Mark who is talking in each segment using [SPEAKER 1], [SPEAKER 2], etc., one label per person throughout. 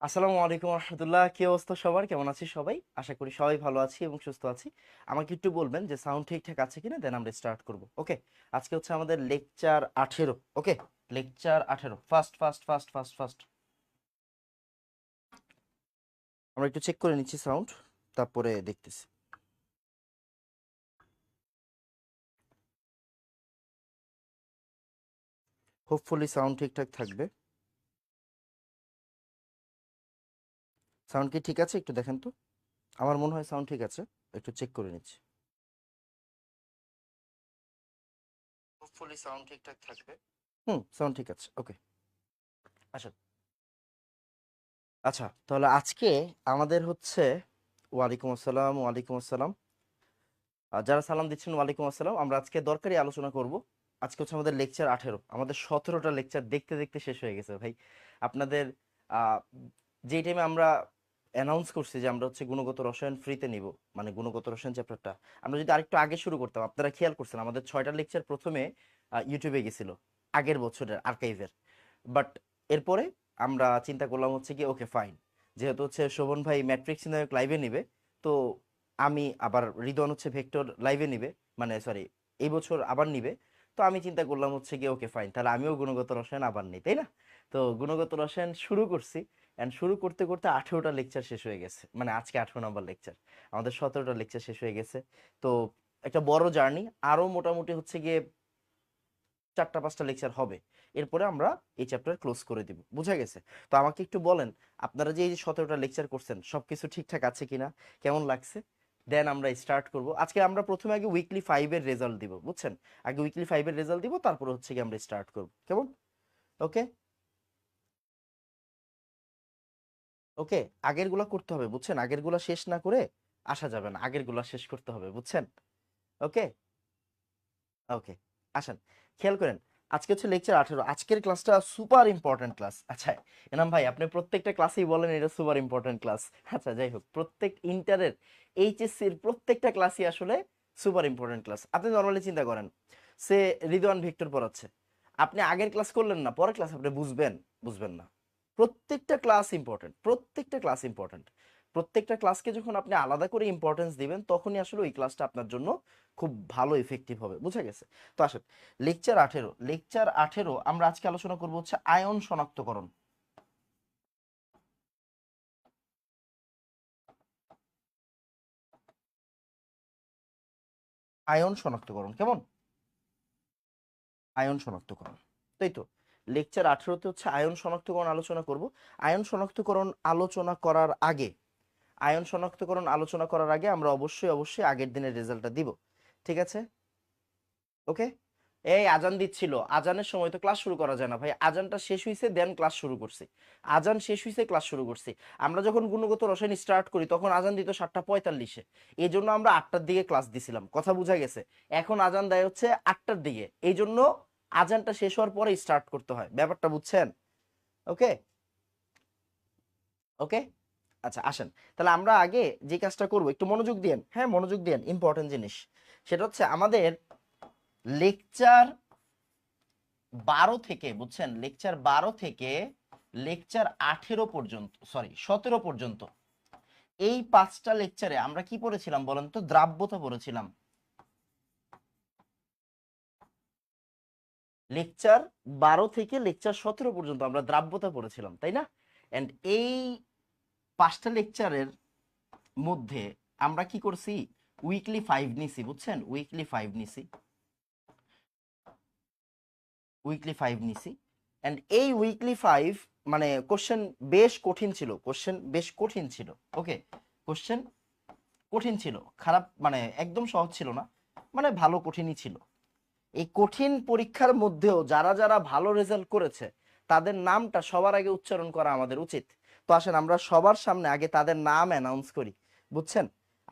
[SPEAKER 1] আসসালামু আলাইকুম রহমতুল্লাহ। কি অবস্থা সবার? কেমন আছি সবাই? আশা করি সবাই ভালো আছি এবং সুস্থ আছি। আমাকে একটু বলবেন যে সাউন্ড ঠিকঠাক আছে কিনা, দেন আমরা স্টার্ট করব। ওকে, আজকে হচ্ছে আমাদের lecture 18। Okay, lecture 18, first first first first first. আমরা একটু চেক করে নিচ্ছি সাউন্ড, তারপরে দেখতেছি। হোপফুলি সাউন্ড ঠিকঠাক থাকবে। সাউন্ড কি ঠিক আছে? একটু দেখেন তো। আমার মনে হয় সাউন্ড ঠিক আছে, একটু চেক করে নিচ্ছি। হোপফুলি সাউন্ড ঠিকঠাক থাকবে। সাউন্ড ঠিক আছে। ওকে, আচ্ছা আচ্ছা, তাহলে আজকে আমাদের হচ্ছে ওয়ালাইকুম আসসালাম, ওয়ালাইকুম আসসালাম। যারা সালাম দিচ্ছেন ওয়ালাইকুম আসসালাম। আমরা আজকে দরকারি আলোচনা করব। আজকে হচ্ছে আমাদের লেকচার 18, আমাদের 17টা লেকচার দেখতে দেখতে শেষ হয়ে গেছে ভাই। আপনাদের আহ, যেই টাইমে আমরা অ্যানাউন্স করছি যে আমরা হচ্ছে গুণগত রসায়ন ফ্রিতে নিব, মানে গুণগত রসায়ন চ্যাপ্টারটা আমরা যদি আরেকটু আগে শুরু করতাম, আপনারা খেয়াল করছেন আমাদের 6টা লেকচার প্রথমে ইউটিউবে গেছিল, আগের বছরের আর্কাইভের। বাট এরপরে আমরা চিন্তা করলাম হচ্ছে কি, ওকে ফাইন, যেহেতু হচ্ছে শোভন ভাই ম্যাট্রিক্স নায়ক লাইভে নিবে, তো আমি আবার রিদন হচ্ছে ভেক্টর লাইভে নিবে, মানে সরি, এই বছর আবার নিবে। তো আমি চিন্তা করলাম হচ্ছে কি, ওকে ফাইন, তাহলে আমিও গুণগত রসায়ন আবার নিই, তাই না? তো গুণগত রসায়ন শুরু করছি, এন্ড শুরু করতে করতে 18টা লেকচার শেষ হয়ে গেছে, মানে আজকে 18 নম্বর লেকচার। আমাদের 17টা লেকচার শেষ হয়ে গেছে। তো একটা বড় জার্নি, আরো মোটামুটি হচ্ছে গিয়ে 4টা 5টা লেকচার হবে। এরপরে আমরা এই চ্যাপ্টার ক্লোজ করে দিব, বুঝা গেছে? তো আমাকে একটু বলেন, আপনারা যে এই যে 17টা লেকচার করছেন সবকিছু ঠিকঠাক আছে কিনা, কেমন লাগছে? দেন আমরা স্টার্ট করব। আজকে আমরা প্রথমে আগে উইকলি 5-এর রেজাল্ট দিব, বুঝছেন? আগে উইকলি 5-এর রেজাল্ট দিব, তারপর হচ্ছে কি আমরা স্টার্ট করব, কেমন? ওকে ওকে, আগের গুলা করতে হবে, বুঝছেন? আগের গুলা শেষ না করে আসা যাবে না, আগের গুলা শেষ করতে হবে, বুঝছেন? ওকে ওকে, আসেন, খেয়াল করেন। আজকে হচ্ছে লেকচার 18, আজকের ক্লাসটা সুপার ইম্পর্টেন্ট ক্লাস। আচ্ছা এনাম ভাই, আপনি প্রত্যেকটা ক্লাসেই বলেন এটা সুপার ইম্পর্টেন্ট ক্লাস। আচ্ছা যাই হোক, প্রত্যেক ইন্টারের এইচএসসির প্রত্যেকটা ক্লাসই আসলে সুপার ইম্পর্টেন্ট ক্লাস। আপনি নর্মালি চিন্তা করেন, সে রিদওয়ান ভিক্টর পড়াচ্ছে, আপনি আগের ক্লাস করলেন না, পরের ক্লাস আপনি বুঝবেন? বুঝবেন না। প্রত্যেকটা ক্লাস ইম্পর্টেন্ট, প্রত্যেকটা ক্লাস ইম্পর্টেন্ট। প্রত্যেকটা ক্লাসকে যখন আপনি আলাদা করে ইম্পর্টেন্স দিবেন, তখনই আসলে ওই ক্লাসটা আপনার জন্য খুব ভালো ইফেক্টিভ হবে, বুঝা গেছে? তো আসেন, লেকচার 18 আমরা আজকে আলোচনা করব হচ্ছে আয়ন শনাক্তকরণ। আয়ন শনাক্তকরণ, কেমন? আয়ন শনাক্তকরণ, তাই তো। লেকচার 18-তে হচ্ছে আয়ন শনাক্তকরণ আলোচনা করব। আয়ন শনাক্তকরণ আলোচনা করার আগে, আয়ন শনাক্তকরণ আলোচনা করার আগে আমরা অবশ্যই অবশ্যই আগের দিনের রেজাল্টটা দিব, ঠিক আছে? ওকে, এই আজান দিচ্ছিল, আজানের সময় তো ক্লাস শুরু করা যায় না ভাই। আজানটা শেষ হইছে, দেন ক্লাস শুরু করছি। আজান শেষ হইছে, ক্লাস শুরু করছি। আমরা যখন গুণগত রসায়ন স্টার্ট করি তখন আজান দিত 7টা 45-এ, এই জন্য আমরা 8টার দিকে ক্লাস দিছিলাম, কথা বুঝা গেছে? এখন আজান দেয় হচ্ছে 8টার দিকে, এই জন্য আজানটা শেষ হওয়ার পরে স্টার্ট করতে হয়, ব্যাপারটা বুঝছেন? ওকে ওকে, আচ্ছা আসেন, তাহলে আমরা আগে যে কাজটা করব, একটু মনোযোগ দিয়েন, হ্যাঁ মনোযোগ দিয়েন, ইম্পর্টেন্ট জিনিস। সেটা হচ্ছে আমাদের লেকচার 12 থেকে, বুঝছেন, লেকচার 12 থেকে লেকচার 18 পর্যন্ত, সরি 17 পর্যন্ত, এই 5টা লেকচারে আমরা কি পড়েছিলাম বলেন তো? দ্রাব্যতা পড়েছিলাম। লেকচার 12 থেকে লেকচার 17 পর্যন্ত আমরা দ্রাব্যতা পড়েছিলাম, তাই না? এন্ড এই 5টা লেকচারের মধ্যে আমরা কি করছি? উইকলি 5 নিছি, বুঝছেন? উইকলি 5 নিছি। এন্ড এই উইকলি 5 মানে কোশ্চেন বেশ কঠিন ছিল, কোশ্চেন বেশ কঠিন ছিল। ওকে, কোশ্চেন কঠিন ছিল, খারাপ মানে একদম সহজ ছিল না, মানে ভালো কঠিনই ছিল। এই কঠিন পরীক্ষার মধ্যেও যারা যারা ভালো রেজাল্ট করেছে তাদের নামটা সবার আগে উচ্চারণ করা আমাদের উচিত। তো আসেন আমরা সবার সামনে আগে তাদের নাম অ্যানাউন্স করি, বুঝছেন?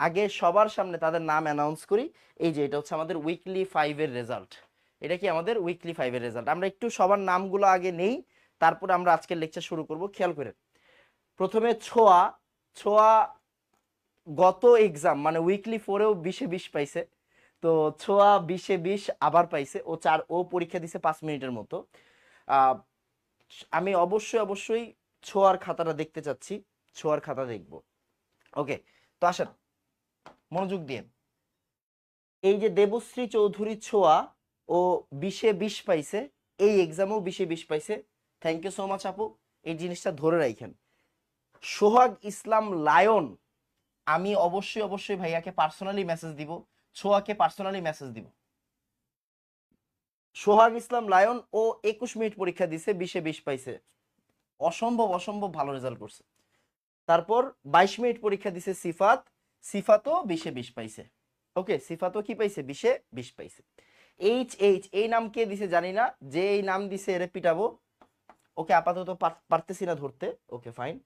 [SPEAKER 1] আগে সবার সামনে তাদের নাম অ্যানাউন্স করি। এই যে এটা হচ্ছে আমাদের উইকলি 5-এর রেজাল্ট। এটা কি আমাদের উইকলি 5-এর রেজাল্ট? আমরা একটু সবার নামগুলো আগে নেই, তারপরে আমরা আজকের লেকচার শুরু করব, খেয়াল করে। প্রথমে ছোঁয়া। ছোঁয়া গত এক্সাম মানে উইকলি 4-এও 20-এ 20 পাইছে। তো ছোঁয়া 20-এ 20 আবার পাইছে, ও পরীক্ষা দিছে 5 মিনিটের মতো। আহ, আমি অবশ্যই অবশ্যই ছোঁয়ার খাতাটা দেখতে চাচ্ছি, ছোঁয়ার খাতা দেখব। ওকে, তো আসেন মনোযোগ দিয়ে। এই যে দেবশ্রী চৌধুরী ছোঁয়া ও 20-এ 20 পাইছে, এই এক্সামেও 20-এ 20 পাইছে। থ্যাংক ইউ সো মাচ আপু, এই জিনিসটা ধরে রাখেন। সোহাগ ইসলাম লায়ন, আমি অবশ্যই অবশ্যই ভাইয়াকে পার্সোনালি মেসেজ দিব, ছোঁয়াকে পার্সোনালি মেসেজ দিব। সোহাগ ইসলাম লায়ন ও 21 মিনিট পরীক্ষা দিছে, 20-এ 20 পাইছে, অসম্ভব অসম্ভব ভালো রেজাল্ট করছে। তারপর 22 মিনিট পরীক্ষা দিছে সিফাত, সিফাতও 20-এ 20 পাইছে। ওকে, সিফাতও কি পাইছে? 20-এ 20 পাইছে। এইচ এইচ, এই নাম কে দিছে জানি না, যে এই নাম দিছে এরে পিটাবো। ওকে, আপাতত পারতেছি না ধরতে। Okay fine.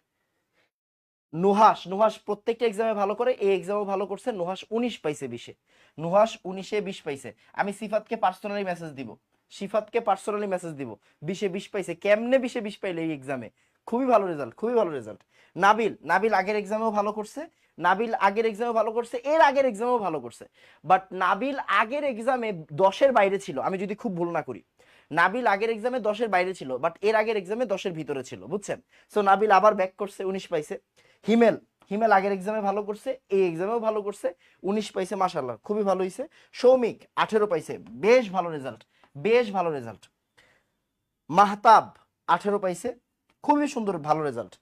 [SPEAKER 1] নুহাস, নুহাস প্রত্যেকটা এক্সামে ভালো করে, এই এক্সামেও ভালো করছে। নুহাস 19 পাইছে 20-এ, নুহাস 19-এ 20 পাইছে। আমি সিফাতকে পার্সোনালি মেসেজ দিব, সিফাতকে পার্সোনালি মেসেজ দিব। 20-এ 20 পাইছে, কেমনে 20-এ 20 পাইলে এই এক্সামে? খুবই ভালো রেজাল্ট, খুবই ভালো রেজাল্ট। নাবিল, নাবিল আগের এক্সামেও ভালো করছে, নাবিল আগের এক্সামেও ভালো করছে, এর আগের এক্সামেও ভালো করছে। বাট নাবিল আগের এক্সামে 10-এর বাইরে ছিল, আমি যদি খুব ভুল না করি। নাবিল আগের এক্সামে 10-এর বাইরে ছিল, বাট এর আগের এক্সামে 10-এর ভিতরে ছিল, বুঝছেন? সো নাবিল আবার ব্যাক করছে, 19 পাইছে। হিমেল, হিমেল আগের এক্সামে ভালো করছে, এই এক্সামেও ভালো করছে, 19 পাইছে, মাশাআল্লাহ খুবই ভালো হইছে। সৌমিক 18 পাইছে, বেশ ভালো রেজাল্ট, বেশ ভালো রেজাল্ট। মাহতাব 18 পাইছে, খুবই সুন্দর ভালো রেজাল্ট।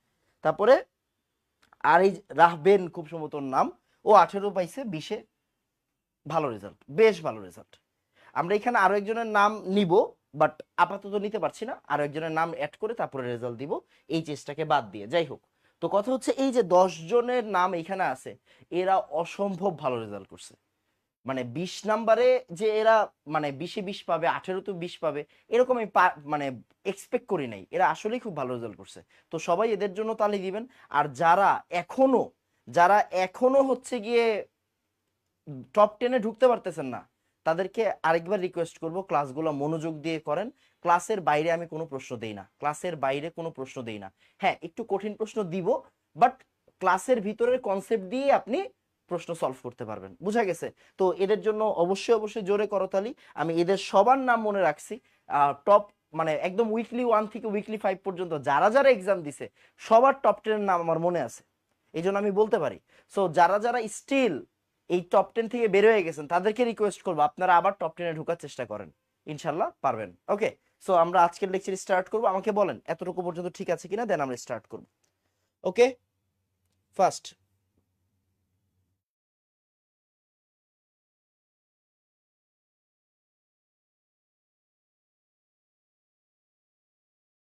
[SPEAKER 1] তারপরে আর এই রাহবেন, খুব সম্ভবত ওর নাম, ও 18 পাইছে, 20-এ ভালো রেজাল্ট, বেশ ভালো রেজাল্ট। আমরা এখানে আরো একজনের নাম নিব, বাট আপাতত নিতে পারছি না, আরো একজনের নাম অ্যাড করে তারপরে রেজাল্ট দিব, এই চেষ্টাকে বাদ দিয়ে। যাই হোক, তো কথা হচ্ছে এই যে 10 জনের নাম এখানে আছে, এরা অসম্ভব ভালো রেজাল্ট করছে। মানে 20 নাম্বারে যে এরা মানে 20-এ 20 পাবে, 18-তে 20 পাবে, এরকম আমি মানে এক্সপেক্ট করি নাই। এরা আসলেই খুব ভালো রেজাল্ট করছে। তো সবাই এদের জন্য তালি দিবেন। আর এখনো যারা এখনো হচ্ছে গিয়ে টপ 10-এ ঢুকতে পারতেছেন না, তাদেরকে আরেকবার রিকোয়েস্ট করব, ক্লাসগুলো মনোযোগ দিয়ে করেন। ক্লাসের বাইরে আমি কোনো প্রশ্ন দেই না, ক্লাসের বাইরে কোনো প্রশ্ন দেই না। হ্যাঁ, একটু কঠিন প্রশ্ন দিব, বাট ক্লাসের ভিতরের কনসেপ্ট দিয়ে আপনি প্রশ্ন সলভ করতে পারবেন, বুঝা গেছে? তো এদের জন্য অবশ্যই অবশ্যই জোরে করতালি। আমি এদের সবার নাম মনে রাখছি, টপ মানে একদম উইকলি 1 থেকে উইকলি 5 পর্যন্ত যারা যারা এক্সাম দিছে, সবার টপ 10-এর নাম আমার মনে আছে, এই জন্য আমি বলতে পারি। সো যারা যারা স্টিল এই টপ 10 থেকে বের হয়ে গেছেন, তাদেরকে রিকোয়েস্ট করবো আপনারা আবার টপ 10-এ ঢোকার চেষ্টা করেন, ইনশাল্লাহ পারবেন। ওকে, সো আমরা আজকের লেকচার স্টার্ট করব। আমাকে বলেন এতটুকু পর্যন্ত ঠিক আছে কিনা, দেন আমরা স্টার্ট করব। ওকে, ফার্স্ট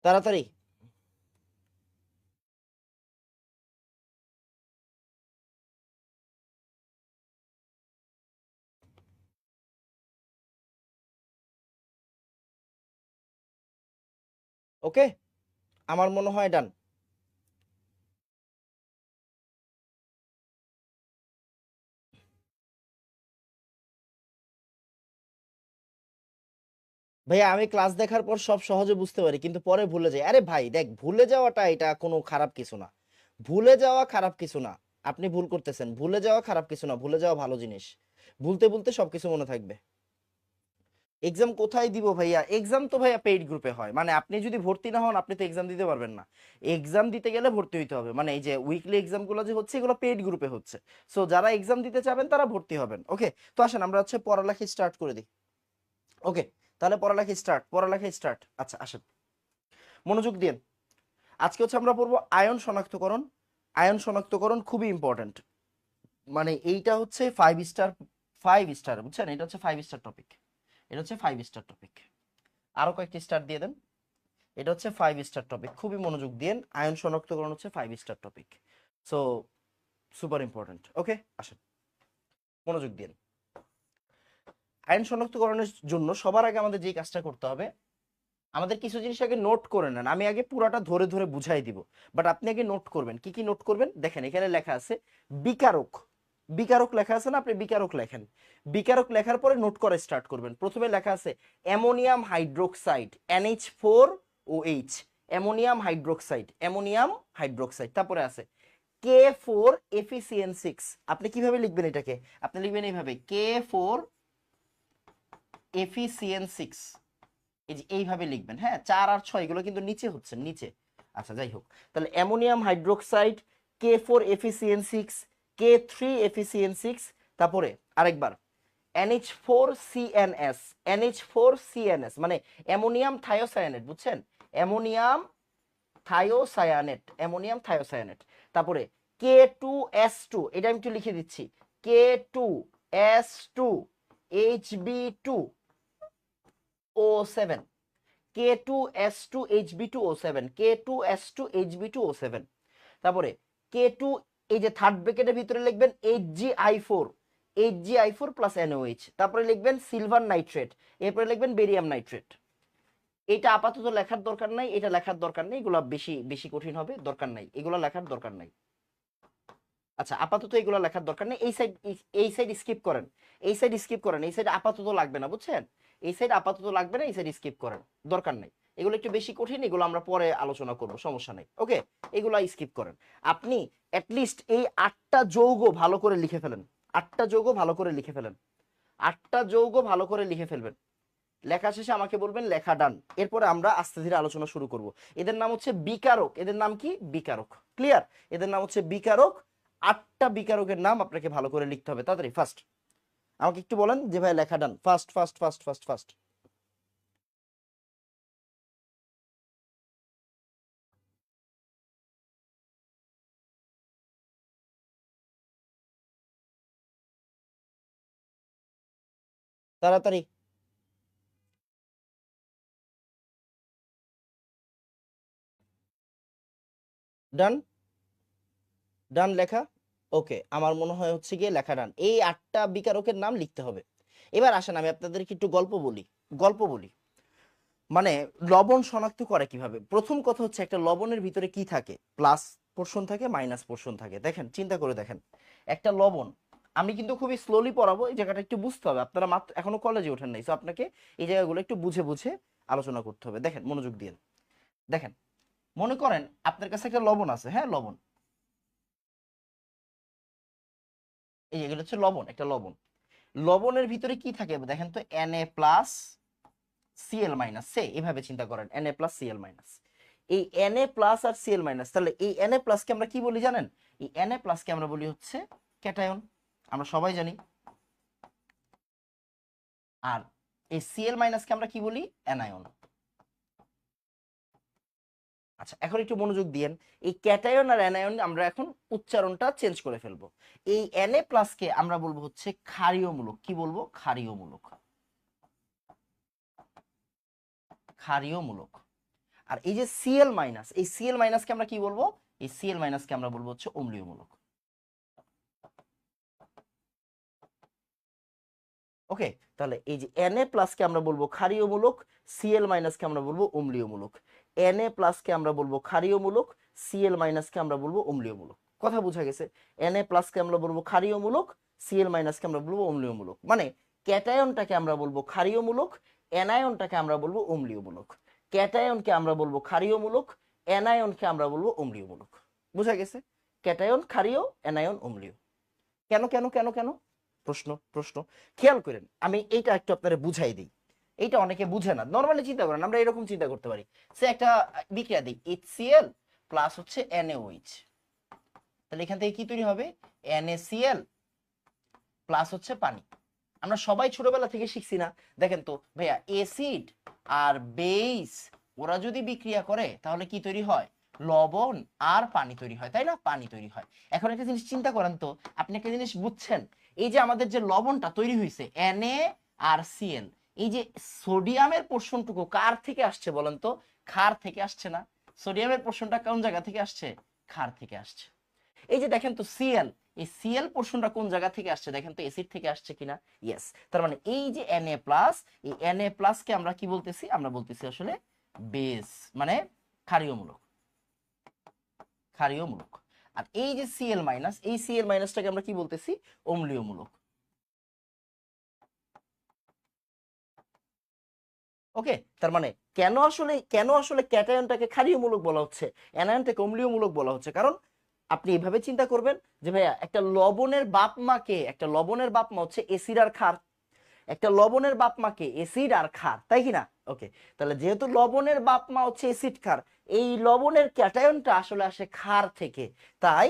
[SPEAKER 1] তাড়াতাড়ি। ওকে, আমার মনে হয় ডান। ভাইয়া আমি ক্লাস দেখার পর সব সহজে বুঝতে পারি, কিন্তু পরে ভুলে যাই। আরে ভাই দেখ, ভুলে যাওয়াটা এটা কোনো খারাপ কিছু না, ভুলে যাওয়া খারাপ কিছু না। আপনি ভুল করতেছেন, ভুলে যাওয়া খারাপ কিছু না, ভুলে যাওয়া ভালো জিনিস। ভুলতে ভুলতে সবকিছু মনে থাকবে। এক্সাম কোথায় দিব ভাইয়া? এক্সাম তো ভাইয়া পেইড গ্রুপে হয়, মানে আপনি যদি ভর্তি না হন আপনি তো এক্সাম দিতে পারবেন না। এক্সাম দিতে গেলে ভর্তি হইতে হবে, মানে এই যে উইকলি এক্সামগুলো যে হচ্ছে, এগুলো পেইড গ্রুপে হচ্ছে। সো যারা এক্সাম দিতে চাবেন তারা ভর্তি হবেন। ওকে, তো আসেন আমরা হচ্ছে পড়ালেখা স্টার্ট করে দিই। ওকে, তাহলে পড়ালেখা স্টার্ট, পড়ালেখা স্টার্ট। আচ্ছা আসেন, মনোযোগ দিন। আজকে হচ্ছে আমরা পড়বো আয়ন শনাক্তকরণ। আয়ন শনাক্তকরণ খুবই ইম্পর্ট্যান্ট, মানে এইটা হচ্ছে 5 স্টার, 5 স্টার, বুঝছেন? এটা হচ্ছে 5 স্টার টপিক, এটা হচ্ছে 5 স্টার টপিক। আরো কয়েকটি স্টার দিয়ে দেন। এটা হচ্ছে 5 স্টার টপিক, খুবই মনোযোগ দিন। আয়ন শনাক্তকরণ হচ্ছে 5 star topic, so super important. Okay, আসেন মনোযোগ দিন। আয়ন শনাক্তকরণের জন্য সবার আগে আমাদের যে কাজটা করতে হবে, আমাদের কিছু জিনিস আগে নোট করে নেন। আমি আগে পুরাটা ধরে ধরে বুঝাই দিব, বাট আপনি আগে নোট করবেন। কি কি নোট করবেন দেখেন, এখানে লেখা আছে বিকারক। বিকারক লেখা আছে না, আপনি বিকারক লেখেন। বিকারক লেখার পরে নোট করে স্টার্ট করবেন। প্রথমে লেখা আছে ammonium hydroxide, NH4OH, ammonium hydroxide, ammonium hydroxide. তারপরে আছে K4FeCN6। আপনি কিভাবে লিখবেন এটাকে? আপনি লিখবেন এইভাবে K4FeCN6, এই যে এইভাবে লিখবেন। হ্যাঁ, 4 আর 6 এগুলো কিন্তু নিচে হচ্ছে, নিচে। আচ্ছা যাই হোক, তাহলে অ্যামোনিয়াম হাইড্রোক্সাইড K4FeCN6, K3FeCN6, তারপরে আরেকবার NH4CNS, NH4CNS মানে অ্যামোনিয়াম থায়োসায়ানেট, বুঝছেন? Ammonium thiocyanate, ammonium thiocyanate. তারপরে K2S2, এটা আমি একটু লিখে দিচ্ছি, K2S2 Hb2O7, K2S2 Hb2O7, K2S2 Hb2O7। তারপরে K2, এই যে থার্ড ব্র্যাকেটের ভিতরে লিখবেন HgI4, HgI4 প্লাস NOH, তারপরে লিখবেন সিলভার নাইট্রেট, এরপরে লিখবেন বেরিয়াম নাইট্রেট। এটা আপাতত লেখার দরকার নাই, এটা লেখার দরকার নেই, এগুলো বেশি বেশি কঠিন হবে, দরকার নাই, এগুলো লেখার দরকার নাই। আচ্ছা আপাতত এগুলো লেখার দরকার নেই, এই সাইড স্কিপ করেন, এই সাইড স্কিপ করেন, এই সাইড আপাতত লাগবে না, বুঝছেন? এই সাইড আপাতত লাগবে না, এই সাইড স্কিপ করেন, দরকার নাই। এগুলো একটু বেশি কঠিন, এগুলো আমরা পরে আলোচনা করব, সমস্যা নেই। ওকে, এগুলো স্কিপ করেন। আপনি অ্যাটলিস্ট এই 8টা যৌগ ভালো করে লিখে ফেলেন, 8টা যৌগ ভালো করে লিখে ফেলেন, 8টা যৌগ ভালো করে লিখে ফেলবেন। লেখা শেষে আমাকে বলবেন লেখা ডান। এরপরে আমরা আস্তে ধীরে আলোচনা শুরু করব। এদের নাম হচ্ছে বিকারক, এদের নাম কি? বিকারক। ক্লিয়ার? এদের নাম হচ্ছে বিকারক। 8টা বিকারকের নাম আপনাকে ভালো করে লিখতে হবে। তাড়াতাড়ি ফার্স্ট আমাকে একটু বলেন যে ভাই লেখা done, first first first first first. তাড়াতাড়ি। ডান? ডান লেখা? ওকে, আমার মনে হয় হচ্ছে গিয়ে লেখা ডান। এই 8টা বিকারকের নাম লিখতে হবে। এবার আসেন আমি আপনাদেরকে একটু গল্প বলি, গল্প বলি। মানে লবণ শনাক্ত করে কিভাবে? প্রথম কথা হচ্ছে একটা লবণের ভিতরে কি থাকে? প্লাস পোর্শন থাকে, মাইনাস পোর্শন থাকে। দেখেন, চিন্তা করে দেখেন, একটা লবণ, আমি কিন্তু খুবই স্লোলি পড়াবো, এই জায়গাটা একটু বুঝতে হবে। আপনারা মাত্র এখনো কলেজে ওঠেন নাই, তো আপনাকে এই জায়গাগুলো একটু বুঝে বুঝে আলোচনা করতে হবে। দেখেন মনোযোগ দিয়ে দেখেন, মনে করেন আপনার কাছে একটা লবণ আছে, হ্যাঁ লবণ, এই এগুলো হচ্ছে লবণ, একটা লবণ। লবণের ভিতরে কি থাকে দেখেন তো, Na প্লাস Cl মাইনাস, সে এভাবে চিন্তা করেন, Na প্লাস Cl মাইনাস। এই Na প্লাস আর Cl মাইনাস, তাহলে এই Na প্লাস কে আমরা কি বলি জানেন? এই Na প্লাস কে আমরা বলি হচ্ছে ক্যাটায়ন, আমরা সবাই জানি। আর এই Cl মাইনাস কে আমরা কি বলি? অ্যানায়ন। আচ্ছা এখন একটু মনোযোগ দিয়েন, এই ক্যাটায়ন আর অ্যানায়ন আমরা এখন উচ্চারণটা চেঞ্জ করে ফেলবো। এই Na প্লাস কে আমরা বলবো হচ্ছে ক্ষারীয়মূলক। কি বলবো? ক্ষারীয়মূলক, ক্ষারীয়মূলক। আর এই যে Cl মাইনাস, এই Cl মাইনাস কে আমরা কি বলবো? এই Cl মাইনাস কে আমরা বলবো হচ্ছে অম্লীয়মূলক। ওকে, তাহলে এই যে Na প্লাস কে আমরা বলবো ক্ষারীয়মূলক, Cl মাইনাস কে আমরা বলবো অম্লীয়মূলক। Na প্লাস কে আমরা বলবো ক্ষারীয়মূলক, Cl মাইনাস কে আমরা বলবো অম্লীয়মূলক। কথা বোঝা গেছে? Na প্লাস কে আমরা বলবো ক্ষারীয়মূলক, Cl মাইনাস কে আমরা বলবো অম্লীয়মূলক। মানে ক্যাটায়নটাকে আমরা বলবো ক্ষারীয়মূলক, অ্যানায়নটাকে আমরা বলবো অম্লীয়মূলক। ক্যাটায়নকে আমরা বলবো ক্ষারীয়মূলক, অ্যানায়নকে আমরা বলবো অম্লীয়মূলক। বোঝা গেছে? ক্যাটায়ন ক্ষারীয়, অ্যানায়ন অম্লীয়। কেন কেন কেন কেন? প্রশ্ন প্রশ্ন। খেয়াল করেন, আমি এইটা একটু আপনারা বুঝাই দিই। এইটা অনেকে বুঝে না। নরমালি চিন্তা করেন, আমরা এরকম চিন্তা করতে পারি, সে একটা বিক্রিয়া দিই, HCl প্লাস হচ্ছে NaOH, তাহলে এখান থেকে কি তৈরি হবে? NaCl প্লাস হচ্ছে পানি। আমরা সবাই ছোটবেলা থেকে শিখছি না? দেখেন তো ভাইয়া, অ্যাসিড আর বেস ওরা যদি বিক্রিয়া করে তাহলে কি তৈরি হয়? লবণ আর পানি তৈরি হয়, তাই না? পানি তৈরি হয়। এখন একটা জিনিস চিন্তা করেন তো, আপনি একটা জিনিস বুঝছেন, এই যে আমাদের যে লবণটা তৈরি হয়েছে Na আর Cl, এই যে সোডিয়ামের পোর্শনটুকু কার থেকে আসছে বলেন তো? ক্ষার থেকে আসছে না? সোডিয়ামের পোর্শনটা কোন জায়গা থেকে আসছে? ক্ষার থেকে আসছে। এই যে দেখেন তো Cl, এই Cl পোর্শনটা কোন জায়গা থেকে আসছে দেখেন তো, অ্যাসিড থেকে আসছে কিনা? ইয়েস। তার মানে এই যে Na প্লাস, এই Na প্লাস কে আমরা কি বলতেছি? আমরা বলতেছি আসলে বেস, মানে ক্ষারীয়মূলক, ক্ষারীয়মূলক। আর এই যে Cl মাইনাস, এই Cl মাইনাসটাকে আমরা কি বলতেছি? অম্লীয়মূলক। ওকে, তার মানে কেন আসলে ক্যাটায়নটাকে ক্ষারীয়মূলক বলা হচ্ছে, অ্যানায়নটাকে অম্লীয়মূলক বলা হচ্ছে? কারণ আপনি এভাবে চিন্তা করবেন যে ভাইয়া, একটা লবণের বাপ মা কে? একটা লবণের বাপ মা হচ্ছে এসিড আর ক্ষার। একটা লবণের বাপ মাকে অ্যাসিড আর ক্ষার, তাই কি না? ওকে, তাহলে যেহেতু লবণের বাপ মা হচ্ছে অ্যাসিড ক্ষার, এই লবণের ক্যাটায়নটা আসলে আসে ক্ষার থেকে, তাই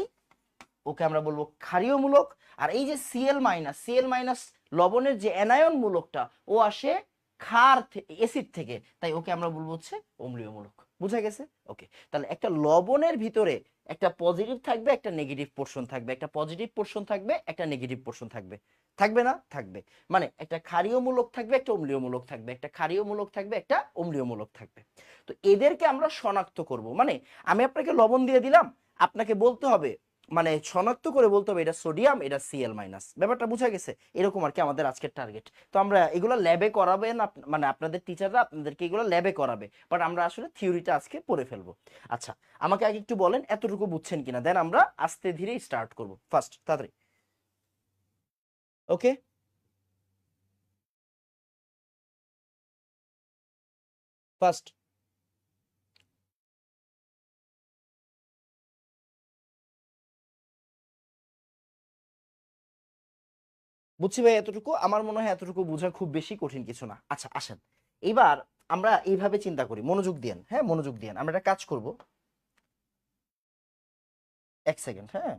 [SPEAKER 1] ওকে আমরা বলবো ক্ষারীয় মূলক। আর এই যে Cl- লবণের যে অ্যানায়ন মূলকটা, ও আসে ক্ষার অ্যাসিড থেকে, তাই ওকে আমরা বলবো হচ্ছে অম্লীয় মূলক। বুঝা গেছে? ওকে, তাহলে একটা লবণের ভিতরে একটা পজিটিভ থাকবে, একটা নেগেটিভ পোরশন থাকবে, একটা পজিটিভ পোরশন থাকবে, একটা নেগেটিভ পোরশন থাকবে, থাকবে না? থাকবে। মানে একটা ক্ষারীয় মূলক থাকবে, একটা অম্লীয় মূলক থাকবে, একটা ক্ষারীয় মূলক থাকবে, একটা অম্লীয় মূলক থাকবে। তো এদেরকে আমরা শনাক্ত করব। মানে আমি আপনাকে লবণ দিয়ে দিলাম, আপনাকে বলতে হবে, মানে শনাক্ত করে বলতে হবে এটা সোডিয়াম, এটা Cl-। ব্যাপারটা বুঝা গেছে? এরকম আর কি আমাদের আজকের টার্গেট। তো আমরা এগুলো ল্যাবে করাবেন, মানে আপনাদের টিচাররা আপনাদেরকে এগুলো ল্যাবে করাবে, বাট আমরা আসলে থিওরিটা আজকে পড়ে ফেলবো। আচ্ছা, আমাকে আগে একটু বলেন এতটুকু বুঝছেন কিনা, দেন আমরা আস্তে ধীরে স্টার্ট করব। ফার্স্ট তাড়াতাড়ি। ওকে, ফার্স্ট। বুঝছি ভাই, এতটুকু আমার মনে হয় এতটুকু বোঝা খুব বেশি কঠিন কিছু না। আচ্ছা আসেন, এবার আমরা এইভাবে চিন্তা করি, মনোযোগ দিয়েন, হ্যাঁ মনোযোগ দিয়েন, আমরা একটা কাজ করব। এক সেকেন্ড, হ্যাঁ।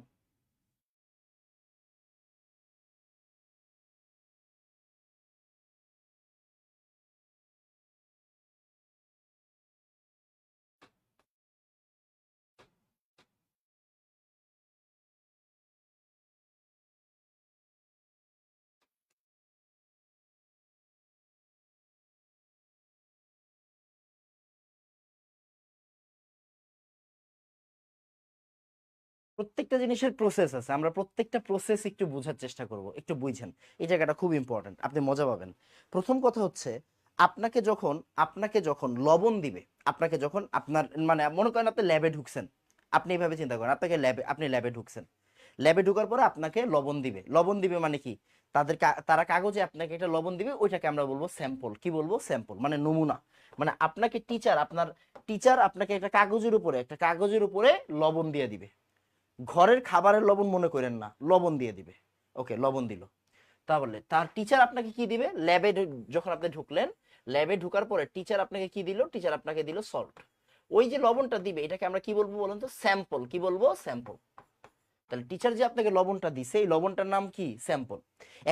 [SPEAKER 1] প্রত্যেকটা জিনিসের প্রসেস আছে, আমরা প্রত্যেকটা প্রসেস একটু বোঝার চেষ্টা করব, একটু বুঝেন। এই জায়গাটা খুব ইম্পর্টেন্ট, আপনি মজা পাবেন। প্রথম কথা হচ্ছে, আপনাকে যখন লবণ দিবে, আপনাকে যখন আপনার মানে মনে করেন আপনি ল্যাবে ঢুকছেন, আপনি এইভাবে চিন্তা করেন, আপনাকে আপনি ল্যাবে ঢুকছেন, ল্যাবে ঢুকার পরে আপনাকে লবণ দিবে। লবণ দিবে মানে কি, তারা কাগজে আপনাকে একটা লবণ দিবে, ওইটাকে আমরা বলবো স্যাম্পল। কি বলবো? স্যাম্পল, মানে নমুনা। মানে আপনাকে টিচার আপনাকে একটা কাগজের উপরে লবণ দিয়ে দিবে। ঘরের খাবারের লবণ মনে করেন না, লবণ দিয়ে দিবে। ওকে, লবণ দিল। তাহলে তার টিচার আপনাকে কি দিবে? যখন আপনি ঢুকলেন, ল্যাবে ঢুকার পরে টিচার আপনাকে কি দিল? টিচার আপনাকে দিল সল্ট। ওই যে লবণটা দিবে, এটাকে আমরা কি বলবো বলুন তো? স্যাম্পল। কি বলবো? স্যাম্পল। তাহলে টিচার যে আপনাকে লবণটা দিছে, এই লবণটার নাম কি? স্যাম্পল।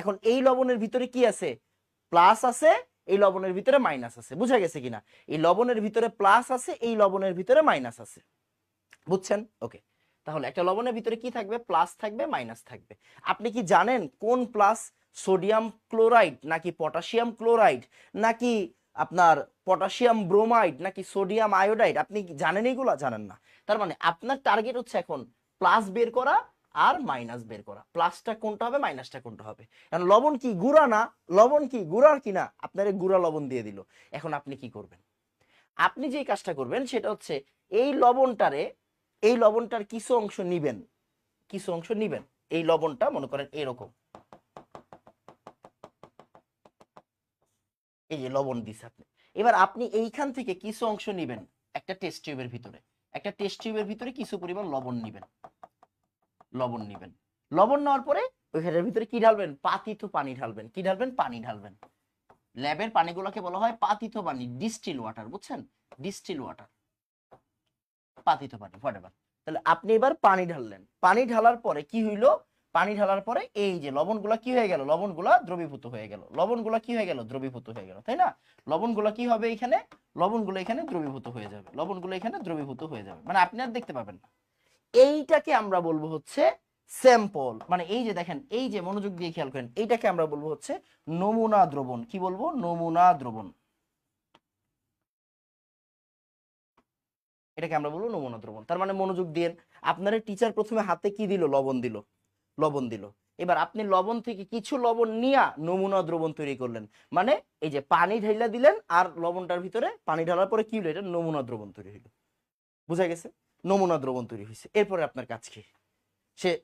[SPEAKER 1] এখন এই লবণের ভিতরে কি আছে? প্লাস আছে, এই লবণের ভিতরে মাইনাস আছে। বুঝা গেছে কিনা? এই লবণের ভিতরে প্লাস আছে, এই লবণের ভিতরে মাইনাস আছে। বুঝছেন? ওকে, তাহলে একটা লবণের ভিতরে কি থাকবে? প্লাস থাকবে, মাইনাস থাকবে। আপনি কি জানেন কোন প্লাস? সোডিয়াম ক্লোরাইড নাকি পটাশিয়াম ক্লোরাইড, নাকি আপনার পটাশিয়াম ব্রোমাইড, নাকি সোডিয়াম আয়োডাইড? আপনি কি জানেন? এইগুলা জানেন না। তার মানে আপনার টার্গেট হচ্ছে এখন প্লাস বের করা আর মাইনাস বের করা। প্লাসটা কোনটা হবে, মাইনাসটা কোনটা হবে। কারণ লবণ কি গুঁড়া না? লবণ কি গুঁড়ার কিনা? আপনার গুঁড়া লবণ দিয়ে দিল। এখন আপনি কি করবেন? আপনি যে কাজটা করবেন সেটা হচ্ছে, এই লবণটারে এই লবণটার কিছু অংশ নিবেন, কিছু অংশ নিবেন। এই লবণটা মনে করেন এরকম, এই যে লবণ দিছে আপনি। এবার আপনি এইখান থেকে কিছু অংশ নিবেন, একটা টেস্ট টিউবের ভিতরে, কিছু পরিমাণ লবণ নিবেন। লবণ নিবেন, লবণ নেওয়ার পরে ওইখানের ভিতরে কি ঢালবেন? পাতিত পানি ঢালবেন। কি ঢালবেন? পানি ঢালবেন। ল্যাবের পানিগুলোকে বলা হয় পাতিত পানি, ডিস্টিল ওয়াটার। বুঝছেন? ডিস্টিল ওয়াটার, পাতিত পানি, হোয়াটএভার। তাহলে আপনি এবার পানি ঢাললেন। পানি ঢালার পরে কি হইলো? পানি ঢালার পরে এই যে লবণগুলা কি হয়ে গেল? লবণগুলা দ্রবীভূত হয়ে গেল। লবণগুলা কি হয়ে গেল? দ্রবীভূত হয়ে গেল, তাই না? লবণগুলা কি হবে এখানে? লবণগুলো এখানে দ্রবীভূত হয়ে যাবে। লবণগুলো এখানে দ্রবীভূত হয়ে যাবে, মানে আপনি আর দেখতে পাবেন না। এইটাকে আমরা বলবো হচ্ছে স্যাম্পল। মানে এই যে দেখেন, এই যে মনোযোগ দিয়ে খেয়াল করেন, এইটাকে আমরা বলবো হচ্ছে নমুনা দ্রবণ। কি বলবো? নমুনা দ্রবণ। এটাকে আমরা বলবো নমুনা দ্রবণ। তার মানে মনোযোগ দিয়ে, আপনার টিচার প্রথমে হাতে কি দিল? লবণ দিল। লবণ দিল। এবার আপনি লবণ থেকে কিছু লবণ নিয়ে নমুনা দ্রবণ তৈরি করলেন। মানে এই যে পানি ঢাইলা দিলেন, আর লবণটার ভিতরে পানি ঢালার পরে কি হলো? এটা নমুনা দ্রবণ তৈরি হলো। বুঝা গেছে? নমুনা দ্রবণ তৈরি হয়েছে। এরপরে আপনার কাজ কি?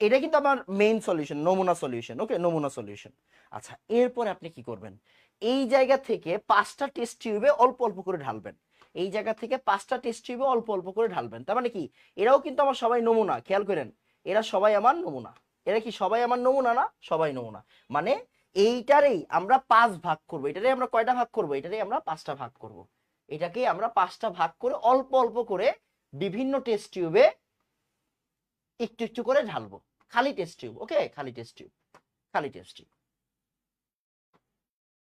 [SPEAKER 1] এটা কিন্তু আমার মেইন সলিউশন, নমুনা সলিউশন। ওকে, নমুনা সলিউশন। আচ্ছা, এরপরে আপনি কি করবেন? এই জায়গা থেকে 5টা টেস্ট টিউবে অল্প অল্প করে ঢালবেন। এই জায়গা থেকে 5টা টেস্ট টিউবে অল্প অল্প করে ঢালবেন। তার মানে কি, এরাও কিন্তু আমার সবাই নমুনা। খেয়াল করেন, এরা সবাই আমার নমুনা। এরা কি সবাই আমার নমুনা? না, সবাই নমুনা। মানে এইটারেই আমরা 5 ভাগ করব, এটারে আমরা কয়টা ভাগ করব, এটারে আমরা 5টা ভাগ করব। এটাকে আমরা 5টা ভাগ করে অল্প অল্প করে বিভিন্ন টেস্ট টিউবে একটু একটু করে ঢালবো। খালি টেস্ট টিউব, ওকে, খালি টেস্ট টিউব, খালি টেস্ট টিউব।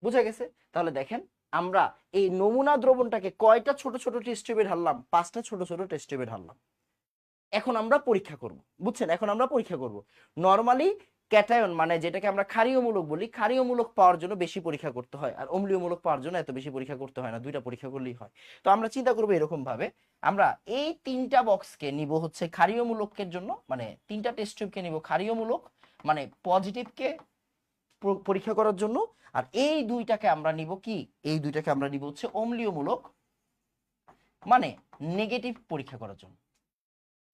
[SPEAKER 1] বুঝা গেছে? তাহলে দেখেন আমরা এই নমুনা দ্রবণটাকে কয়টা ছোট ছোট টেস্ট টিউবে ঢাললাম, 5টা ছোট ছোট টেস্ট টিউবে ঢাললাম। এখন আমরা পরীক্ষা করব, বুঝছেন? এখন আমরা পরীক্ষা করব। নরমালি ক্যাটায়ন মানে যেটাকে আমরা ক্ষারীয়মূলক বলি, ক্ষারীয়মূলক পাওয়ার জন্য বেশি পরীক্ষা করতে হয়, আর অম্লীয়মূলক পাওয়ার জন্য এত বেশি পরীক্ষা করতে হয় না, দুইটা পরীক্ষা করলেই হয়। তো আমরা চিন্তা করবো এরকম ভাবে, আমরা এই 3টা বক্সকে নিব হচ্ছে ক্ষারীয়মূলকের জন্য, মানে 3টা টেস্ট টিউবকে নিব ক্ষারীয়মূলক মানে পজিটিভকে পরীক্ষা করার জন্য, আর এই দুইটাকে আমরা নিব কি, এই দুইটাকে আমরা নিব হচ্ছে অম্লীয়মূলক মানে নেগেটিভ পরীক্ষা করার জন্য।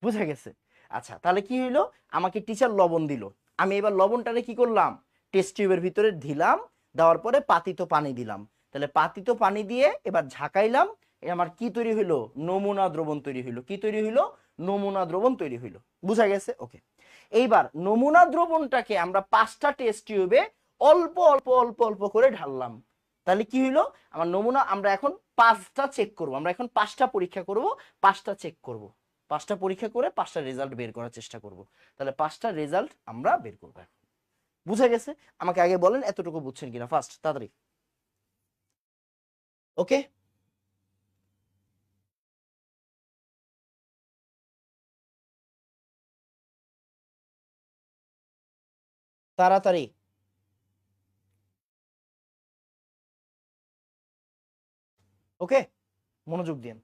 [SPEAKER 1] বুঝা গেছে? আচ্ছা, তাহলে কি হইলো, আমাকে টিচার লবণ দিল, আমি এবার লবণটারে কি করলাম, টেস্ট টিউবের ভিতরে দিলাম, দেওয়ার পরে পাতিত পানি দিলাম। তাহলে পাতিত পানি দিয়ে এবার ঝাঁকাইলাম, আমার কি তৈরি হইলো, নমুনা দ্রবণ তৈরি হইলো। কি তৈরি হইলো, নমুনা দ্রবণ তৈরি হইলো। বুঝা গেছে? ওকে। এইবার নমুনা দ্রবণটাকে আমরা 5টা টেস্ট টিউবে অল্প অল্প অল্প অল্প করে ঢাললাম। তাহলে কি হইলো, আমার নমুনা, আমরা এখন 5টা চেক করব, আমরা এখন 5টা পরীক্ষা করব, 5টা চেক করব, 5টা পরীক্ষা করে 5টা রেজাল্ট বের করার চেষ্টা করব। তাহলে 5টা রেজাল্ট আমরা বের করব। বুঝা গেছে? আমাকে আগে বলেন এতটুকু বুঝছেন কিনা, ফার্স্ট তাড়াতাড়ি। ওকে, তাড়াতাড়ি। ওকে, মনোযোগ দিন।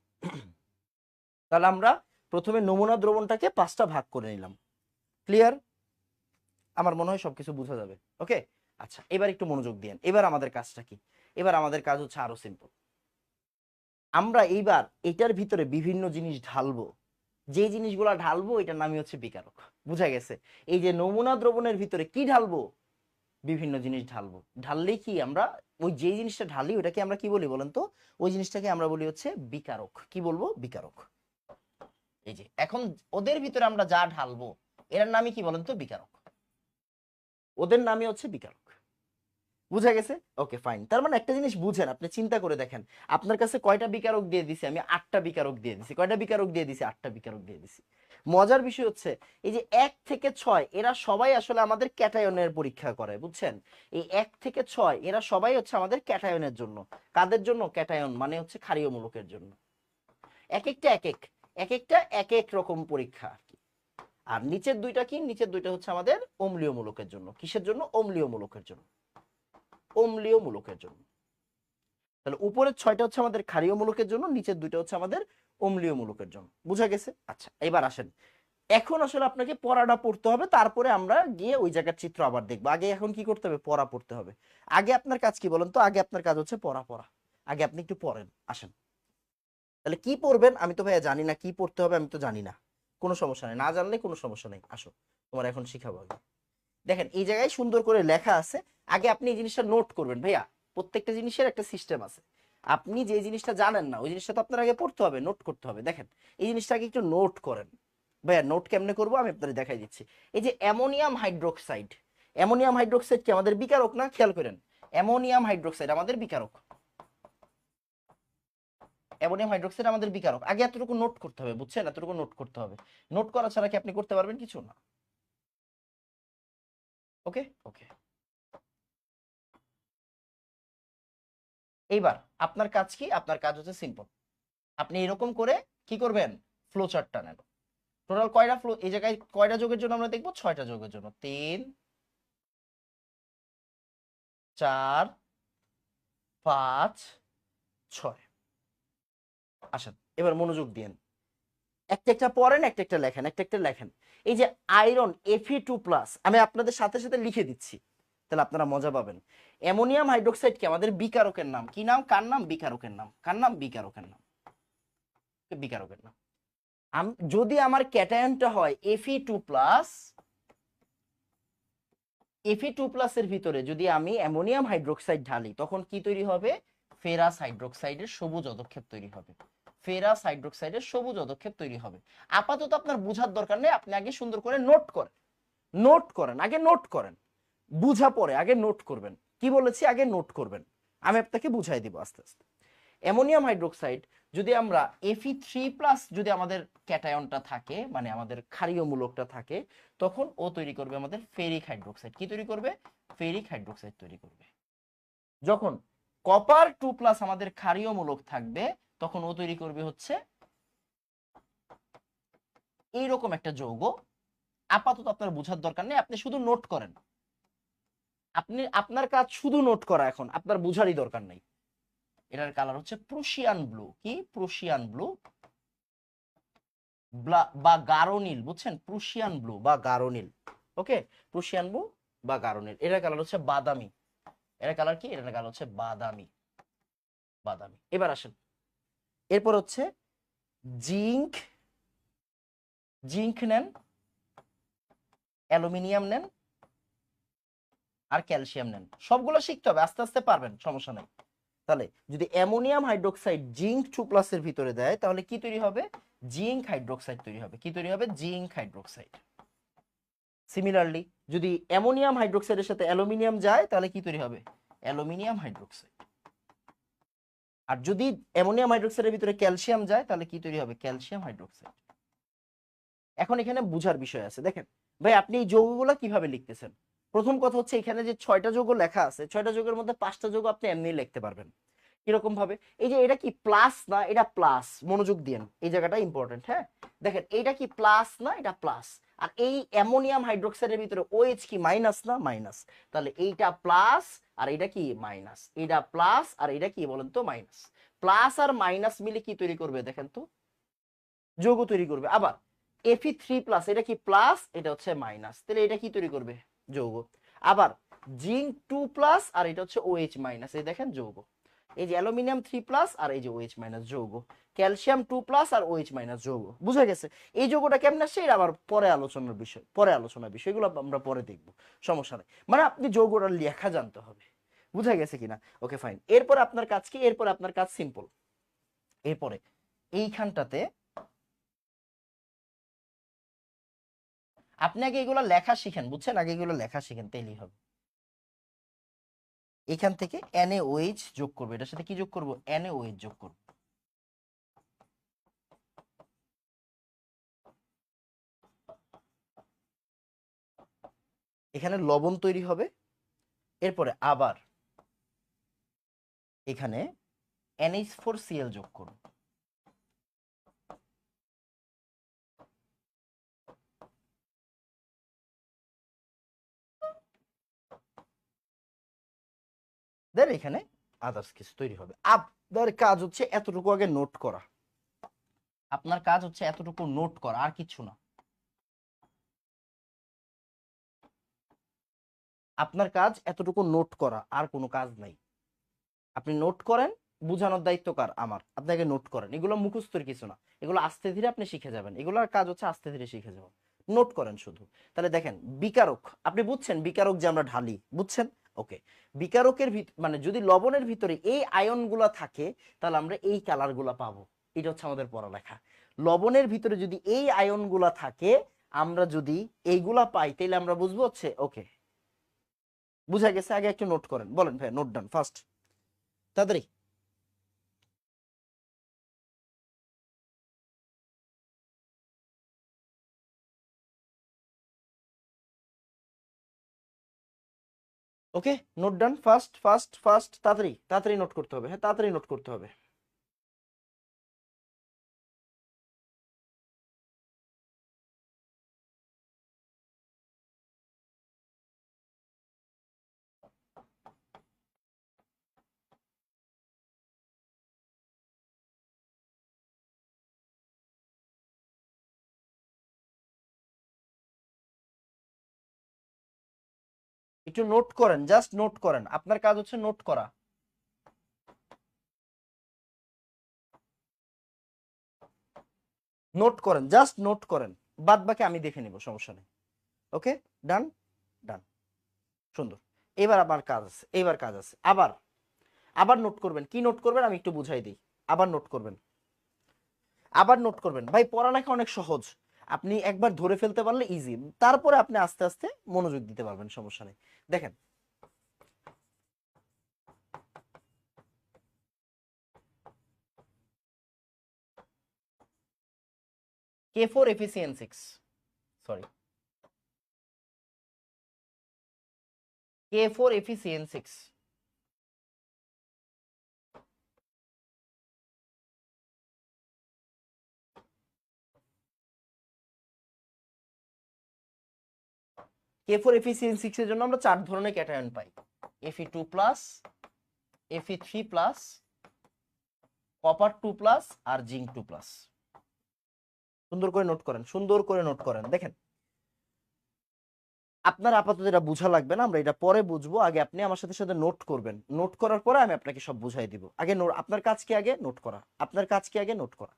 [SPEAKER 1] তাহলে আমরা প্রথমে নমুনা দ্রবণটাকে 5টা ভাগ করে নিলাম। ক্লিয়ার? আমার মনে হয় সবকিছু বোঝা যাবে। ওকে, আচ্ছা, এবার একটু মনোযোগ দিন। এবার আমাদের কাজটা কি, এবার আমাদের কাজ হচ্ছে আরো সিম্পল। আমরা এইবার এটার ভিতরে বিভিন্ন জিনিস ঢালবো, যে জিনিসগুলা ঢালবো এটার নামই হচ্ছে বিকারক। বুঝা গেছে? এই যে নমুনা দ্রবণের ভিতরে কি ঢালবো, বিভিন্ন জিনিস ঢালবো। ঢাললেই কি আমরা ওই যে জিনিসটা ঢালি ওটাকে আমরা কি বলি বলেন তো, ওই জিনিসটাকে আমরা বলি হচ্ছে বিকারক। কি বলবো, বিকারক। এই যে এখন ওদের ভিতরে আমরা যা ঢালবো এর নামই কি বলেন তো, বিকারক। ওদের নামই হচ্ছে বিকারক। বুঝা গেছে? ওকে, ফাইন। তার মানে একটা জিনিস বুঝেন, আপনি চিন্তা করে দেখেন, আপনার কাছে কয়টা বিকারক দিয়ে দিছি আমি, 8টা বিকারক দিয়ে দিছি। কয়টা বিকারক দিয়ে দিছি, 8টা বিকারক দিয়ে দিছি। মজার বিষয় হচ্ছে এই যে 1 থেকে 6 এরা সবাই আসলে আমাদের ক্যাটায়নের পরীক্ষা করে, বুঝছেন? এই 1 থেকে 6 এরা সবাই হচ্ছে আমাদের ক্যাটায়নের জন্য। কাদের জন্য? ক্যাটায়ন মানে হচ্ছে ক্ষারীয় মূলকের জন্য। এক একটা এক একটা এক এক রকম পরীক্ষা আর কি। আর নিচের দুইটা কি, নিচের দুইটা হচ্ছে আমাদের অম্লীয় মূলকের জন্য। কিসের জন্য? অম্লীয় মূলকের জন্য, অম্লীয় মূলকের জন্য। তাহলে উপরের 6টা হচ্ছে আমাদের ক্ষারীয় মূলকের জন্য, নিচের দুইটা হচ্ছে আমাদের অম্লীয় মূলকের জন্য। বুঝা গেছে? আচ্ছা, এবার আসেন, এখন আসলে আপনাকে পড়াটা পড়তে হবে, তারপরে আমরা গিয়ে ওই জায়গার চিত্র আবার দেখবো। আগে এখন কি করতে হবে, পড়া পড়তে হবে। আগে আপনার কাজ কি বলেন তো, আগে আপনার কাজ হচ্ছে পড়া পড়া। আগে আপনি একটু পড়েন, আসেন। তাহলে কি পড়বেন, আমি তো ভাইয়া জানি না কি পড়তে হবে, আমি তো জানি না। কোনো সমস্যা নেই, না জানলে কোনো সমস্যা নেই, আসো তোমার এখন শিখাবো। আগে দেখেন এই জায়গায় সুন্দর করে লেখা আছে, আগে আপনি এই জিনিসটা নোট করবেন। ভাইয়া প্রত্যেকটা জিনিসের একটা সিস্টেম আছে, আপনি যে জিনিসটা জানেন না ওই জিনিসটা তো আপনার আগে পড়তে হবে, নোট করতে হবে। দেখেন এই জিনিসটাকে একটু নোট করেন। ভাইয়া নোট কেমনে করবো আমি আপনাদের দেখাই দিচ্ছি। এই যে অ্যামোনিয়াম হাইড্রোক্সাইড, অ্যামোনিয়াম হাইড্রোক্সাইড কি আমাদের বিকারক না? খেয়াল করেন, অ্যামোনিয়াম হাইড্রোক্সাইড আমাদের বিকারক। অ্যামোনিয়াম হাইড্রোক্সাইড আমাদের বিকারক। আগে এতটুকু নোট করতে হবে, বুঝছেন? এতটুকু নোট করতে হবে। নোট করা ছাড়া কি আপনি করতে পারবেন কিছু না। ওকে, ওকে। এইবার আপনার কাজ কি, আপনার কাজ হচ্ছে সিম্পল। আপনি এরকম করে কি করবেন, ফ্লো চার্টটা নেন। টোটাল কয়টা ফ্লো, এই জায়গায় কয়টা যোগের জন্য আমরা দেখবো, 6টা যোগের জন্য। 3 4 5 6। আসেন এবার মনোযোগ দিন, একটা একটা পড়েন, একটা একটা লেখেন, একটা একটা লেখেন। এই যে আয়রন Fe2+, আমি আপনাদের সাথে সাথে লিখে দিচ্ছি, তাহলে আপনারা মজা পাবেন। অ্যামোনিয়াম হাইড্রোক্সাইড কি আমাদের বিকারকের নাম। কি নাম, কার নাম? বিকারকের নাম। কার নাম? বিকারকের নাম, বিকারকের নাম। যদি আমার ক্যাটায়নটা হয় Fe2+, Fe2+ এর ভিতরে যদি আমি অ্যামোনিয়াম হাইড্রোক্সাইড ঢালি তখন কি তৈরি হবে, ফেরাস হাইড্রোক্সাইডের সবুজ অধক্ষেপ তৈরি হবে। ফেরাস হাইড্রোক্সাইডের সবুজ অধক্ষেপ তৈরি হবে। আপাতত আপনার বোঝার দরকার নেই, আপনি আগে সুন্দর করে নোট করেন, নোট করেন, আগে নোট করেন। বুঝা পরে, আগে নোট করবেন। কি বলেছি আগে নোট করবেন, আমি আপনাকে বুঝাই দিব আস্তে আস্তে। অ্যামোনিয়াম হাইড্রোক্সাইড যদি আমরা Fe3+ যদি আমাদের ক্যাটায়নটা থাকে, মানে আমাদের ক্ষারীয় মূলকটা থাকে, তখন ও তৈরি করবে আমাদের ফেরিক হাইড্রোক্সাইড। কি তৈরি করবে? ফেরিক হাইড্রোক্সাইড তৈরি করবে। যখন Copper 2+ আমাদের ক্ষারীয় মূলক থাকবে, তখন ও তৈরি করবে হচ্ছে এইরকম একটা যৌগ। আপাতত আপনার বোঝার দরকার নেই, আপনি শুধু নোট করেন। আপনার কাজ শুধু নোট করা, এখন আপনার বোঝারই দরকার নাই। এটার কালার হচ্ছে প্রুশিয়ান ব্লু। কি? প্রুশিয়ান ব্লু বা গাঢ় নীল, বুঝছেন? প্রুশিয়ান ব্লু বা গাঢ় নীল। ওকে, প্রুশিয়ান ব্লু বা গাঢ় নীল। এটার কালার হচ্ছে বাদামি। এটার কালার কি? এটার কালার হচ্ছে বাদামি। বাদামি। এবার আসেন, এরপর হচ্ছে জিঙ্ক। জিঙ্ক নেন, অ্যালুমিনিয়াম নেন, আর ক্যালসিয়াম নেন। সবগুলো শিখতে হবে, আস্তে আস্তে পারবেন, সমস্যা নেই। তাহলে যদি অ্যামোনিয়াম হাইড্রোক্সাইড জিঙ্ক 2+ এর ভিতরে দেয়, তাহলে কি তৈরি হবে? জিঙ্ক হাইড্রোক্সাইড তৈরি হবে। কি তৈরি হবে? Zinc hydroxide. সিমিলারলি যদি অ্যামোনিয়াম হাইড্রোক্সাইডের সাথে অ্যালুমিনিয়াম যায়, তাহলে কি তৈরি হবে? Aluminium hydroxide. আর যদি অ্যামোনিয়াম হাইড্রোক্সাইডের ভিতরে ক্যালসিয়াম যায়, তাহলে কি তৈরি হবে? Calcium hydroxide. এখন এখানে বুঝার বিষয় আছে, দেখেন ভাই আপনি এই যৌগগুলো কিভাবে লিখতেছেন। প্রথম কথা হচ্ছে এখানে যে 6টা যৌগ লেখা আছে, 6টা যৌগের মধ্যে 5টা যৌগ আপনি এমনি লিখতে পারবেন। কিরকম ভাবে? এই যে এটা কি প্লাস না? এটা প্লাস, মনোযোগ দিয়েন, এই জায়গাটা ইম্পর্টেন্ট। হ্যাঁ দেখেন, এটা কি প্লাস না? এটা প্লাস। আর এই অ্যামোনিয়াম হাইড্রোক্সাইডের ভিতরে OH কি মাইনাস না? মাইনাস। তাহলে এইটা প্লাস আর এটা কি মাইনাস। এটা প্লাস আর এটা কি বলেন তো? মাইনাস। প্লাস আর মাইনাস মিলে কি তৈরি করবে দেখেন তো? যৌগ তৈরি করবে। আবার Fe3+, এটা কি প্লাস, এটা হচ্ছে মাইনাস, তাহলে এটা কি তৈরি করবে? যৌগ। আবার জিঙ্ক 2+ আর এটা হচ্ছে OH-, এই দেখেন যৌগ। এই যে অ্যালুমিনিয়াম 3+ আর এই যে OH- যৌগ। ক্যালসিয়াম 2+ আর OH- যৌগ। বুঝা গেছে? এই যৌগটা কেমন আসছে এটা আবার পরে আলোচনার বিষয়, পরে আলোচনার বিষয়, এগুলো আমরা পরে দেখব, সমস্যা নেই। মানে আপনি যৌগটা লেখা জানতে হবে। বুঝা গেছে কিনা? Okay fine. এরপর আপনার কাজ কি? এরপর আপনার কাজ সিম্পল। এরপরে এইখানটাতে আপনি আগে এগুলো লেখা শিখেন, বুঝছেন? আগে এগুলো লেখা শিখেন, তাইলেই হবে। এখান থেকে NaOH যোগ করবো, এটার সাথে কি যোগ করব? NaOH যোগ করব। এখানে লবণ তৈরি হবে। এরপরে আবার এখানে NH4Cl যোগ করব। দেন এখানে আদার্স কিছু তৈরি হবে। আপনার কাজ হচ্ছে এতটুকু আগে নোট করা। আপনার কাজ হচ্ছে এতটুকু নোট করা, আর কিছু না। আপনার কাজ এতটুকু নোট করা, আর কোনো কাজ নাই। আপনি নোট করেন, বুঝানোর দায়িত্ব কার? আমার। আপনাকে নোট করেন, এগুলো মুখস্থের কিছু না, এগুলো আস্তে ধীরে আপনি শিখে যাবেন। এগুলোর কাজ হচ্ছে আস্তে ধীরে শিখে যাবেন। নোট করেন শুধু। তাহলে দেখেন বিকারক, আপনি বুঝছেন বিকারক যে আমরা ঢালি, বুঝছেন? ওকে। বিকারকের মানে যদি লবণের ভিতরে এই আয়নগুলো থাকে, তাহলে আমরা এই কালারগুলো পাবো। এটা হচ্ছে আমাদের পড়ালেখা। লবণের ভিতরে যদি এই আয়নগুলো থাকে, আমরা যদি এইগুলা পাই, তাহলে আমরা বুঝবো হচ্ছে ওকে, বুঝা গেছে? আগে একটু নোট করেন, বলেন ভাই, নোট ডান ফার্স্ট, তাড়াতাড়ি। ওকে, নোট ডান, ফাস্ট ফাস্ট ফাস্ট, তাড়াতাড়ি তাড়াতাড়ি নোট করতে হবে। হ্যাঁ তাড়াতাড়ি নোট করতে হবে। একটু নোট করেন, জাস্ট নোট করেন, আপনার কাজ হচ্ছে নোট করা। নোট করেন, জাস্ট নোট করেন, বাদ বাকি আমি দেখে নিব, সমস্যা নেই। ওকে, ডান ডান, সুন্দর। এবার আমার কাজ আছে, এবার কাজ আছে। আবার আবার নোট করবেন। কি নোট করবেন আমি একটু বুঝাই দিই। আবার নোট করবেন, আবার নোট করবেন। ভাই পড়ালেখা অনেক সহজ। আপনি একবার ধরে ফেলতে পারলে ইজি, তারপরে আপনি আস্তে আস্তে মনোযোগ দিতে পারবেন, সমস্যা নেই। দেখেন K4 FeCN6, sorry K4 FeCN6, K4 FeCN6 এর জন্য আমরা 4 ধরনের ক্যাটায়ন পাই, Fe2+, Fe3+, কপার 2+, আর জিঙ্ক 2+। সুন্দর করে নোট করেন, সুন্দর করে নোট করেন। দেখেন আপনার আপাতত এটা বোঝা লাগবে না, আমরা এটা পরে বুঝবো, আগে আপনি আমার সাথে সাথে নোট করবেন, নোট করার পরে আমি আপনাকে সব বুঝাই দিব। আগে আপনার কাজ কি, আগে নোট করা, আপনার কাজ কি, আগে নোট করা।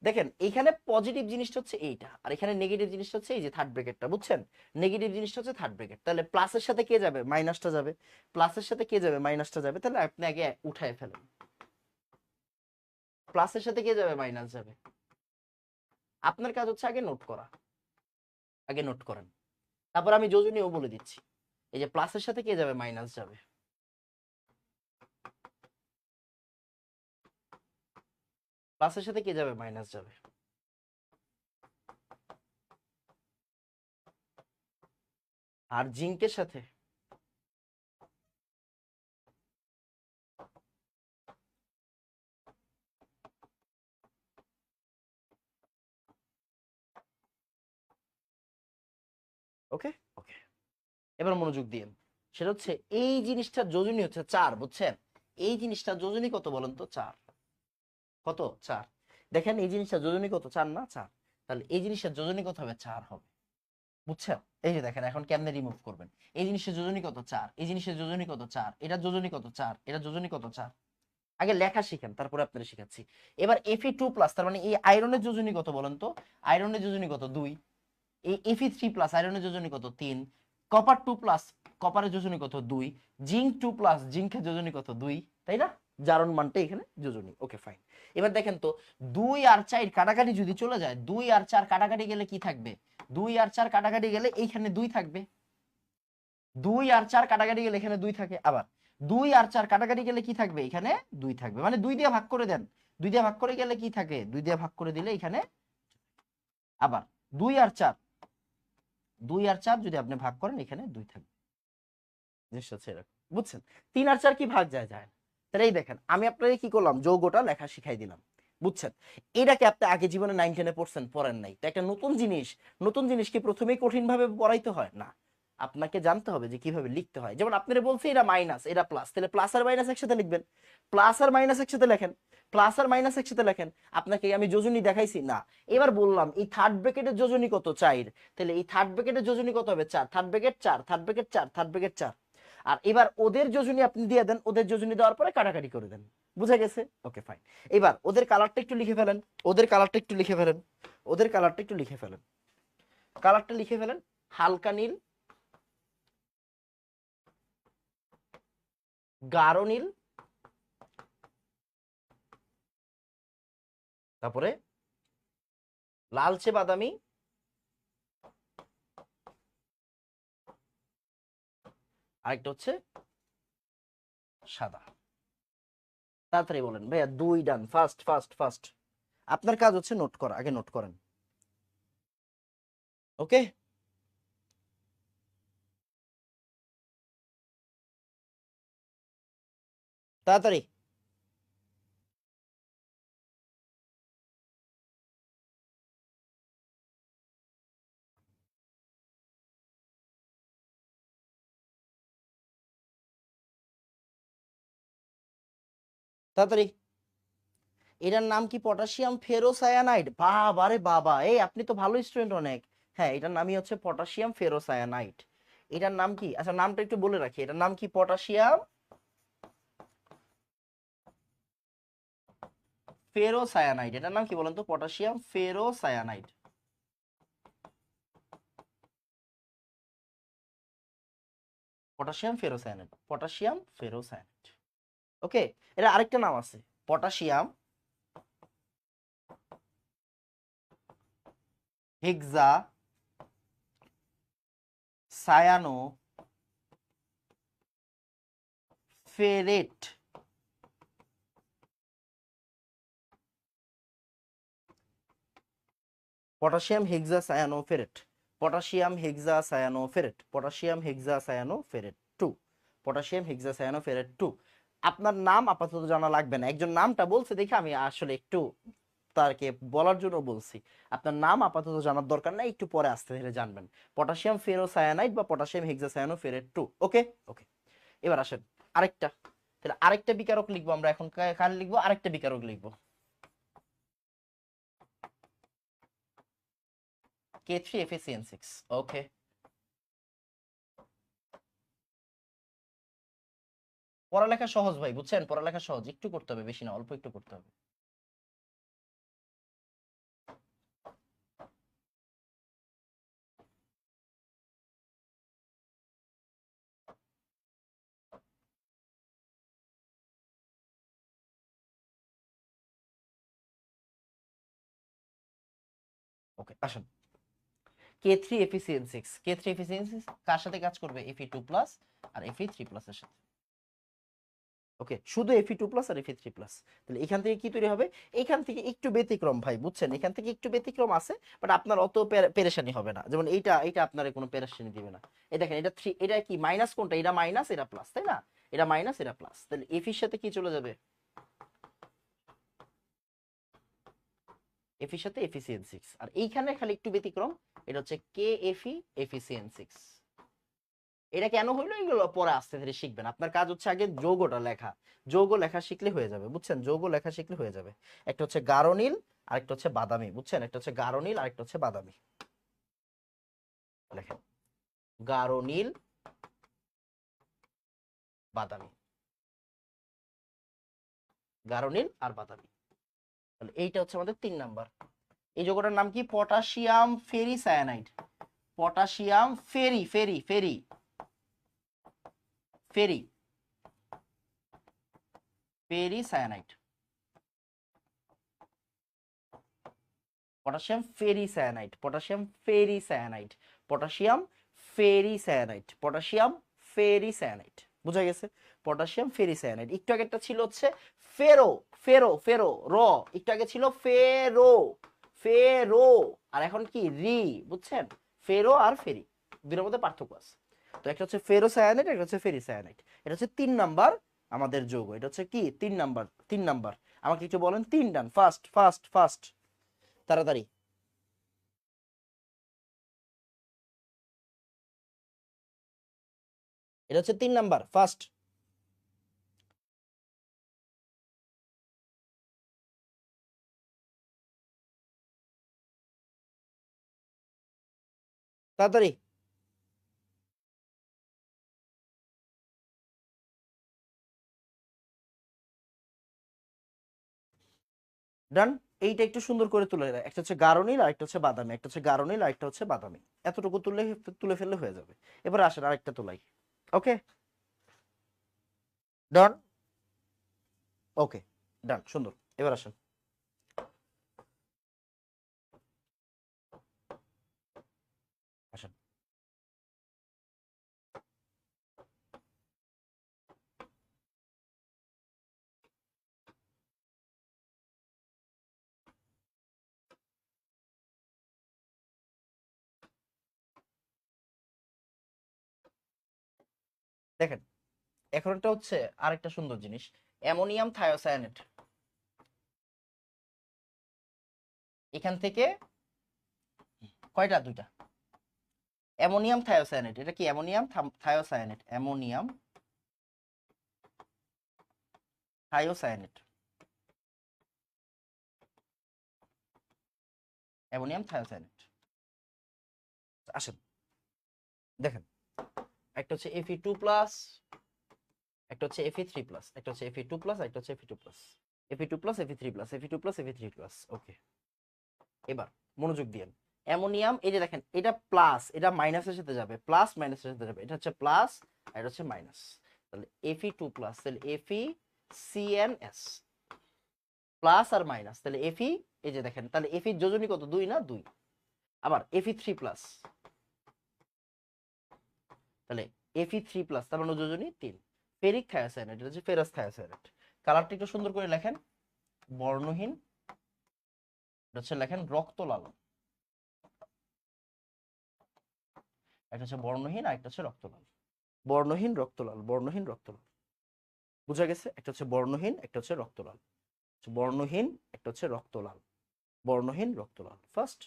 [SPEAKER 1] দেখেন এইখানে পজিটিভ জিনিসটা হচ্ছে এইটা, আর এখানে নেগেটিভ জিনিসটা হচ্ছে এই যে থার্ড ব্র্যাকেটটা, বুঝছেন? নেগেটিভ জিনিসটা হচ্ছে থার্ড ব্র্যাকেট। তাহলে প্লাসের সাথে কে যাবে, মাইনাসটা যাবে, প্লাসের সাথে কে যাবে, মাইনাসটা যাবে। তাহলে আপনি আগে উঠায় ফেলেন, প্লাসের সাথে কে যাবে, মাইনাস যাবে। আপনার কাজ হচ্ছে আগে নোট করা, আগে নোট করেন, তারপর আমি যোজনীয় বলে দিচ্ছি। এই যে প্লাসের সাথে কে যাবে, মাইনাস যাবে, প্লাসের সাথে কে যাবে, মাইনাস যাবে। আর জিঙ্কের সাথে ওকে ওকে, এবার মনোযোগ দিন। সেটা হচ্ছে এই জিনিসটার যোজনী হচ্ছে 4, বুঝছেন? এই জিনিসটার যোজনী কত বলেন তো, 4। কত, 4। দেখেন এই জিনিসটা যোজনী কত, 4 না, 4। তাহলে এই জিনিসটার যোজনী কত হবে, 4 হবে, বুঝছেন? এই যে দেখেন এখন কেমনে রিমুভ করবেন। এই জিনিসের যোজনী কত, 4। এই জিনিসের যোজনী কত, 4। এটা যোজনী কত, 4। এটা যোজনী কত, 4। আগে লেখা শিখেন, তারপরে আপনারা শিখাচ্ছি। এবার Fe2+, তার মানে এই আয়রনের যোজনী কত বলেন তো, আয়রনের যোজনী কত, 2। এই Fe3+, আয়রনের যোজনী কত, 3। কপার 2+, কপারের যোজনী কত, 2। জিঙ্ক 2+, জিঙ্কের যোজনী কত, 2, তাই না? জারণ মানটা এখানে যোজনী, ওকে ফাইন। এবার দেখেন তো 2 আর 4 কাটাকাটি যদি চলে যায়, 2 আর 4 কাটাকাটি গেলে কি থাকবে, 2 আর 4 কাটাকাটি গেলে এইখানে 2 থাকবে। 2 আর 4 কাটাকাটি গেলে এখানে 2 থাকে। আবার 2 আর 4 কাটাকাটি গেলে কি থাকবে, এখানে 2 থাকবে। মানে 2 দিয়ে ভাগ করে দেন, 2 দিয়ে ভাগ করে গেলে কি থাকে, 2 দিয়ে ভাগ করে দিলে এখানে। আবার 2 আর 4, 2 আর 4 যদি আপনি ভাগ করেন এখানে 2 থাকবে। জিনিসটা হচ্ছে এরকম, বুঝছেন? 3 আর 4 কি ভাগ যায়, যায় না। তাহলে এই দেখেন আমি আপনাকে কি করলাম, যৌগটা লেখা শিখাই দিলাম, বুঝছেন? এটাকে আপনি আগে জীবনে 9-10-এ পড়ছেন, পড়েন নাই। তো একটা নতুন জিনিস, নতুন জিনিস কি প্রথমেই কঠিন ভাবে পড়াইতে হয় না, আপনাকে জানতে হবে যে কিভাবে লিখতে হয়। যেমন আপনারা বলছে এটা মাইনাস, এটা প্লাস, তাহলে প্লাস আর মাইনাস একসাথে লিখবেন, প্লাস আর মাইনাস একসাথে লেখেন, প্লাস আর মাইনাস একসাথে লেখেন। আপনাকে আমি যোজনী দেখাইছি না? এবার বললাম এই থার্ড ব্র্যাকেটের যোজনী কত, 4। তাহলে এই থার্ড ব্র্যাকেটের যোজনী কত হবে, 4। Third bracket 4, third bracket 4, third bracket 4। আর এবার ওদের যোজনী আপনি দিয়ে দেন, ওদের যোজনী দেওয়ার পরে কাটাকাটি করে দেন, বুঝা গেছে? Okay fine. এবার ওদের কালারটা একটু লিখে ফেলেন, ওদের কালারটা একটু লিখে ফেলেন, ওদের কালারটা একটু লিখে ফেলেন, কালারটা লিখে ফেলেন। হালকা নীল, গাঢ় নীল, তারপরে লালচে বাদামি, আরেকটা হচ্ছে সাদা। তাড়াতাড়ি বলেন ভাইয়া, 2 ডান, ফাস্ট ফাস্ট ফাস্ট। আপনার কাজ হচ্ছে নোট করা, আগে নোট করেন, ওকে? তাড়াতাড়ি। তাড়াতাড়ি। এটার নাম কি, পটাশিয়াম ফেরোসায়ানাইড। বাবা রে বাবা, এই আপনি তো ভালো স্টুডেন্ট অনেক। হ্যাঁ, এটার নামই হচ্ছে পটাশিয়াম ফেরোসায়ানাইড। এটার নাম কি, আচ্ছা নামটা একটু বলে রাখি, এটার নাম কি, পটাশিয়াম ফেরোসায়ানাইড। এটার নাম কি বলেন তো, potassium ferrocyanide. Potassium ferrocyanide, potassium ferrocyanide, okay? এটা আরেকটা নাম আছে, potassium hexacyanoferrate, potassium hexacyanoferrate, potassium hexacyanoferrate, potassium hexacyanoferrate 2, potassium hexacyanoferrate 2। আপনার নাম আপাতত জানা লাগবে না, একজন নামটা বলছে দেখে আমি আসলে একটু তাকে বলার জন্য বলছি। আপনার নাম আপাতত জানার দরকার নাই, একটু পরে আস্তে ধীরে জানবেন। পটাশিয়াম ফেরোসায়ানাইড বা পটাশিয়াম হেক্সাসায়ানো ফেরেট 2। ওকে ওকে, এবার আসেন আরেকটা, তাহলে আরেকটা বিকারক লিখবো আমরা এখন। কার লিখবো? আরেকটা বিকারক লিখবো, K3FeCN6। ওকে, পড়ালেখা সহজ ভাই, বুঝছেন? পড়ালেখা সহজ, একটু করতে হবে, বেশি না, অল্প একটু করতে হবে। ওকে আসেন, K3FeCN6, K3FeCN6 কার সাথে কাজ করবে? Fe2+ আর Fe3+ এর সাথে। ওকে, শুধু Fe2+ আর Fe3+। তাহলে এখান থেকে কি তৈরি হবে? এখান থেকে একটু ব্যতিক্রম ভাই, বুঝছেন? এখান থেকে একটু ব্যতিক্রম আছে, বাট আপনার অত পেরেশানি হবে না। যেমন এইটা এইটা আপনার কোনো পেরেশানি দিবে না। এই দেখেন, এটা 3, এটা কি মাইনাস কোনটা? এটা মাইনাস, এটা প্লাস, তাই না? এটা মাইনাস, এটা প্লাস, তাহলে Fe এর সাথে কি চলে যাবে? Fe এর সাথে FeCN6। আর এইখানে খালি একটু ব্যতিক্রম, এটা হচ্ছে KFeFeCN6। এটা কেন হইলো এগুলো পরে আস্তে ধীরে শিখবেন। আপনার কাজ হচ্ছে আগে যৌগটা লেখা, যৌগ লেখা শিখলে হয়ে যাবে, বুঝছেন? যৌগ লেখা শিখলে হয়ে যাবে। একটা হচ্ছে গাঢ় নীল, আরেকটা হচ্ছে বাদামি, বুঝছেন? একটা হচ্ছে গাঢ় নীল, আরেকটা হচ্ছে বাদামি। লেখেন গাঢ় নীল, বাদামি, গাঢ় নীল আর বাদামি। তাহলে এইটা হচ্ছে আমাদের 3 নাম্বার। এই যৌগটার নাম কি? Potassium ferricyanide. Potassium ferri ferri ferri ferri ferricyanide, potassium ferricyanide, potassium ferricyanide, potassium ferricyanide, potassium ferricyanide. বুঝা গেছে? Potassium ferricyanide. একটু আগেরটা ছিল হচ্ছে ফেরো, ফেরো ফেরো র, একটু আগে ছিল ফেরো, ফেরো, আর এখন কি রি, বুঝছেন? ফেরো আর ফেরি, দুটোর মধ্যে পার্থক্য আছে। তো একটা হচ্ছে ফেরোসায়ানাইড, একটা হচ্ছে ফেরিসায়ানাইড। এটা হচ্ছে 3 নাম্বার আমাদের যৌগ। এটা হচ্ছে কি 3 নাম্বার, 3 নাম্বার। আমাকে একটু বলেন 3 ডান, ফাস্ট ফাস্ট ফাস্ট, তাড়াতাড়ি। এটা হচ্ছে 3 নাম্বার, ফার্স্ট। তাড়াতাড়ি। ডান। এইটা একটু সুন্দর করে তুলে দেয়, একটা হচ্ছে গাঢ় নীল আর একটা হচ্ছে বাদামি, একটা হচ্ছে গাঢ় নীল আর একটা হচ্ছে বাদামি। এতটুকু তুলে তুলে ফেললে হয়ে যাবে। এবার আসেন আরেকটা তোলাই। ওকে, ডান। ওকে, ডান, সুন্দর। এবার আসেন, আসেন। দেখেন, এখন একটা হচ্ছে আরেকটা সুন্দর জিনিস, অ্যামোনিয়াম থায়োসায়ানেট। এখান থেকে কয়টা? দুইটা। অ্যামোনিয়াম থায়োসায়ানেট, এটা কি? Ammonium thiocyanate, ammonium thiocyanate, ammonium thiocyanate. আসেন দেখেন, একটা হচ্ছে Fe2+, একটা হচ্ছে Fe3+, একটা হচ্ছে Fe2+, একটা হচ্ছে Fe2+, Fe2+, Fe3+, Fe2+, Fe3+। ওকে, এবার মনোযোগ দিয়েন। অ্যামোনিয়াম, এই যে দেখেন, এটা প্লাস, এটা মাইনাসের সাথে যাবে, প্লাস মাইনাসের সাথে যাবে, এটা হচ্ছে প্লাস আর এটা হচ্ছে মাইনাস। তাহলে Fe2+, তাহলে FeCNS, প্লাস আর মাইনাস, তাহলে Fe, এই যে দেখেন, তাহলে Fe যোজনী কত? 2 না? 2। আবার Fe3+, তাহলে Fe3+, তার মানে যোজনী 3। ফেরিক থায়োসায়ানাইড, এটা হচ্ছে ফেরাস থায়োসায়ানাইড। কালারটা একটু সুন্দর করে লেখেন, বর্ণহীন, এটা হচ্ছে লেখেন রক্ত লাল, এটা হচ্ছে বর্ণহীন আর একটা হচ্ছে রক্ত লাল। বর্ণহীন রক্ত লাল, বর্ণহীন রক্ত লাল, বুঝা গেছে? একটা হচ্ছে বর্ণহীন, একটা হচ্ছে রক্ত লাল, বর্ণহীন, একটা হচ্ছে রক্ত লাল, বর্ণহীন রক্ত লাল। ফার্স্ট,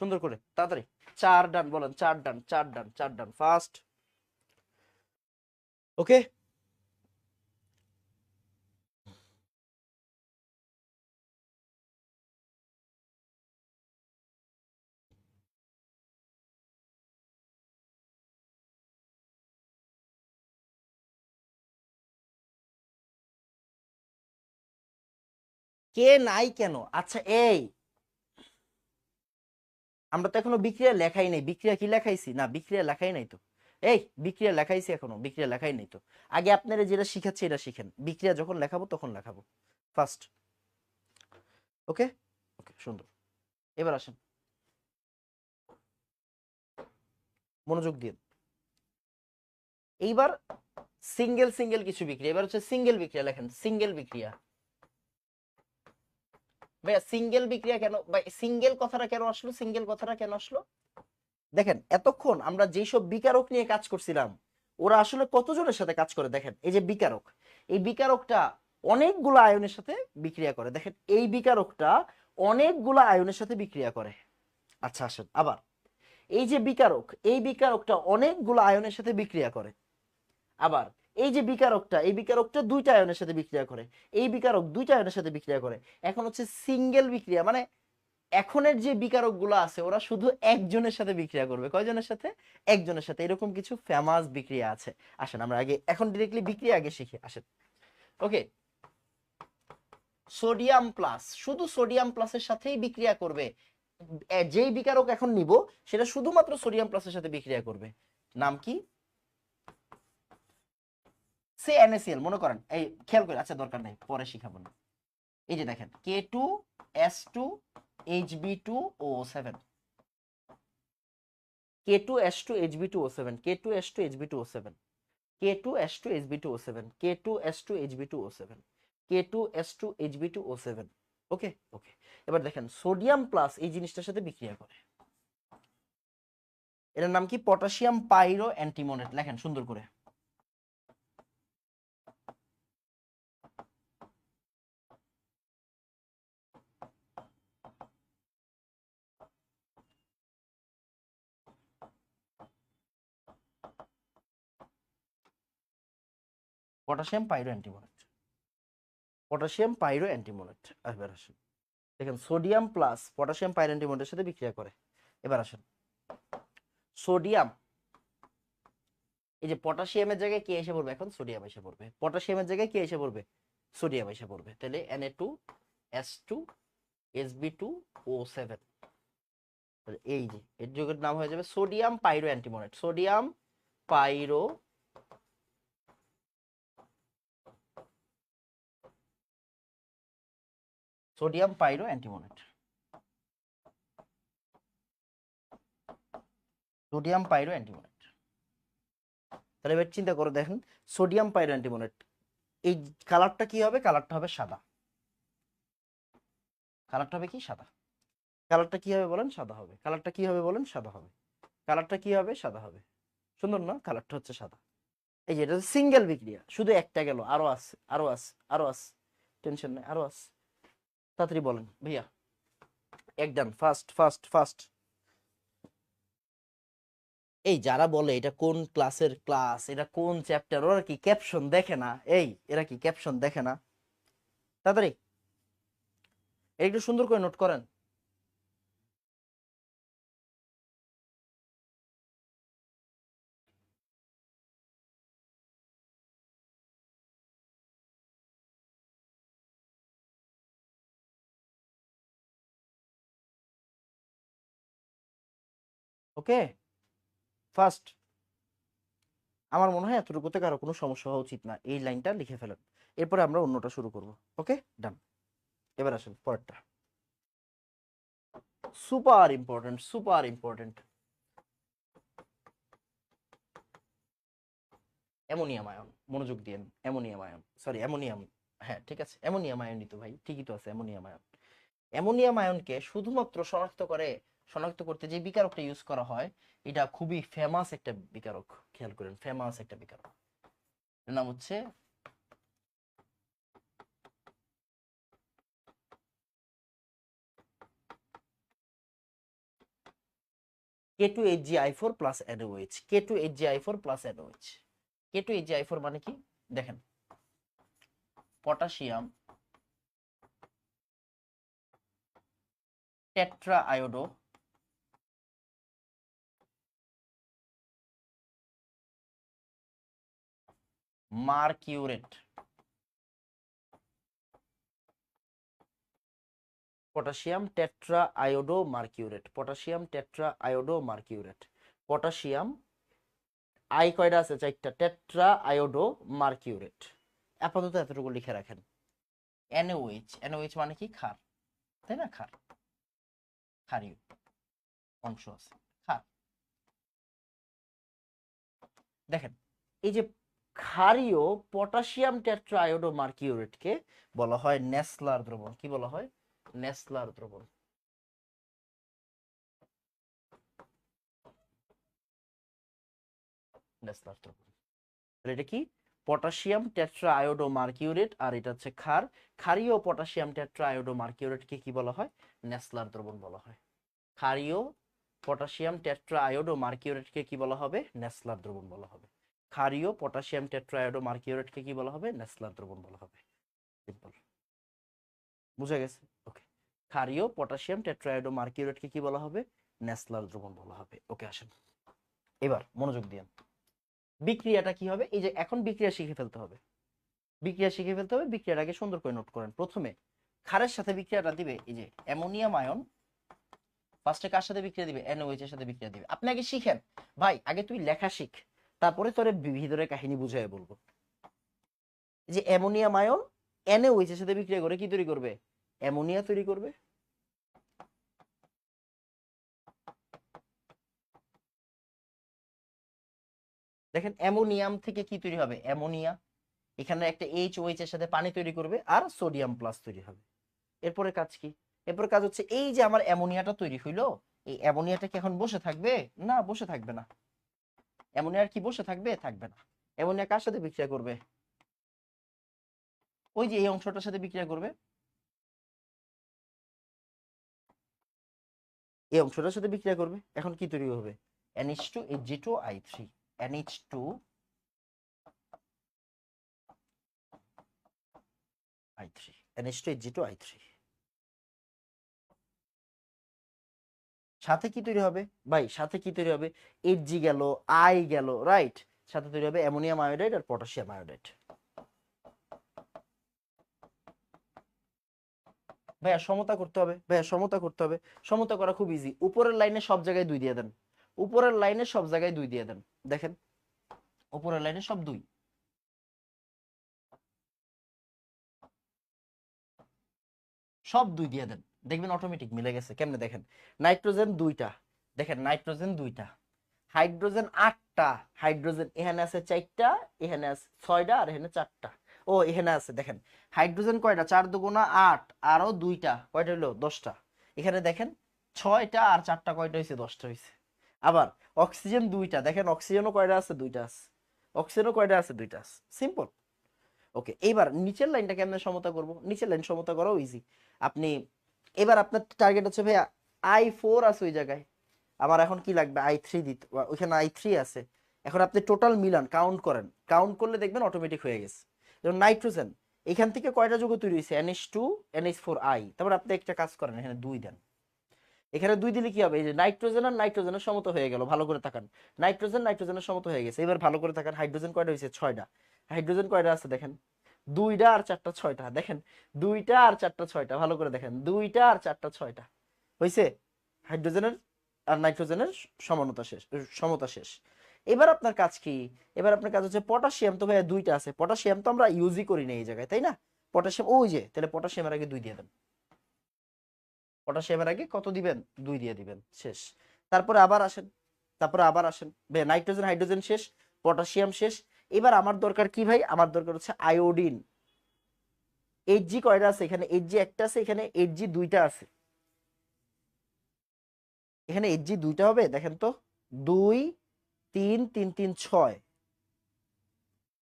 [SPEAKER 1] সুন্দর করে তাড়াতাড়ি 4 ডান বলেন, 4 ডান, 4 ডান, 4 ডান, ফার্স্ট। ওকে, কে নাই কেন? আচ্ছা এই আমরা তো এখনো বিক্রিয়া লেখাই নাই। বিক্রিয়া কি লেখাইছি? না, বিক্রিয়া লেখাই নাই তো। এই বিক্রিয়া লেখাইছি? এখনো বিক্রিয়া লেখাই নাই তো। আগে আপনারা যেটা শিখাচ্ছি এটা শিখেন, বিক্রিয়া যখন লেখাবো তখন লেখাবো। ফার্স্ট, ওকে ওকে, সুন্দর। এবার আসেন, মনোযোগ দিন। এইবার সিঙ্গেল সিঙ্গেল কিছু বিক্রিয়া, এবার হচ্ছে সিঙ্গেল বিক্রিয়া লেখেন, সিঙ্গেল বিক্রিয়া। ভাইয়া সিঙ্গেল বিক্রিয়া কেন ভাই, সিঙ্গেল কথাটা কেন আসলো? সিঙ্গেল কথাটা কেন আসলো? দেখেন এতক্ষণ আমরা যেসব বিকারক নিয়ে কাজ করছিলাম, ওরা আসলে কতজনের সাথে কাজ করে দেখেন। এই যে বিকারক, এই বিকারকটা অনেকগুলো আয়নের সাথে বিক্রিয়া করে। দেখেন এই বিকারকটা অনেকগুলো আয়নের সাথে বিক্রিয়া করে। আচ্ছা আসেন আবার, এই যে বিকারক, এই বিকারকটা অনেকগুলো আয়নের সাথে বিক্রিয়া করে। আবার এই যে বিকারকটা, এই বিকারকটা দুইটা আয়নের সাথে বিক্রিয়া করে, এই বিকারক দুইটা আয়নের সাথে বিক্রিয়া করে। এখন হচ্ছে সিঙ্গেল বিক্রিয়া, মানে এখনের যে বিকারক গুলো আছে ওরা শুধু একজনের সাথে বিক্রিয়া করবে। কয়জনের সাথে? একজনের সাথে। এরকম কিছু ফেমাস বিক্রিয়া আছে। আসেন আমরা আগে এখন ডিরেক্টলি বিক্রিয়া আগে শিখি, আসেন। ওকে, সোডিয়াম প্লাস, শুধু সোডিয়াম প্লাসের সাথেই বিক্রিয়া করবে। যেই বিকারক এখন নিব সেটা শুধুমাত্র সোডিয়াম প্লাসের সাথে বিক্রিয়া করবে। নাম কি? সে NaCl মনে করেন, এই খেয়াল করে, আচ্ছা দরকার নাই, পরে শিখাবো না। এই যে দেখেন K2S2Hb2O7, K2S2Hb2O7, K2S2Hb2O7, K2S2Hb2O7, K2S2Hb2O7, K2S2Hb2O7। ওকে ওকে, এবার দেখেন সোডিয়াম প্লাস এই জিনিসটার সাথে বিক্রিয়া করে, এটার নাম কি? পটাশিয়াম পাইরো অ্যান্টিমোনেট। লেখেন সুন্দর করে, পটাশিয়াম পাইরো অ্যান্টিমোনেট, পটাশিয়াম পাইরো অ্যান্টিমোনেট। এবার আসেন, দেখেন সোডিয়াম প্লাস পটাশিয়াম পাইরো অ্যান্টিমোনেটের সাথে বিক্রিয়া করে। এবার আসেন, সোডিয়াম, এই যে পটাশিয়ামের জায়গায় কি এসে পড়বে? এখন সোডিয়াম এসে পড়বে। পটাশিয়ামের জায়গায় কি এসে পড়বে? সোডিয়াম এসে পড়বে। তাহলে Na2S2Hb2O7, এই যে এর যৌগের নাম হয়ে যাবে সোডিয়াম পাইরো অ্যান্টিমোনেট। Sodium পাইরো sodium পাইরো অ্যান্টিমোনেট, sodium পাইরো অ্যান্টিমোনেট। তাহলে এবার চিন্তা করে দেখেন, সোডিয়াম পাইরো অ্যান্টিমোনেট, এই কালারটা কি হবে? কালারটা হবে সাদা। কালারটা হবে কি? সাদা। কালারটা কি হবে বলেন? সাদা হবে। কালারটা কি হবে বলেন? সাদা হবে। কালারটা কি হবে? সাদা হবে। সুন্দর না? কালারটা হচ্ছে সাদা। এই যে এটা সিঙ্গেল বিক্রিয়া, শুধু একটা গেল, আরো আছে, আরো আছে, আরো আছে, টেনশন নেই, আরো আছে। তাড়াতাড়ি বলেন ভাইয়া, একদম ফাস্ট ফাস্ট ফাস্ট। এই যারা বলে এটা কোন ক্লাসের ক্লাস, এটা কোন চ্যাপ্টার, ওরা কি ক্যাপশন দেখে না? এই এরা কি ক্যাপশন দেখে না? তাড়াতাড়ি একটু সুন্দর করে নোট করেন। ওকে, ফার্স্ট, আমার মনে হয় এতটুকুতে কারো কোনো সমস্যা হওয়া উচিত না। এই লাইনটা লিখে ফেলেন, এরপরে আমরা অন্যটা শুরু করব। ওকে ডান। এবার আসেন পরেরটা। Super important, super important. Ammonium ion, মনোযোগ দিয়েন, অ্যামোনিয়াম আয়ন, সরি অ্যামোনিয়াম, হ্যাঁ ঠিক আছে, অ্যামোনিয়াম আয়নই তো ভাই, ঠিকই তো আছে অ্যামোনিয়াম আয়ন। অ্যামোনিয়াম আয়নকে শুধুমাত্র শনাক্ত করতে যে বিকারকটা ইউজ করা হয়, এটা খুবই ফেমাস একটা বিকারক, খেয়াল করেন, ফেমাস একটা বিকারক, এর নাম হচ্ছে K2HgI4 plus NaOH। K2HgI4 plus NaOH। K2HgI4 মানে কি দেখেন, potassium tetra iodo মার্কিউরেট, potassium tetra iodo মার্কিউরেট, potassium tetra iodo মার্কিউরেট, potassium I কয়টা আছে, চারটা, টেট্রা আয়োডো মার্কিউরেট। আপাতত এতটুকু লিখে রাখেন। NaOH, NaOH মানে কি, ক্ষার, তাই না, ক্ষার, ক্ষারীয় অংশ আছে, ক্ষার। দেখেন এই যে ক্ষারীয় পটাশিয়াম টেট্রা আয়োডো মার্কিউরেটকে বলা হয় নেসলার দ্রবণ। কি বলা হয়, নেসলার দ্রবণ। নেসলার দ্রবণ, এটা কি, পটাশিয়াম টেট্রা আয়োডো মার্কিউরেট, আর এটা হচ্ছে ক্ষার। ক্ষারীয় পটাশিয়াম টেট্রা আয়োডো মার্কিউরেটকে কি বলা হয়, নেসলার দ্রবণ বলা হয়। ক্ষারীয় পটাশিয়াম টেট্রা আয়োডো মার্কিউরেটকে কি বলা হবে, নেসলার দ্রবণ বলা হবে। ক্ষারীয় পটাশিয়াম টেট্রা আয়োডো মার্কিউরেটকে কি বলা হবে, নেসলার দ্রবণ বলা হবে। সিম্পল, বুঝা গেছে? ওকে, ক্ষারীয় পটাশিয়াম টেট্রা আয়োডো মার্কিউরেটকে কি বলা হবে, নেসলার দ্রবণ বলা হবে। ওকে আসেন এবার মনোযোগ দিন, বিক্রিয়াটা কি হবে, এই যে এখন বিক্রিয়া শিখে ফেলতে হবে, বিক্রিয়াটাকে সুন্দর করে নোট করেন। প্রথমে ক্ষারের সাথে বিক্রিয়াটা দিবে এই যে অ্যামোনিয়াম আয়ন, ফার্স্টে কার সাথে বিক্রিয়া দিবে, NaOH এর সাথে বিক্রিয়া দিবে। আপনি আগে শিখেন ভাই, আগে তুই লেখা শিখ, তারপরে তোরে ভিতরে কাহিনী বুঝাই বলবো। যে অ্যামোনিয়াম আয়ন NaOH এর সাথে বিক্রিয়া করে কি তৈরি করবে, অ্যামোনিয়া তৈরি করবে। দেখেন অ্যামোনিয়াম থেকে কি তৈরি হবে, অ্যামোনিয়া, এখানে একটা HOH এর সাথে পানি তৈরি করবে আর সোডিয়াম প্লাস তৈরি হবে। এরপরে কাজ কি, এরপর কাজ হচ্ছে এই যে আমার অ্যামোনিয়াটা তৈরি হইলো, এই অ্যামোনিয়াটা কি এখন বসে থাকবে, না বসে থাকবে না। অ্যামোনিয়ার কি বসে থাকবে, থাকবে না। অ্যামোনিয়া কার সাথে বিক্রিয়া করবে, ওই যে এই অংশটার সাথে বিক্রিয়া করবে, এই অংশটার সাথে বিক্রিয়া করবে। এখন কি তৈরি হবে, NH2Hg2I3, NH2Hg2I3, সাথে কি তৈরি হবে ভাই, সাথে কি তৈরি হবে, Hg গেল, I গেল, রাইট, সাথে তৈরি হবে অ্যামোনিয়াম আয়োডাইড আর পটাশিয়াম আয়োডাইড। ভাইয়া সমতা করতে হবে, ভাইয়া সমতা করতে হবে, সমতা করা খুব ইজি, উপরের লাইনে সব জায়গায় 2 দিয়ে দেন, উপরের লাইনে সব জায়গায় 2 দিয়ে দেন। দেখেন উপরের লাইনে সব 2, সব 2 দিয়ে দেন, দেখবেন অটোমেটিক মিলে গেছে। কেমনে দেখেন, নাইট্রোজেন 2টা, দেখেন নাইট্রোজেন 2টা, হাইড্রোজেন 8টা, হাইড্রোজেন এখানে আছে 4টা, এখানে আছে 6টা, আর এখানে 4টা। ও এখানে আছে দেখেন হাইড্রোজেন কয়টা, 4 দুগুণা 8, আরো 2টা, কয়টা হলো, 10টা। এখানে দেখেন 6টা আর 4টা কয়টা হয়েছে, 10টা হয়েছে। আবার অক্সিজেন 2টা, দেখেন অক্সিজেনও কয়টা আছে, 2টা আছে, অক্সিজেনও কয়টা আছে, 2টা আছে। সিম্পল। ওকে, এইবার নিচের লাইনটা কেমনে সমতা করব, নিচের লাইন সমতা করাও ইজি। আপনি এবার আপনার টার্গেট হচ্ছে ভাইয়া I4 আছে ওই জায়গায়, আমার এখন কি লাগবে, I3 দিতে, ওইখানে I3 আছে। এখন আপনি টোটাল মিলান, কাউন্ট করেন, কাউন্ট করলে দেখবেন অটোমেটিক হয়ে গেছে। যেমন নাইট্রোজেন, এখান থেকে কয়টা যৌগ তৈরি হয়েছে, NH2 NH4I, তারপর আপনি একটা কাজ করেন, এখানে 2 দেন। এখানে 2 দিলে কি হবে, এই যে নাইট্রোজেন আর নাইট্রোজেনের সমতা হয়ে গেল, ভালো করে তাকান, নাইট্রোজেন নাইট্রোজেনের সমতা হয়ে গেছে। এবার ভালো করে তাকান, হাইড্রোজেন কয়টা হয়েছে, 6টা, হাইড্রোজেন কয়টা আছে দেখেন, 2টা আর 4টা 6টা, দেখেন 2টা আর 4টা 6টা, ভালো করে দেখেন 2টা আর 4টা 6টা হয়েছে। হাইড্রোজেনের আর নাইট্রোজেনের সমানতা শেষ, সমতা শেষ। এবার আপনার কাজ কি, এবার আপনার কাজ হচ্ছে পটাশিয়াম, তো ভাইয়া 2টা আছে, পটাশিয়াম তো আমরা ইউজই করি না এই জায়গায়, তাই না, পটাশিয়াম ওই যে, তাহলে পটাশিয়ামের আগে 2 দিয়ে দেন। পটাশিয়ামের আগে কত দিবেন? 2 দিয়ে দিবেন, শেষ। তারপরে আবার আসেন, নাইট্রোজেন হাইড্রোজেন শেষ, পটাশিয়াম শেষ। এবার আমার দরকার কি ভাই? আমার দরকার হচ্ছে আয়োডিন। Hg কয়টা আছে এখানে? Hg একটা আছে, এখানে Hg দুইটা আছে। এখানে Hg দুইটা হবে, দেখেন তো, 2 3 3 3 6।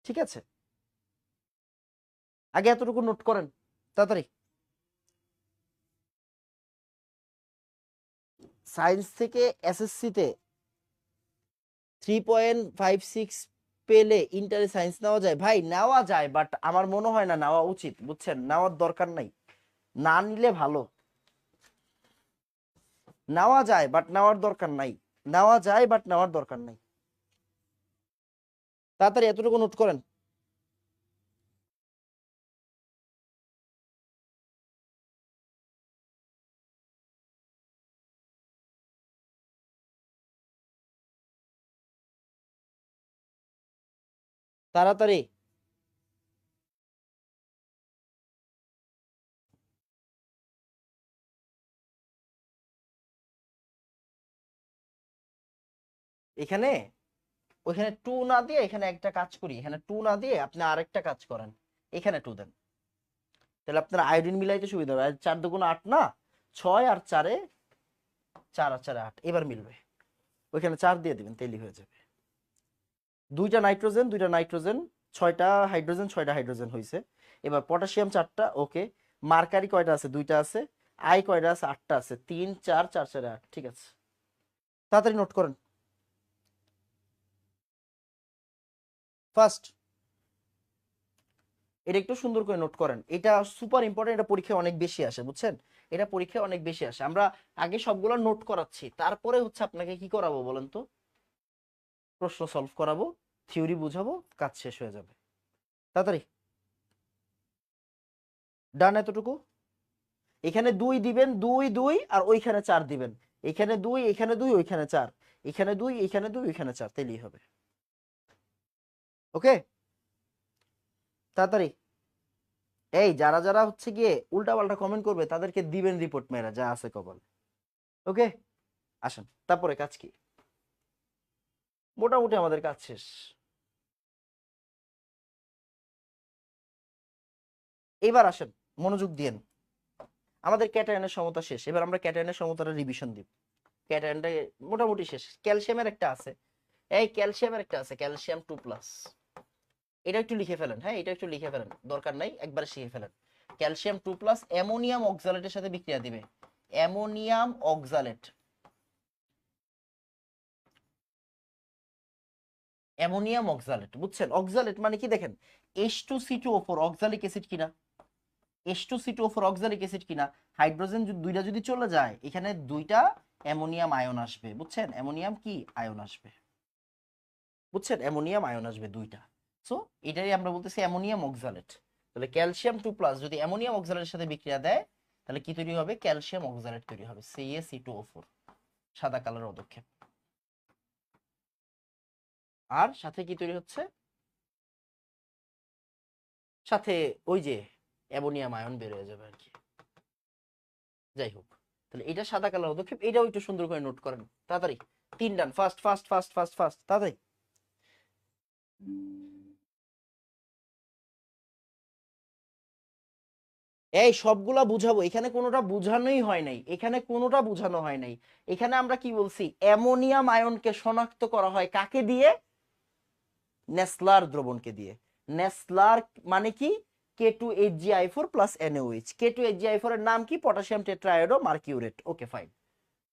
[SPEAKER 1] ঠিক আছে, আগে এতটুকু নোট করেন তাড়াতাড়ি। সায়েন্স থেকে এসএসসি তে 3.56 পেলে ইন্টারে সায়েন্স নেওয়া যায়? ভাই নেওয়া যায়, বাট আমার মনে হয় না নেওয়া উচিত, বুঝছেন? নেওয়ার দরকার নাই, না নিলে ভালো। নেওয়া যায় বাট নেওয়ার দরকার নাই, নেওয়া যায় বাট নেওয়ার দরকার নাই। তাড়াতাড়ি এতটুকু নোট করেন। তাড়াতাড়ি। এখানে ওইখানে টু না দিয়ে এখানে একটা কাজ করি, এখানে টু না দিয়ে আপনি আরেকটা কাজ করেন, এখানে টু দেন, তাহলে আপনার আয়োডিন মিলাইতে সুবিধা হবে। 4 দুগুণ 8 না, 6 আর 4 4 আর 4 8, এবার মিলবে। ওইখানে 4 দিয়ে দিবেন, তেলি হয়ে যাবে। দুইটা নাইট্রোজেন 6টা হাইড্রোজেন, 6টা হাইড্রোজেন হয়েছে। এবার পটাশিয়াম 4টা, ওকে। মার্কারি কয়টা আছে? 2টা আছে। আই কয়টা আছে? 8টা আছে। 3 4 4 4 8, ঠিক আছে। তাড়াতাড়ি নোট করেন ফার্স্ট। এটা একটু সুন্দর করে নোট করেন, এটা সুপার ইম্পর্টেন্ট, এটা পরীক্ষায় অনেক বেশি আসে, বুঝছেন? এটা পরীক্ষায় অনেক বেশি আসে। আমরা আগে সবগুলো নোট করাচ্ছি, তারপরে হচ্ছে আপনাকে কি করাবো বলেন তো? প্রশ্ন সলভ করাবো, থিওরি বুঝাবো, কাজ শেষ হয়ে যাবে। তাড়াতাড়ি ডান এতটুকু। এখানে 2 দিবেন, 2 2 আর ওইখানে 4 দিবেন। এখানে 2, এখানে 2, ওইখানে 4, এখানে 2, এখানে 2, ওইখানে 4, তাইলেই হবে। ওকে, তাড়াতাড়ি। এই যারা যারা হচ্ছে গিয়ে উল্টাপাল্টা কমেন্ট করবে তাদেরকে দিবেন রিপোর্ট মেরা, যা আছে কপাল। ওকে, আসেন তারপরে কাজ কি? মোটামুটি আমাদের কাজ শেষ। এবার আসেন, মনোযোগ দিয়েন। আমাদের ক্যাটায়নের সমতা শেষ, এবার আমরা ক্যাটায়নের সমতাটা রিভিশন দিব। ক্যাটায়নটা মোটামুটি শেষ। ক্যালসিয়ামের একটা আছে, ক্যালসিয়াম 2+। এটা একটু লিখে ফেলেন, হ্যাঁ এটা একটু লিখে ফেলেন, দরকার নাই, একবারে শিখে ফেলেন। ক্যালসিয়াম 2+ অ্যামোনিয়াম অক্সালেটের সাথে বিক্রিয়া দিবে। অ্যামোনিয়াম অক্সালেট, অ্যামোনিয়াম অক্সালেট, বুঝছেন? অক্সালেট মানে কি দেখেন, H2C2O4 অক্সালিক অ্যাসিড কিনা, H2C2O4 অক্সালিক অ্যাসিড কিনা। হাইড্রোজেন দুইটা যদি চলে যায়, এখানে দুইটা অ্যামোনিয়াম আয়ন আসবে, বুঝছেন? অ্যামোনিয়াম কি আয়ন আসবে, বুঝছেন? অ্যামোনিয়াম আয়ন আসবে দুইটা। সো এটাই আমরা বলতেছি অ্যামোনিয়াম অক্সালেট। তাহলে ক্যালসিয়াম 2+ যদি অ্যামোনিয়াম অক্সালেটের সাথে বিক্রিয়া দেয়, তাহলে কি তৈরি হবে? ক্যালসিয়াম অক্সালেট তৈরি হবে, CaC2O4, সাদা কালার পদক্ষেপ। আর সাথে কি তৈরি হচ্ছে? সাথে ওই যে অ্যামোনিয়াম আয়ন বের হয়ে যাবে আর কি। যাই হোক, তাহলে এটা সাদা কালার পদক্ষেপ, এটাও একটু সুন্দর করে নোট করেন তাড়াতাড়ি। 3 done, fast fast fast fast fast, তাড়াতাড়ি। এই সবগুলা বুঝাবো, এখানে কোনোটা বুঝানোই হয় নাই, এখানে কোনোটা বুঝানো হয় নাই। এখানে আমরা কি বলছি? অ্যামোনিয়াম আয়নকে শনাক্ত করা হয় কাকে দিয়ে? নেসলার দ্রবণকে দিয়ে। নেসলার মানে কি? K2HgI4 plus NaOH। K2HgI4 এর নাম কি? Potassium tetraiodo mercurate. Okay fine,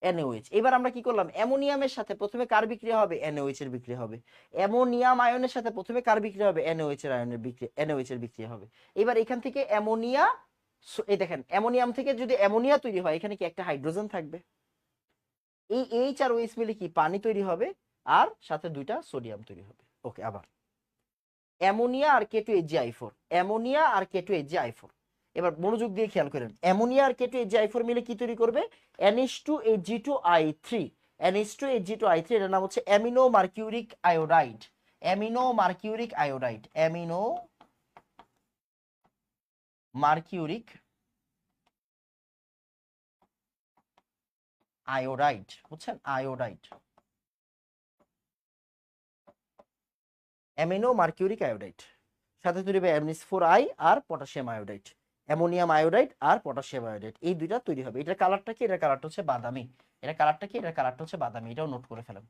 [SPEAKER 1] NaOH। এবার আমরা কি করলাম? অ্যামোনিয়ামের সাথে প্রথমে কার বিক্রিয়া হবে? NaOH এর বিক্রিয়া হবে। অ্যামোনিয়াম আয়নের সাথে প্রথমে কার বিক্রিয়া হবে? NaOH এর আয়নের বিক্রিয়া, NaOH এর বিক্রিয়া হবে। এবার এখান থেকে অ্যামোনিয়া, এই দেখেন অ্যামোনিয়াম থেকে যদি অ্যামোনিয়া তৈরি হয়, এখানে কি একটা হাইড্রোজেন থাকবে? এই H আর OH মিলে কি পানি তৈরি হবে, আর সাথে দুইটা সোডিয়াম তৈরি হবে। ওকে, আবার অ্যামোনিয়া আর K2HgI4, অ্যামোনিয়া আর K2HgI4। এবার মনোযোগ দিয়ে খেয়াল করেন, অ্যামোনিয়া আর K2HgI4 মিলে কি তৈরি করবে? NH2Hg2I3। NH2Hg2I3 এর নাম হচ্ছে amino mercuric iodide. Amino mercuric iodide, amino mercuric iodide, বুঝছেন, আয়োডাইড, অ্যামিনো মার্কিউরিক আয়োডাইড, সাথে তৈরি হবে MnH4 আর পটাশিয়াম আয়োডাইড, অ্যামোনিয়াম আয়োডাইড আর পটাশিয়াম আয়োডাইড, এই দুইটা তৈরি হবে। এটার কালারটা কি? এটার কালারটা হচ্ছে বাদামি। এটা কালারটা কি? এটার কালারটা হচ্ছে বাদামি। এটাও নোট করে ফেলেন,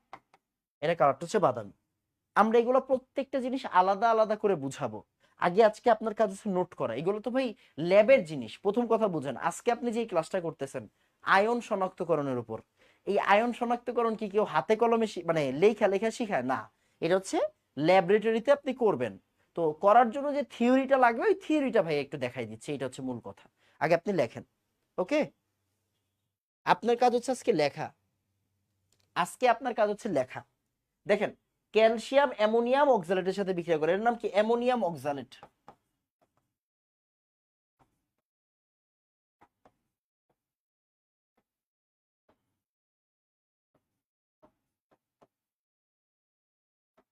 [SPEAKER 1] এটার কালারটা হচ্ছে বাদামি। আমরা এগুলো প্রত্যেকটা জিনিস আলাদা আলাদা করে বুঝাবো। আগে আজকে আপনার কাজ হচ্ছে নোট করা। এগুলো তো ভাই ল্যাবের জিনিস। প্রথম কথা বুঝেন, আজকে আপনি যে ক্লাসটা করতেছেন আয়ন শনাক্তকরণের উপর, এই আয়ন শনাক্তকরণ কি কেউ হাতে কলমে মানে লেখা লেখা শিখায় না, এটা হচ্ছে ল্যাবরেটরিতে আপনি করবেন। তো করার জন্য যে থিওরিটা লাগবে, ওই থিওরিটা ভাই একটু দেখাই দিচ্ছি, এটা হচ্ছে মূল কথা। আগে আপনি লেখেন, ওকে? আপনার কাজ হচ্ছে আজকে লেখা, আজকে আপনার কাজ হচ্ছে লেখা। দেখেন, ক্যালসিয়াম অ্যামোনিয়াম অক্সালেটের সাথে বিক্রিয়া করে, এর নাম কি? Ammonium oxalate.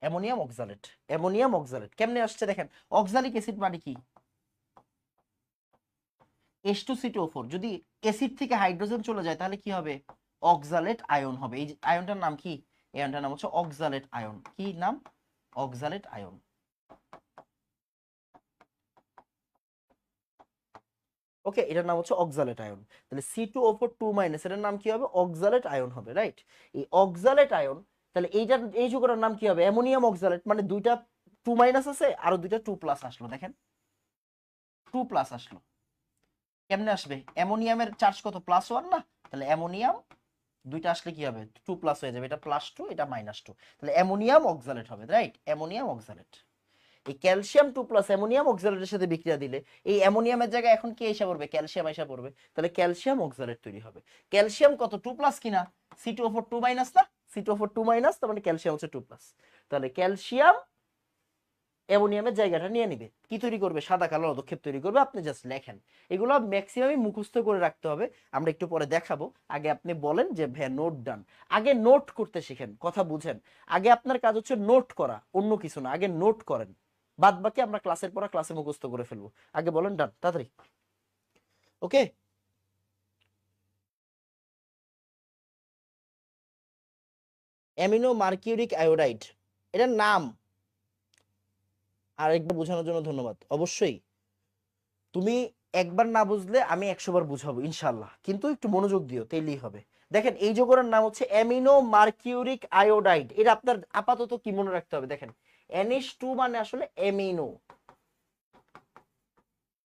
[SPEAKER 1] Ammonium oxalate, ammonium oxalate কেমনে আসছে দেখেন। অক্সালিক অ্যাসিড মানে কি? H2CO4, যদি অ্যাসিড থেকে হাইড্রোজেন চলে যায় তাহলে কি হবে? অক্সালেট আয়ন হবে। এই আয়নটার নাম কি? এই আয়নটার নাম হচ্ছে অক্সালেট আয়ন। কি নাম? Oxalate ion. ওকে, এটার নাম হচ্ছে অক্সালেট আয়ন। তাহলে C2O4 2- এটার নাম কি হবে? অক্সালেট আয়ন হবে, রাইট? এই অক্সালেট আয়ন, তাহলে এইটার এই যৌগটার নাম কি হবে? Ammonium oxalate. মানে দুইটা 2- আছে, আরো দুইটা 2+ আসলো, দেখেন 2+ আসলো। কেমনে আসবে? অ্যামোনিয়ামের চার্জ কত? +1 না? তাহলে অ্যামোনিয়াম দুইটা আসলে কি হবে? 2+ হয়ে যাবে, এটা +2, এটা -2। তাহলে অ্যামোনিয়াম অক্সালেট হবে, রাইট? Ammonium oxalate. এই ক্যালসিয়াম 2+ অ্যামোনিয়াম অক্সালেটের সাথে বিক্রিয়া দিলে এই অ্যামোনিয়ামের জায়গায় এখন কি এসে পড়বে? ক্যালসিয়াম এসে পড়বে। তাহলে ক্যালসিয়াম অক্সালেট তৈরি হবে। ক্যালসিয়াম কত? 2+ কিনা? C2O4 2- না? C2O4 2-, তার মানে ক্যালসিয়াম হচ্ছে 2+। তাহলে ক্যালসিয়াম অ্যামোনিয়ামের জায়গাটা নিয়ে নিবে, কি তৈরি করবে? সাদা কালো পদক্ষেপ তৈরি করবে। আপনি জাস্ট লেখেন, এগুলো ম্যাক্সিমামই মুখস্থ করে রাখতে হবে, আমরা একটু পরে দেখাবো। আগে আপনি বলেন যে ভাই নোট ডান। আগে নোট করতে শিখেন, কথা বুঝেন। আগে আপনার কাজ হচ্ছে নোট করা, অন্য কিছু না। আগে নোট করেন, বাদ বাকি আমরা ক্লাসের পর ক্লাসে মুখস্থ করে ফেলবো। আগে বলেন ডান, তাড়াতাড়ি। ওকে, অ্যামিনো মার্কিউরিক আয়োডাইড, এটার নাম আর একবার বোঝানোর জন্য ধন্যবাদ। অবশ্যই তুমি একবার না বুঝলে আমি 100 বার বুঝাবো ইনশাল্লাহ, কিন্তু একটু মনোযোগ দিও, তাইলেই হবে। দেখেন, এই যৌগের নাম হচ্ছে অ্যামিনো মার্কিউরিক আয়োডাইড। এটা আপনার আপাতত কি মনে রাখতে হবে? দেখেন, NH2 মানে আসলে অ্যামিনো,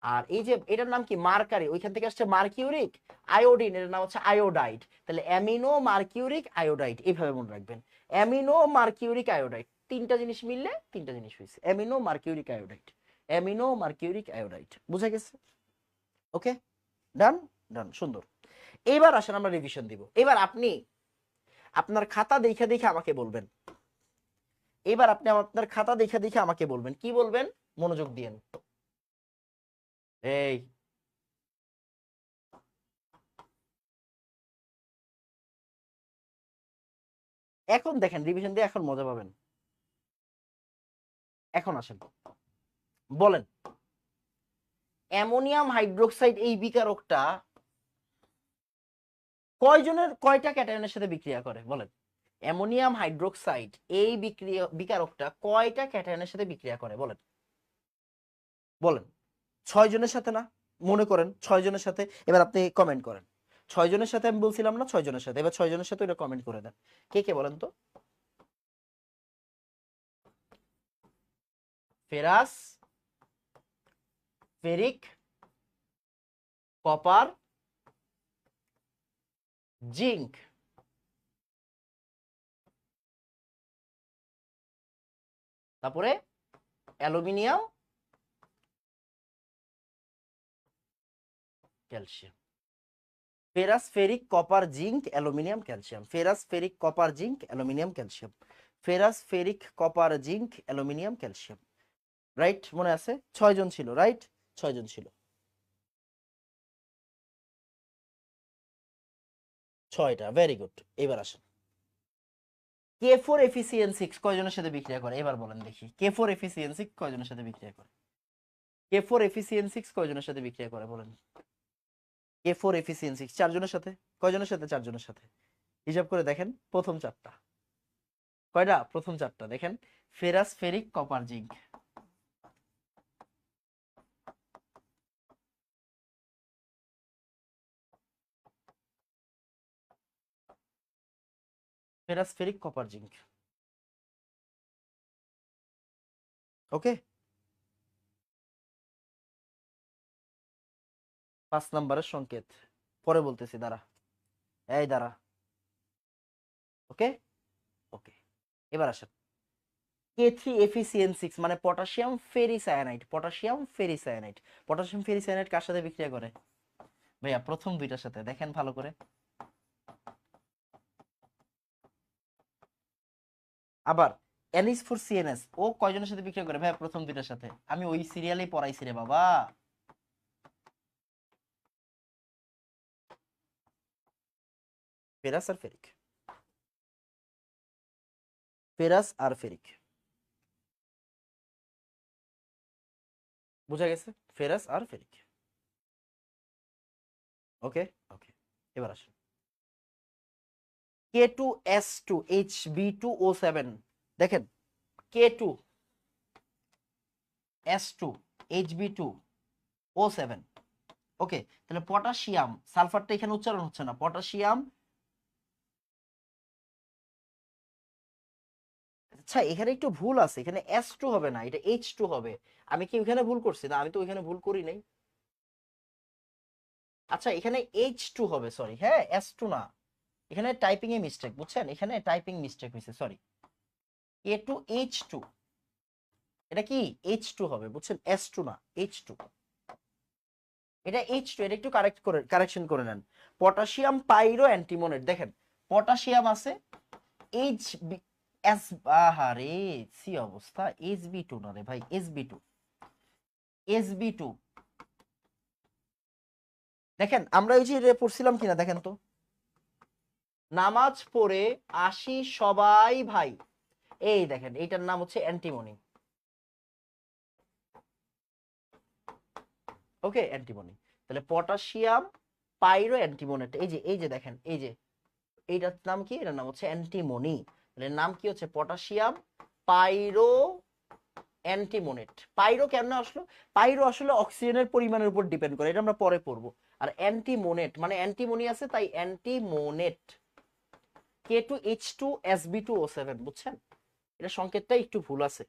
[SPEAKER 1] আর এই যে এটার নাম কি? মার্কারি, ওইখান থেকে আসছে মার্কিউরিক। আয়োডিন, এর নাম হচ্ছে আয়োডাইড। তাহলে অ্যামিনো মার্কিউরিক আয়োডাইড, এইভাবে মনে রাখবেন। অ্যামিনো মার্কিউরিক আয়োডাইড, তিনটা জিনিস মিললে তিনটা জিনিস হয়েছে, amino mercuric iodide. Amino mercuric iodide, বুঝা গেছে? ওকে, ডান, ডান, সুন্দর। এবার আসেন আমরা রিভিশন দিব। এবার আপনি আপনার খাতা দেখে দেখে আমাকে বলবেন, এবার আপনি আপনার খাতা দেখে দেখে আমাকে বলবেন, কি বলবেন? মনোযোগ দিয়েন। এই এখন দেখেন, রিভিশন দিয়ে এখন মজা পাবেন। এখন আসেন, বলেন অ্যামোনিয়াম হাইড্রোক্সাইড এই বিকারকটা কয়জনের কয়টা ক্যাটায়নের সাথে বিক্রিয়া করে? বলেন, অ্যামোনিয়াম হাইড্রোক্সাইড এই বিকারকটা কয়টা ক্যাটায়নের সাথে বিক্রিয়া করে? বলেন, বলেন। 6 জনের সাথে না? মনে করেন 6 জনের সাথে। এবার আপনি কমেন্ট করেন। 6 জনের সাথে আমি বলছিলাম না? 6 জনের সাথে। এবার 6 জনের সাথে এটা কমেন্ট করে দেন। কে কে বলেন তো? ফেরাস, ফেরিক, কপার, জিঙ্ক, তারপরে aluminium, calcium. Ferrous, ferric, copper, zinc, aluminium, calcium. Ferrous, ferric, copper, zinc, aluminium, calcium. Ferrous, ferric, copper, zinc, aluminium, calcium. Right, মনে আছে? 6 জন ছিল, রাইট? 6 জন ছিল। 6টা, ভেরি গুড। এবার আসেন, K4 এফিসিয়েন্সি কয়জনের সাথে বিক্রিয়া করে? এবার বলেন দেখি, K4 এফিসিয়েন্সি কয়জনের সাথে বিক্রিয়া করে? K4 এফিসিয়েন্সি কয়জনের সাথে বিক্রিয়া করে? বলেন। K4 Fe2N6 চারজনের সাথে, কয়জনের সাথে? চারজনের সাথে। হিসাব করে দেখেন প্রথম চারটা কয়টা? প্রথম চারটা দেখেন, ferrous, ferric, copper, zinc. Ferrous, ferric, copper, zinc. Okay, 5 নাম্বারের সংকেত পরে বলতেছি, দাঁড়া, এই দাঁড়া। ওকে ওকে, এবার আসেন K3FeCN6 মানে potassium ferricyanide. Potassium ferricyanide, potassium ferricyanide কার সাথে বিক্রিয়া করে ভাইয়া? প্রথম দুইটার সাথে। দেখেন ভালো করে। আবার NH4CNS ও কয়জনের সাথে বিক্রিয়া করে ভাইয়া? প্রথম দুইটার সাথে। আমি ওই সিরিয়ালেই পড়াইছি রে বাবা। ফেরাস আর ফেরিক, ফেরাস আর ফেরিক, বুঝা গেছে? ফেরাস আর ফেরিক। ওকে ওকে, এবার আসেন K2S2Hb2O7। দেখেন K2S2Hb2O7। ওকে, তাহলে পটাশিয়াম, সালফারটা এখানে উচ্চারণ হচ্ছে না, পটাশিয়াম। আচ্ছা এখানে একটু ভুল আছে, এখানে S2 হবে না, এটা H2 হবে। আমি কি ওখানে ভুল করছি? না, আমি তো ওইখানে ভুল করি নাই। আচ্ছা এখানে H2 হবে, সরি, হ্যাঁ S2 না, এখানে টাইপিং এ মিস্টেক, বুঝছেন? এখানে টাইপিং মিস্টেক হয়েছে, সরি। K2H2, এটা কি H2 হবে, বুঝছেন? S2 না, H2। এটা H2, এটা একটু কারেকশন করে নেন। পটাশিয়াম পাইরো অ্যান্টিমোনেট, দেখেন পটাশিয়াম আছে, এইচ বি এস, আহারে সি অবস্থা, Sb2 না রে ভাই, Sb2, Sb2। দেখেন আমরা ওই যে পড়ছিলাম কিনা দেখেন তো, নামাজ পড়ে আসি সবাই ভাই, এই দেখেন এইটার নাম হচ্ছে অ্যান্টিমনি। ওকে, অ্যান্টিমনি। তাহলে পটাশিয়াম পাইরো অ্যান্টিমোনেট, এই যে দেখেন, এই যে এইটার নাম কি? এটার নাম হচ্ছে অ্যান্টিমনি। তাহলে নাম কি হচ্ছে? পটাশিয়াম পাইরো অ্যান্টিমোনেট। পাইরো কেন আসলো? পাইরো আসলে অক্সিজেনের পরিমাণের উপর ডিপেন্ড করে, এটা আমরা পরে পড়বো। আর অ্যান্টিমোনেট মানে অ্যান্টিমনি আছে তাই অ্যান্টিমোনেট। K2H2SB2O7, বুঝছেন? এটা সংকেতটা একটু ভুল আছে,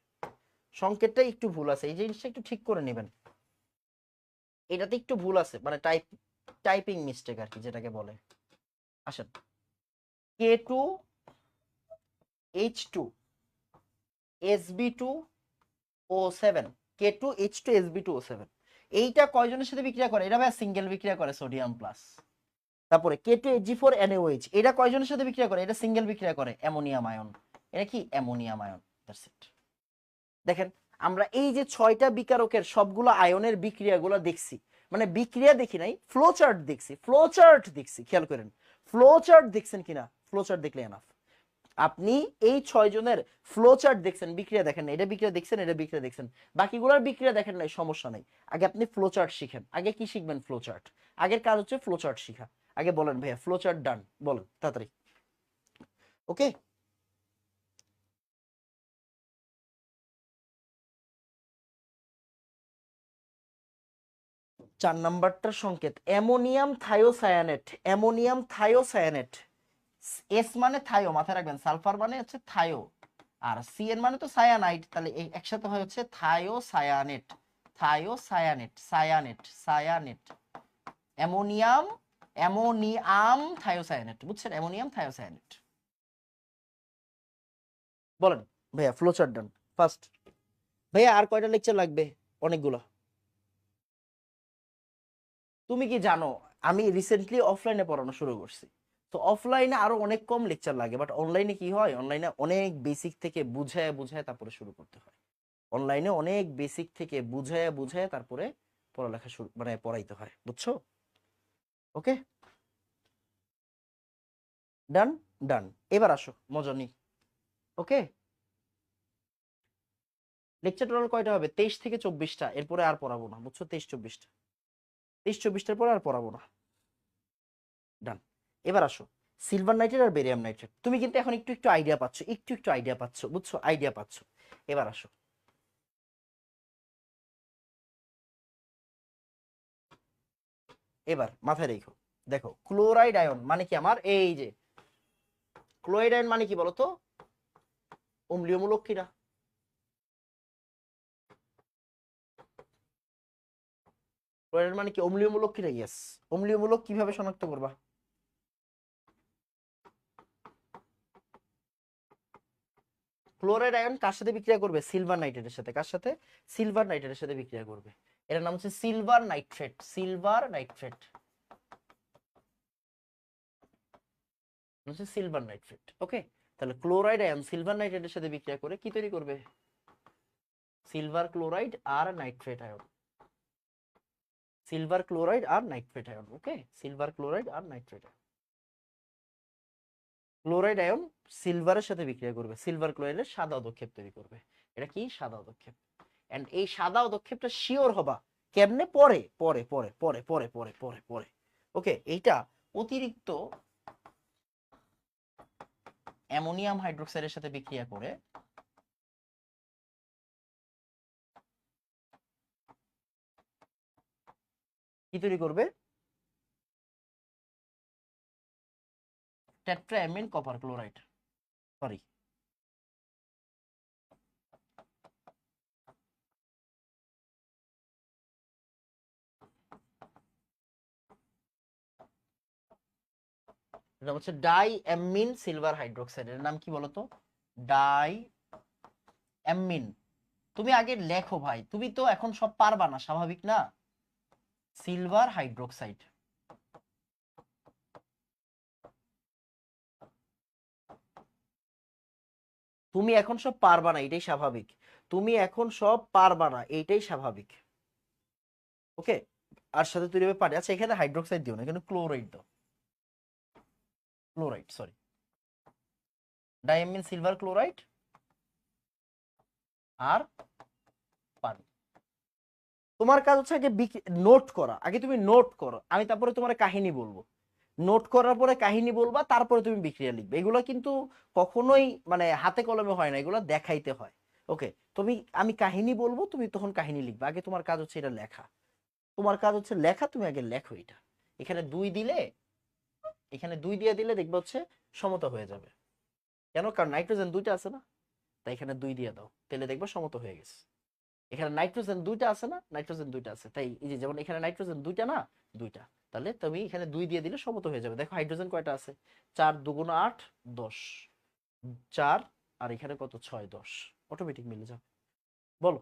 [SPEAKER 1] সংকেতটা একটু ভুল আছে, এই জিনিসটা একটু ঠিক করে নেবেন। এটাতে একটু ভুল আছে, মানে টাইপিং মিস্টেক আর কি, যেটাকে বলে। আসেন K2H2SB2O7, K2H2SB2O7, এইটা কয়জনের সাথে বিক্রিয়া করে? এটা ভাই সিঙ্গেল বিক্রিয়া করে, সোডিয়াম প্লাস। তারপরে K2Hg4NaOH, এটা কয়জনের সাথে বিক্রিয়া করে? এটা সিঙ্গেল বিক্রিয়া করে, অ্যামোনিয়াম আয়ন। এটা কি? Ammonium ion. That's it. দেখেন আমরা এই যে 6টা বিকারকের সবগুলো আয়নের বিক্রিয়াগুলো দেখছি, মানে বিক্রিয়া দেখি নাই, ফ্লো চার্ট দেখছি, ফ্লো চার্ট দেখছি, খেয়াল করেন ফ্লো চার্ট দেখছেন কিনা? ফ্লো চার্ট দেখলে এনাফ। আপনি এই 6 জনের ফ্লো চার্ট দেখছেন, বিক্রিয়া দেখেন না, এটা বিক্রিয়া দেখছেন, এটা বিক্রিয়া দেখছেন, বাকিগুলোর বিক্রিয়া দেখেন নাই, সমস্যা নাই। আগে আপনি ফ্লো চার্ট শিখেন। আগে কি শিখবেন? Flow chart. আগের কাজ হচ্ছে ফ্লো চার্ট শিখা। আগে বলেন ভাইয়া ফ্লো চার্ট ডান, বলেন তাড়াতাড়ি। ওকে, 4 নাম্বারটার সংকেত ammonium thiocyanate. Ammonium thiocyanate, S মানে থায়ো, মাথায় রাখবেন, সালফার মানে হচ্ছে থায়ো, আর সিএন মানে তো সায়ানাইড, তাহলে এই একসাথে হয় হচ্ছে thiocyanate. Thiocyanate, cyanate, cyanate, ammonium, ammonium thiocyanate, বুঝছেন? Ammonium thiocyanate. বলেন ভাইয়া ফ্লো চার্ট ডান ফার্স্ট। ভাইয়া আর কয়টা লেকচার লাগবে? অনেকগুলো। তুমি কি জানো আমি রিসেন্টলি অফলাইনে পড়ানো শুরু করছি, তো অফলাইনে আরো অনেক কম লেকচার লাগে, বাট অনলাইনে কি হয়, অনলাইনে অনেক বেসিক থেকে বুঝায় বুঝায় তারপরে শুরু করতে হয়। অনলাইনে অনেক বেসিক থেকে বুঝায় বুঝায় তারপরে পড়ালেখা শুরু, মানে পড়াইতে হয়, বুঝছো? ওকে, ডান ডান। এবার আসো মজা নি। ওকে, লেকচার টোটাল কয়টা হবে? 23 থেকে 24টা, এরপরে আর পড়াবো না, বুঝছো? 23 24টা, 23 24টার পরে আর পড়াবো না। ডান। এবার আসো সিলভার নাইট্রেট আর বেরিয়াম নাইট্রেট। তুমি কিন্তু এখন একটু একটু আইডিয়া পাচ্ছ, একটু একটু আইডিয়া পাচ্ছ, বুঝছো, আইডিয়া পাচ্ছ। এবার আসো, এবার মাথায় রেখো, দেখো ক্লোরাইড আয়ন মানে কি আমার, এই যে ক্লোরাইড আয়ন মানে কি বলতো, অম্লীয় মূলক কিনা? ক্লোরাইড মানে কি অম্লীয় মূলক কিনা? ইয়েস। অম্লীয় মূলক কিভাবে শনাক্ত করবা? ক্লোরাইড আয়ন কার সাথে বিক্রিয়া করবে? সিলভার নাইট্রেটের সাথে। কার সাথে? সিলভার নাইট্রেটের সাথে বিক্রিয়া করবে। এটার নাম হচ্ছে সিলভার নাইট্রেট, সিলভার নাইট্রেট হচ্ছে সিলভার নাইট্রেট। ওকে, তাহলে ক্লোরাইড আয়ন সিলভার নাইট্রেটের সাথে বিক্রিয়া করে কি তৈরি করবে? সিলভার ক্লোরাইড আর নাইট্রেট আয়ন, সিলভার ক্লোরাইড আর নাইট্রেট আয়ন। ওকে, সিলভার ক্লোরাইড আর নাইট্রেট আয়ন। ক্লোরাইড আয়ন সিলভারের সাথে বিক্রিয়া করবে, সিলভার ক্লোরাইডের সাদা অধক্ষেপ তৈরি করবে। এটা কি? সাদা অধক্ষেপ। এন্ড এই সাদা অধক্ষেপটা শিওর হবা কেমনে? পরে পরে পরে পরে পরে পরে পরে পরে ওকে, এইটা অতিরিক্ত অ্যামোনিয়াম হাইড্রোক্সাইডের সাথে বিক্রিয়া করে কি তৈরি করবে? টেট্রাঅ্যামিন কপার ক্লোরাইড, সরি এটা হচ্ছে ডাই অ্যামিন সিলভার হাইড্রোক্সাইড। এর নাম কি বলতো? Die amine. তুমি আগে লেখো ভাই, তুমি তো এখন সব পারবা না, স্বাভাবিক না? Silver hydroxide. তুমি এখন সব পারবা না, এটাই স্বাভাবিক। তুমি এখন সব পারবা না, এইটাই স্বাভাবিক। ওকে, আর সাথে তৈরি হবে পানি। আচ্ছা, এখানে হাইড্রোক্সাইড দিও না, এখানে ক্লোরাইড দাও, ক্লোরাইড সরি, ডাইমিন সিলভার ক্লোরাইড আর পানি। তোমার কাজ হচ্ছে আগে নোট করা, আগে তুমি নোট করো, আমি তারপরে তোমার কাহিনী বলবো। নোট করার পরে কাহিনী বলবা, তারপরে তুমি বিক্রিয়া লিখবে। এগুলো কিন্তু কখনোই মানে হাতে কলমে হয় না, এগুলো দেখাইতে হয়। ওকে, তুমি, আমি কাহিনী বলবো, তুমি তখন কাহিনী লিখবে। আগে তোমার কাজ হচ্ছে এটা লেখা, তোমার কাজ হচ্ছে লেখা, তুমি আগে লেখো এটা। এখানে 2 দিলে, এখানে 2 দিয়ে দিলে দেখবে হচ্ছে সমতা হয়ে যাবে। কেন? কারণ নাইট্রোজেন 2টা আছে না, তাই এখানে 2 দিয়ে দাও, তাহলে দেখবে সমতা হয়ে গেছে। এখানে নাইট্রোজেন 2টা আছে না, নাইট্রোজেন 2টা আছে, তাই এই যে যেমন এখানে নাইট্রোজেন 2টা না, 2টা, তাহলে তুমি এখানে 2 দিয়ে দিলে সমতা হয়ে যাবে। দেখো হাইড্রোজেন কয়টা আছে? 4 2 8 10, 4 আর এখানে কত? 6 10, অটোমেটিক মিলে যাবে। বলো,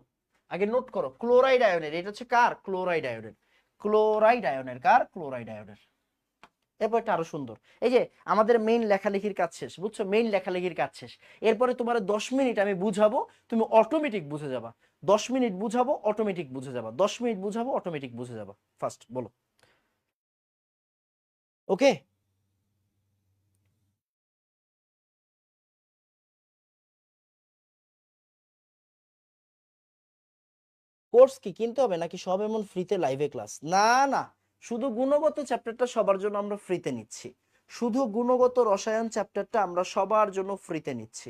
[SPEAKER 1] আগে নোট করো। ক্লোরাইড আয়নের, এটা হচ্ছে কার? ক্লোরাইড আয়নের। ক্লোরাইড আয়নের কার? ক্লোরাইড আয়নের। এরপর এটা আরো সুন্দর। এই যে আমাদের মেইন লেখালেখির কাজ শেষ, বুঝছো? মেইন লেখালেখির কাজ শেষ। এরপরে তোমার 10 মিনিট আমি বুঝাবো, তুমি অটোমেটিক বুঝে যাবা। 10 মিনিট বুঝাবো, অটোমেটিক বুঝে যাবা। 10 মিনিট বুঝাবো, অটোমেটিক বুঝে যাবা। ফার্স্ট বলো। ওকে, কোর্স কি কিনতে হবে নাকি সব এমন ফ্রিতে লাইভে ক্লাস? না না, শুধু গুণগত চ্যাপ্টারটা সবার জন্য আমরা ফ্রিতে নিচ্ছি। শুধু গুণগত রসায়ন চ্যাপ্টারটা আমরা সবার জন্য ফ্রিতে নিচ্ছি।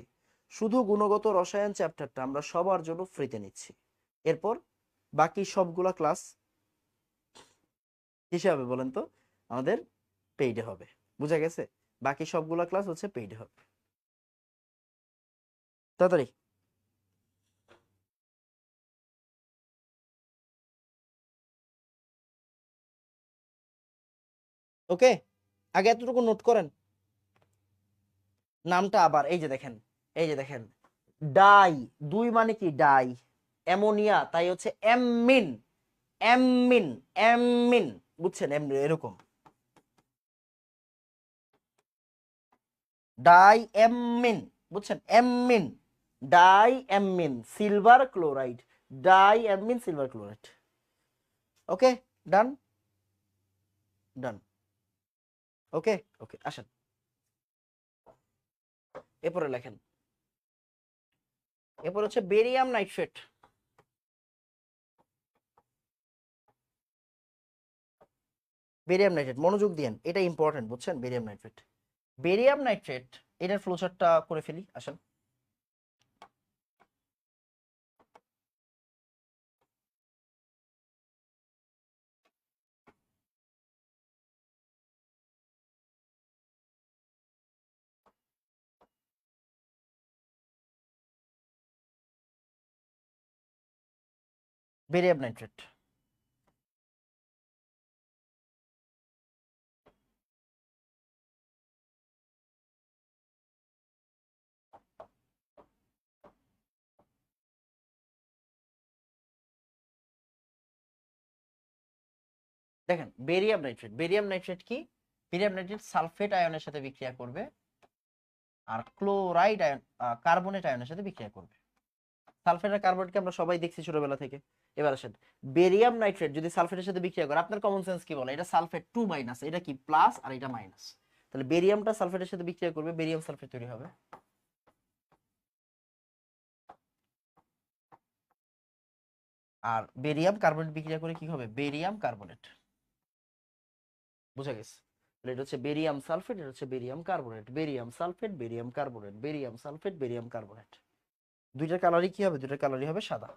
[SPEAKER 1] শুধু গুণগত রসায়ন চ্যাপ্টারটা আমরা সবার জন্য ফ্রিতে নিচ্ছি। এরপর বাকি সবগুলা ক্লাস কিসে হবে বলেন তো? আমাদের পেইডে হবে। বুঝা গেছে? বাকি সবগুলা ক্লাস হচ্ছে পেইডে হবে। তাড়াতাড়ি। ওকে, আগে এতটুকু নোট করেন। নামটা আবার এই যে দেখেন, এই যে দেখেন, ডাই, 2 মানে কি? ডাই অ্যামোনিয়া, তাই হচ্ছে অ্যামিন। অ্যামিন, অ্যামিন, বুঝছেন? এরকম ডাই অ্যামিন, বুঝছেন? Amine, die amine silver chloride, die amine silver chloride. ওকে, ডান, ডান। ওকে, ওকে, আসেন এরপরে লেখেন। এরপর হচ্ছে বেরিয়াম নাইট্রেট। বেরিয়াম নাইট্রেট, মনোযোগ দিয়েন, এটা ইম্পর্টেন্ট, বুঝছেন? বেরিয়াম নাইট্রেট, বেরিয়াম নাইট্রেট, এটার ফ্লোচার্টটা করে ফেলি, আসেন। বেরিয়াম নাইট্রেট, দেখেন বেরিয়াম নাইট্রেট, বেরিয়াম নাইট্রেট কি? বেরিয়াম নাইট্রেট সালফেট আয়নের সাথে বিক্রিয়া করবে আর ক্লোরাইড আয়ন, কার্বনেট আয়নের সাথে বিক্রিয়া করবে। সালফেট আর কার্বনেটকে আমরা সবাই দেখছি ছোটবেলা থেকে। এবার আসেন, বেরিয়াম নাইট্রেট যদি সালফেটের সাথে বিক্রিয়া করে, আপনার কমন সেন্স কি বলে? এটা সালফেট 2 মাইনাস, এটা কি প্লাস আর এটা মাইনাস। তাহলে বেরিয়ামটা সালফেটের সাথে বিক্রিয়া করবে, বেরিয়াম সালফেট তৈরি হবে। আর বেরিয়াম কার্বনেট বিক্রিয়া করে কি হবে? Barium carbonate. বুঝা গেছে? তাহলে এটা হচ্ছে বেরিয়াম সালফেট, এটা হচ্ছে barium carbonate, barium sulphate, barium carbonate, barium sulphate, barium carbonate. দুইটার কালারই কি হবে? দুইটার কালারই হবে সাদা।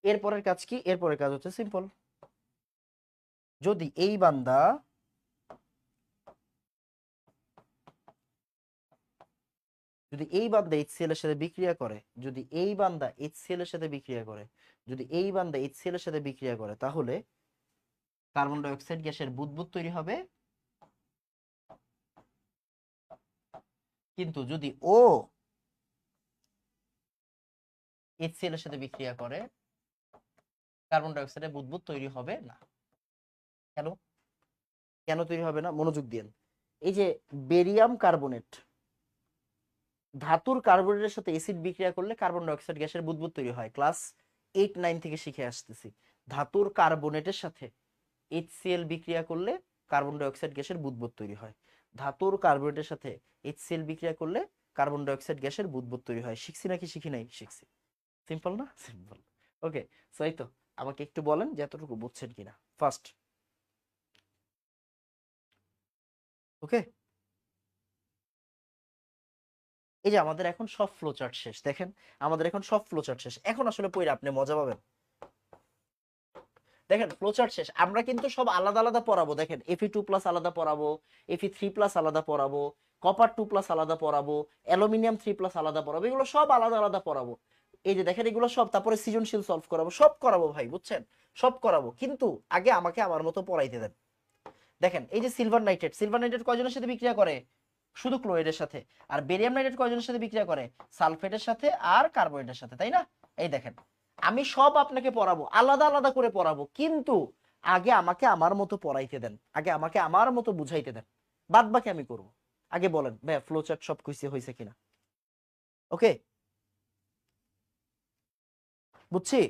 [SPEAKER 1] এরপরের কাজ কি? এরপরের কাজ হচ্ছে সিম্পল। যদি এই বান্দা HCl এর সাথে বিক্রিয়া করে, যদি এই বান্দা HCl এর সাথে বিক্রিয়া করে, যদি এই বান্দা HCl এর সাথে বিক্রিয়া করে, তাহলে কার্বন ডাই অক্সাইড গ্যাসের বুদবুদ তৈরি হবে। কিন্তু যদি ও HCl এর সাথে বিক্রিয়া করে, কার্বন ডাই অক্সাইডের বুদবুদ তৈরি হবে না। কেন? কেন তৈরি হবে না? মনোযোগ দিন। এই যে বেরিয়াম কার্বনেট, ধাতুর কার্বনেটের সাথে অ্যাসিড বিক্রিয়া করলে কার্বন ডাই অক্সাইড গ্যাসের বুদবুদ তৈরি হয়। ক্লাস 8-9 থেকে শিখে আসতেছি, ধাতুর কার্বনেটের সাথে HCl বিক্রিয়া করলে কার্বন ডাই অক্সাইড গ্যাসের বুদবুদ তৈরি হয়। ধাতুর কার্বনেটের সাথে HCl বিক্রিয়া করলে কার্বন ডাই অক্সাইড গ্যাসের বুদবুদ তৈরি হয়। শিখছি নাকি শিখি নাই? শিখছি। সিম্পল না? সিম্পল। ওকে, সো এই তো, আমাকে একটু বলেন যে এতটুকু বুঝছেন কিনা ফার্স্ট। ওকে, এই যে আমাদের এখন সব ফ্লোচার্ট শেষ, দেখেন আমাদের এখন সব ফ্লোচার্ট শেষ। এখন আসলে পড়ে আপনি মজা পাবেন। দেখেন ফ্লোচার্ট শেষ, আমরা কিন্তু সব আলাদা আলাদা পড়াবো। দেখেন Fe2+ আলাদা পড়াবো, Fe3+ আলাদা পড়াবো, কপার 2+ আলাদা পড়াবো, অ্যালুমিনিয়াম 3+ আলাদা পড়াবো, এগুলো সব আলাদা আলাদা পড়াবো। এই যে দেখেন এগুলো সব, তারপরে সৃজনশীল সলভ করাবো, সব করাবো ভাই, বুঝছেন? সব করাবো, কিন্তু আগে আমাকে আমার মতো পড়াইতে দেন। দেখেন এই যে সিলভার নাইট্রেট, সিলভার নাইট্রেট কয়জনের সাথে বিক্রিয়া করে? শুধু ক্লোরাইডের সাথে। আর বেরিয়াম নাইট্রেট কয়জনের সাথে বিক্রিয়া করে? সালফেটের সাথে আর কার্বনেটের সাথে, তাই না? এই দেখেন, আমি সব আপনাকে পড়াবো, আলাদা আলাদা করে পড়াবো, কিন্তু আগে আমাকে আমার মতো পড়াইতে দেন, আগে আমাকে আমার মতো বুঝাইতে দেন, বাদ বাকি আমি করব। আগে বলেন ভাই, ফ্লো চার্ট সব কিছু হয়েছে কিনা? ওকে, বুঝছি।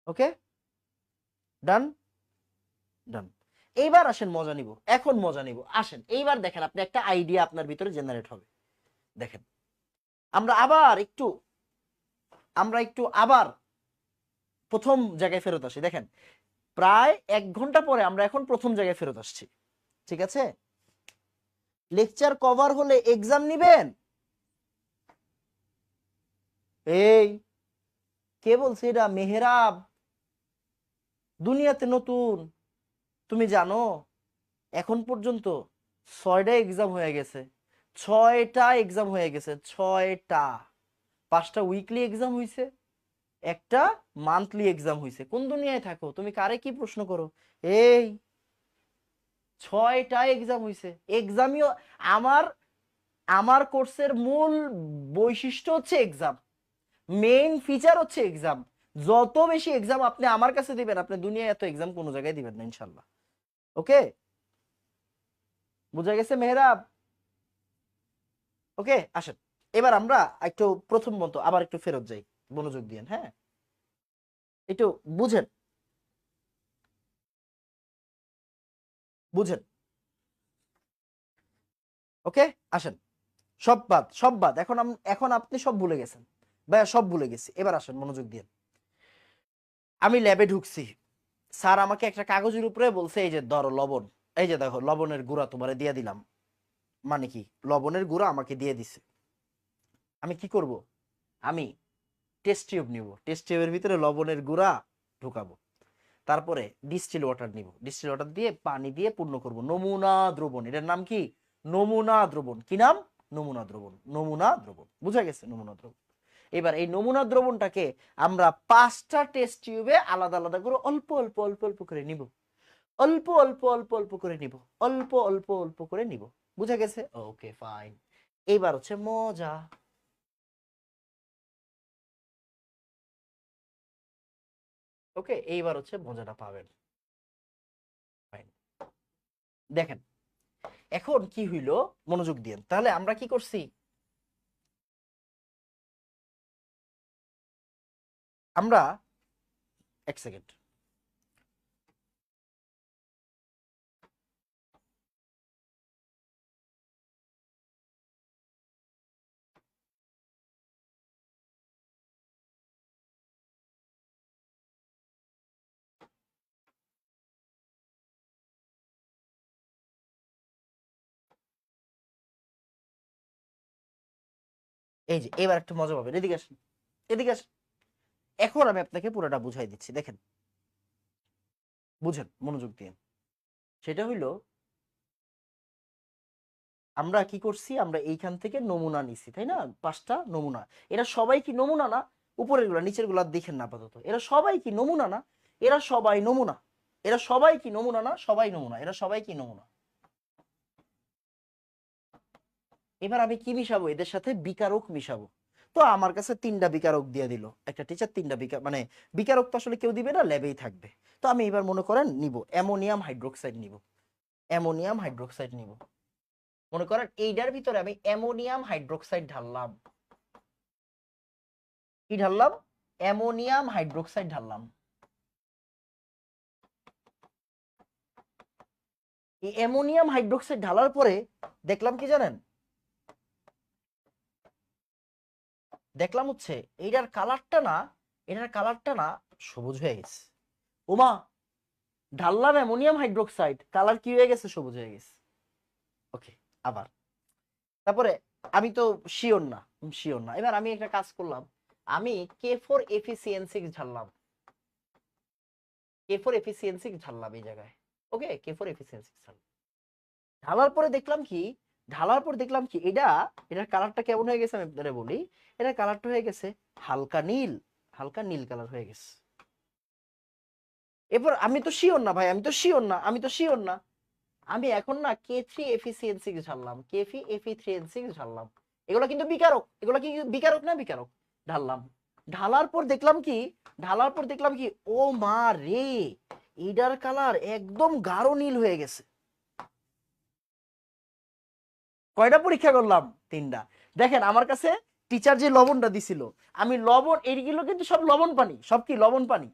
[SPEAKER 1] ওকে, ডান, ডান। এইবার আসেন মজা নিব, এখন মজা নিব, আসেন এইবার দেখেন, আপনি একটা আইডিয়া আপনার ভিতরে জেনারেট হবে। দেখেন, আমরা একটু আবার প্রথম জায়গায় ফেরত আসি। দেখেন প্রায় 1 ঘন্টা পরে আমরা এখন প্রথম জায়গায় ফেরত আসছি, ঠিক আছে? লেকচার কভার হলে এক্সাম নিবেন? এই কে বলছে এটা? মেহরাব, দুনিয়াতে নতুন, তুমি জানো এখন পর্যন্ত 6টা এক্সাম হয়ে গেছে, 6টা এক্সাম হয়ে গেছে, 6টা। 5টা উইকলি এক্সাম হইছে, একটা মান্থলি এক্সাম হইছে। কোন দুনিয়ায় থাকো তুমি? কারে কি প্রশ্ন করো? এই 6টা এক্সাম হইছে, এক্সামই আমার আমার কোর্সের মূল বৈশিষ্ট্য হচ্ছে এক্সাম, মেইন ফিচার হচ্ছে এক্সাম। যত বেশি এক্সাম আপনি আমার কাছে দিবেন, আপনি দুনিয়ায় এত এক্সাম কোনো জায়গায় দিবেন না ইনশাল্লাহ। ওকে, বুঝা গেছে মেহরাব? ওকে, আসেন এবার আমরা একটু প্রথম মতো আবার একটু ফেরত যাই, মনোযোগ দিয়েন, হ্যাঁ একটু বুঝেন, বুঝেন। ওকে, আসেন, সব বাদ, সব বাদ, এখন এখন আপনি সব ভুলে গেছেন। ভাইয়া সব ভুলে গেছি, এবার আসেন মনোযোগ দিয়ে। আমি ল্যাবে ঢুকছি, স্যার আমাকে একটা কাগজের উপরে বলছে এই যে ধরো লবণ, এই যে দেখো লবণের গুঁড়া তোমারে দিয়ে দিলাম। মানে কি, লবণের গুঁড়া আমাকে দিয়ে দিছে। আমি কি করব, আমি টেস্ট টিউব নিব, টেস্ট টিউবের ভিতরে লবণের গুঁড়া ঢুকাবো, তারপরে ডিস্টিল ওয়াটার নিব, ডিস্টিল ওয়াটার দিয়ে পানি দিয়ে পূর্ণ করব নমুনা দ্রবণ। এটার নাম কি, নমুনা দ্রবণ। কি নাম, নমুনা দ্রবণ। নমুনা দ্রবণ, বুঝা গেছে, নমুনা দ্রবণ। এবার এই নমুনা দ্রবণটাকে আমরা 5টা টেস্ট টিউবে আলাদা আলাদা করে অল্প অল্প অল্প অল্প করে নিব, অল্প অল্প অল্প অল্প করে নিব, অল্প অল্প অল্প করে নিব। বুঝা গেছে, ওকে ফাইন। এইবার হচ্ছে মজা। ওকে, এইবার হচ্ছে মজাটা পাবেন। ফাইন, দেখেন এখন কি হইলো, মনোযোগ দিন। তাহলে আমরা কি করছি, আমরা, এক সেকেন্ড, এই যে এবার একটু মজা পাবেন, এদিকে আসেন, এদিকে আসেন। এখন আমি আপনাকে পুরোটা বুঝাই দিচ্ছি, দেখেন বুঝেন মনোযোগ দিয়ে। সেটা হইলো, আমরা কি করছি, আমরা এইখান থেকে নমুনা নিছি, তাই না, 5টা নমুনা। এরা সবাই কি নমুনা না, উপরের গুলা নিচের গুলা দেখেন না আপাতত, এরা সবাই কি নমুনা না, এরা সবাই নমুনা, এরা সবাই কি নমুনা না, সবাই নমুনা, এরা সবাই কি নমুনা। এবার আমি কি মিশাবো, এদের সাথে বিকারক মিশাবো। তো আমার কাছে 3টা বিকারক দিয়ে দিল একটা টিচার, 3টা মানে বিকারক তো আসলে কেউ দিবে না, ল্যাবেই থাকবে। তো আমি এবার মনে করেন নিব অ্যামোনিয়াম হাইড্রোক্সাইড নিব, অ্যামোনিয়াম হাইড্রোক্সাইড নিব। মনে করেন এইটার ভিতরে আমি অ্যামোনিয়াম হাইড্রোক্সাইড ঢাললাম। কি ঢাললাম, অ্যামোনিয়াম হাইড্রোক্সাইড ঢাললাম। এই অ্যামোনিয়াম হাইড্রোক্সাইড ঢালার পরে দেখলাম কি জানেন, দেখলাম হচ্ছে এইটার কালারটা না, এটার কালারটা না সবুজ হয়ে গেছে। ওমা, ঢাললাম অ্যামোনিয়াম হাইড্রোক্সাইড, কালার কি হয়ে গেছে, সবুজ হয়ে গেছে। ওকে, আবার তারপরে আমি তো শিওর না, শিওর না, এবার আমি একটা কাজ করলাম, আমি K4 ঢাললাম, K4 ঢাললাম এই জায়গায়। ওকে, K4 ঢাললাম। ঢালার পরে দেখলাম কি, ঢালার পর দেখলাম কি, এটার কালারটা কেমন হয়ে গেছে আমি আপনাদের বলি। এটার কালারটা হয়ে গেছে হালকা নীল, হালকা নীল কালার হয়ে গেছে। এরপর আমি তো শিওর না ভাই, আমি তো শিওর না, আমি তো শিওর না, আমি এখন না K3 ঢাললাম, Fe3 ঢাললাম। এগুলো কিন্তু বিকারক, এগুলো কি বিকারক না বিকারক, ঢাললাম। ঢালার পর দেখলাম কি, ঢালার পর দেখলাম কি, ও মা রে, এটার কালার একদম গাঢ় নীল হয়ে গেছে। কয়টা পরীক্ষা করলাম, 3টা। দেখেন আমার কাছে টিচার যে লবণটা দিছিল, আমি লবণ, এইগুলো কিন্তু সব লবণ পানি, সব কি লবণ পানি,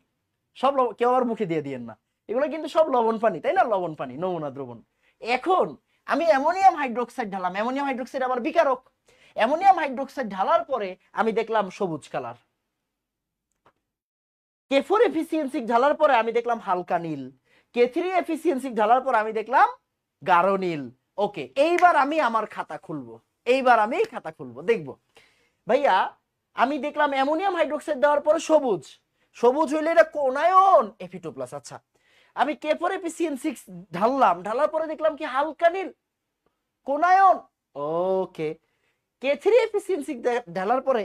[SPEAKER 1] সব কেউ আবার মুখে দিয়ে দিয়েন না, এগুলো কিন্তু সব লবণ পানি, তাই না, লবণ পানি, নমুনা দ্রবণ। এখন আমি অ্যামোনিয়াম হাইড্রোক্সাইড ঢালাম, অ্যামোনিয়াম হাইড্রোক্সাইড আবার বিকারক। অ্যামোনিয়াম হাইড্রোক্সাইড ঢালার পরে আমি দেখলাম সবুজ কালার। K4 ঢালার পরে আমি দেখলাম হালকা নীল। K3 ঢালার পরে আমি দেখলাম গাঢ় নীল। ওকে, এইবার আমি আমার খাতা খুলবো, এইবার আমি খাতা খুলবো, দেখবো ভাইয়া আমি দেখলাম অ্যামোনিয়াম হাইড্রোক্সাইড দেওয়ার পরে সবুজ, সবুজ হইলে এটা কোনায়ন Fe2+। আচ্ছা, আমি K4 ঢাললাম, ঢালার পরে দেখলাম কি হালকা নীল, কোনায়ন। ওকে, K3 ঢালার পরে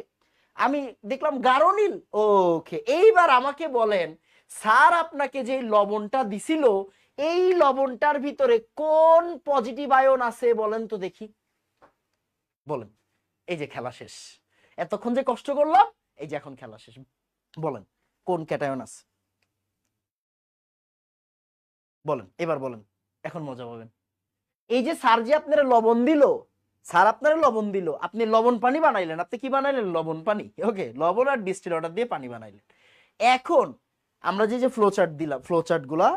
[SPEAKER 1] আমি দেখলাম গাঢ় নীল। ওকে, এইবার আমাকে বলেন স্যার আপনাকে যে লবণটা দিছিল, এই লবণটার ভিতরে কোন পজিটিভ আয়ন আছে বলেন তো দেখি, বলেন। এই যে খেলা শেষ, এতক্ষণ যে কষ্ট করলাম, এই যে এখন খেলা শেষ, বলেন কোন ক্যাটায়ন আছে, বলেন এবার বলেন, এখন মজা পাবেন। এই যে স্যার যে আপনারা লবণ দিল, স্যার আপনারা লবণ দিল, আপনি লবণ পানি বানাইলেন, আপনি কি বানাইলেন, লবণ পানি। ওকে, লবণ আর ডিস্টিল ওয়াটার দিয়ে পানি বানাইলেন। এখন আমরা যে যে ফ্লোচার্ট দিলাম, ফ্লোচার্ট গুলা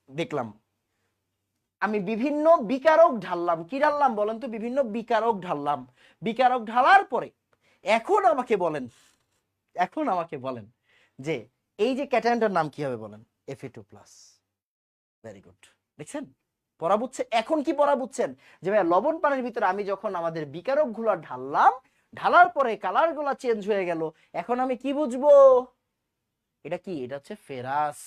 [SPEAKER 1] দেখলাম, আমি বিভিন্ন বিকারক ঢাললাম। কি ঢাললাম বলেন তো, বিভিন্ন বিকারক ঢাললাম। বিকারক ঢালার পরে এখন আমাকে বলেন এখন আমাকে বলেন যে এই যে ক্যাটায়নটার নাম কি হবে বলেন? Fe2+। Very good. দেখছেন পড়া বুঝছে? এখন কি পড়া বুঝছেন যে ভাই লবণ পানির ভিতরে আমি যখন আমাদের বিকারক গুলা ঢাললাম, ঢালার পরে কালার গুলা চেঞ্জ হয়ে গেল, এখন আমি কি বুঝবো? এটা কি? এটা হচ্ছে ফেরাস।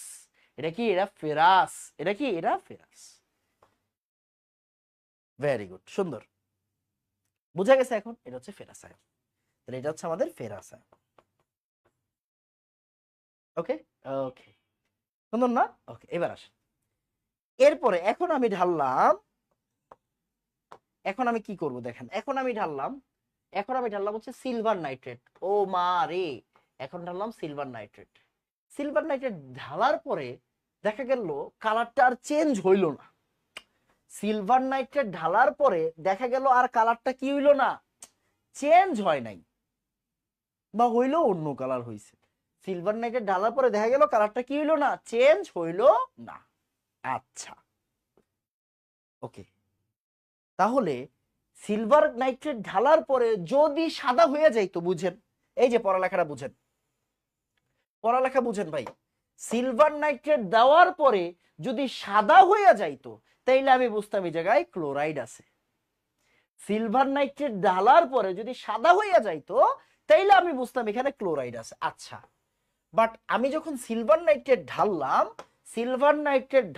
[SPEAKER 1] এটা কি? এটা ফেরাস। এটা কি? এটা ফেরাস। ভেরি গুড, সুন্দর বুঝা গেছে এখন? এটা হচ্ছে ফেরাস আয়ন। তাহলে এটা হচ্ছে আমাদের ফেরাস আয়ন। ওকে ওকে, সুন্দর না? ওকে, এবার আসেন। এরপরে এখন আমি ঢাললাম, এখন আমি কি করব দেখেন, এখন আমি ঢাললাম হচ্ছে সিলভার নাইট্রেট। ও মা রে, এখন ঢাললাম সিলভার নাইট্রেট। সিলভার নাইট্রেট ঢালার পরে দেখা গেল কালারটা আর চেঞ্জ হইল না। সিলভার নাইট্রেট ঢালার পরে দেখা গেল আর কালারটা কি হইল না, চেঞ্জ হয় নাই, বা হইলো অন্য কালার হইছে। সিলভার নাইট্রেট ঢালার পরে দেখা গেল কালারটা কি হইল না, চেঞ্জ হইল না। আচ্ছা ওকে, তাহলে সিলভার নাইট্রেট ঢালার পরে যদি সাদা হয়ে যাইতো, বুঝেন এই যে পড়ালেখাটা বুঝেন, পড়ালেখা বুঝেন ভাই, সিলভার নাইট্রেট দেওয়ার পরে যদি সাদা হয়ে যাইতো তাইলে আমি বুঝতাম এই জায়গায় ক্লোরাইড আছে। সিলভার নাইট্রেট ঢালার পরে যদি সাদা হয়ে যাইতো তাইলে আমি বুঝতাম এখানে ক্লোরাইড আছে। আচ্ছা, বাট আমি যখন সিলভার নাইট্রেট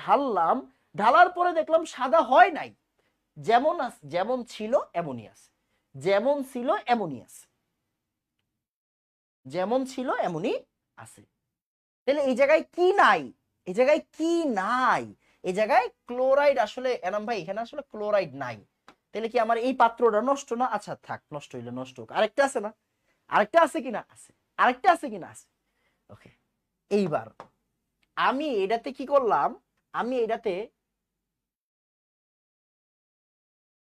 [SPEAKER 1] ঢাললাম, ঢালার পরে দেখলাম সাদা হয় নাই, যেমন ছিল এমনই আছে, যেমন ছিল এমনই আছে, যেমন ছিল এমনই আছে। তাহলে এই জায়গায় কি নাই? এই জায়গায় কি নাই? এই জায়গায় ক্লোরাইড আসলে এনাম ভাই, এখানে আসলে ক্লোরাইড নাই। তাহলে কি আমার এই পাত্রটা নষ্ট না? আচ্ছা থাক, নষ্ট হইলে নষ্ট হোক, আরেকটা আছে না? আরেকটা আছে কিনা? আছে। আরেকটা আছে কিনা? আছে। ওকে, এইবার আমি এটাতে কি করলাম, আমি এটাতে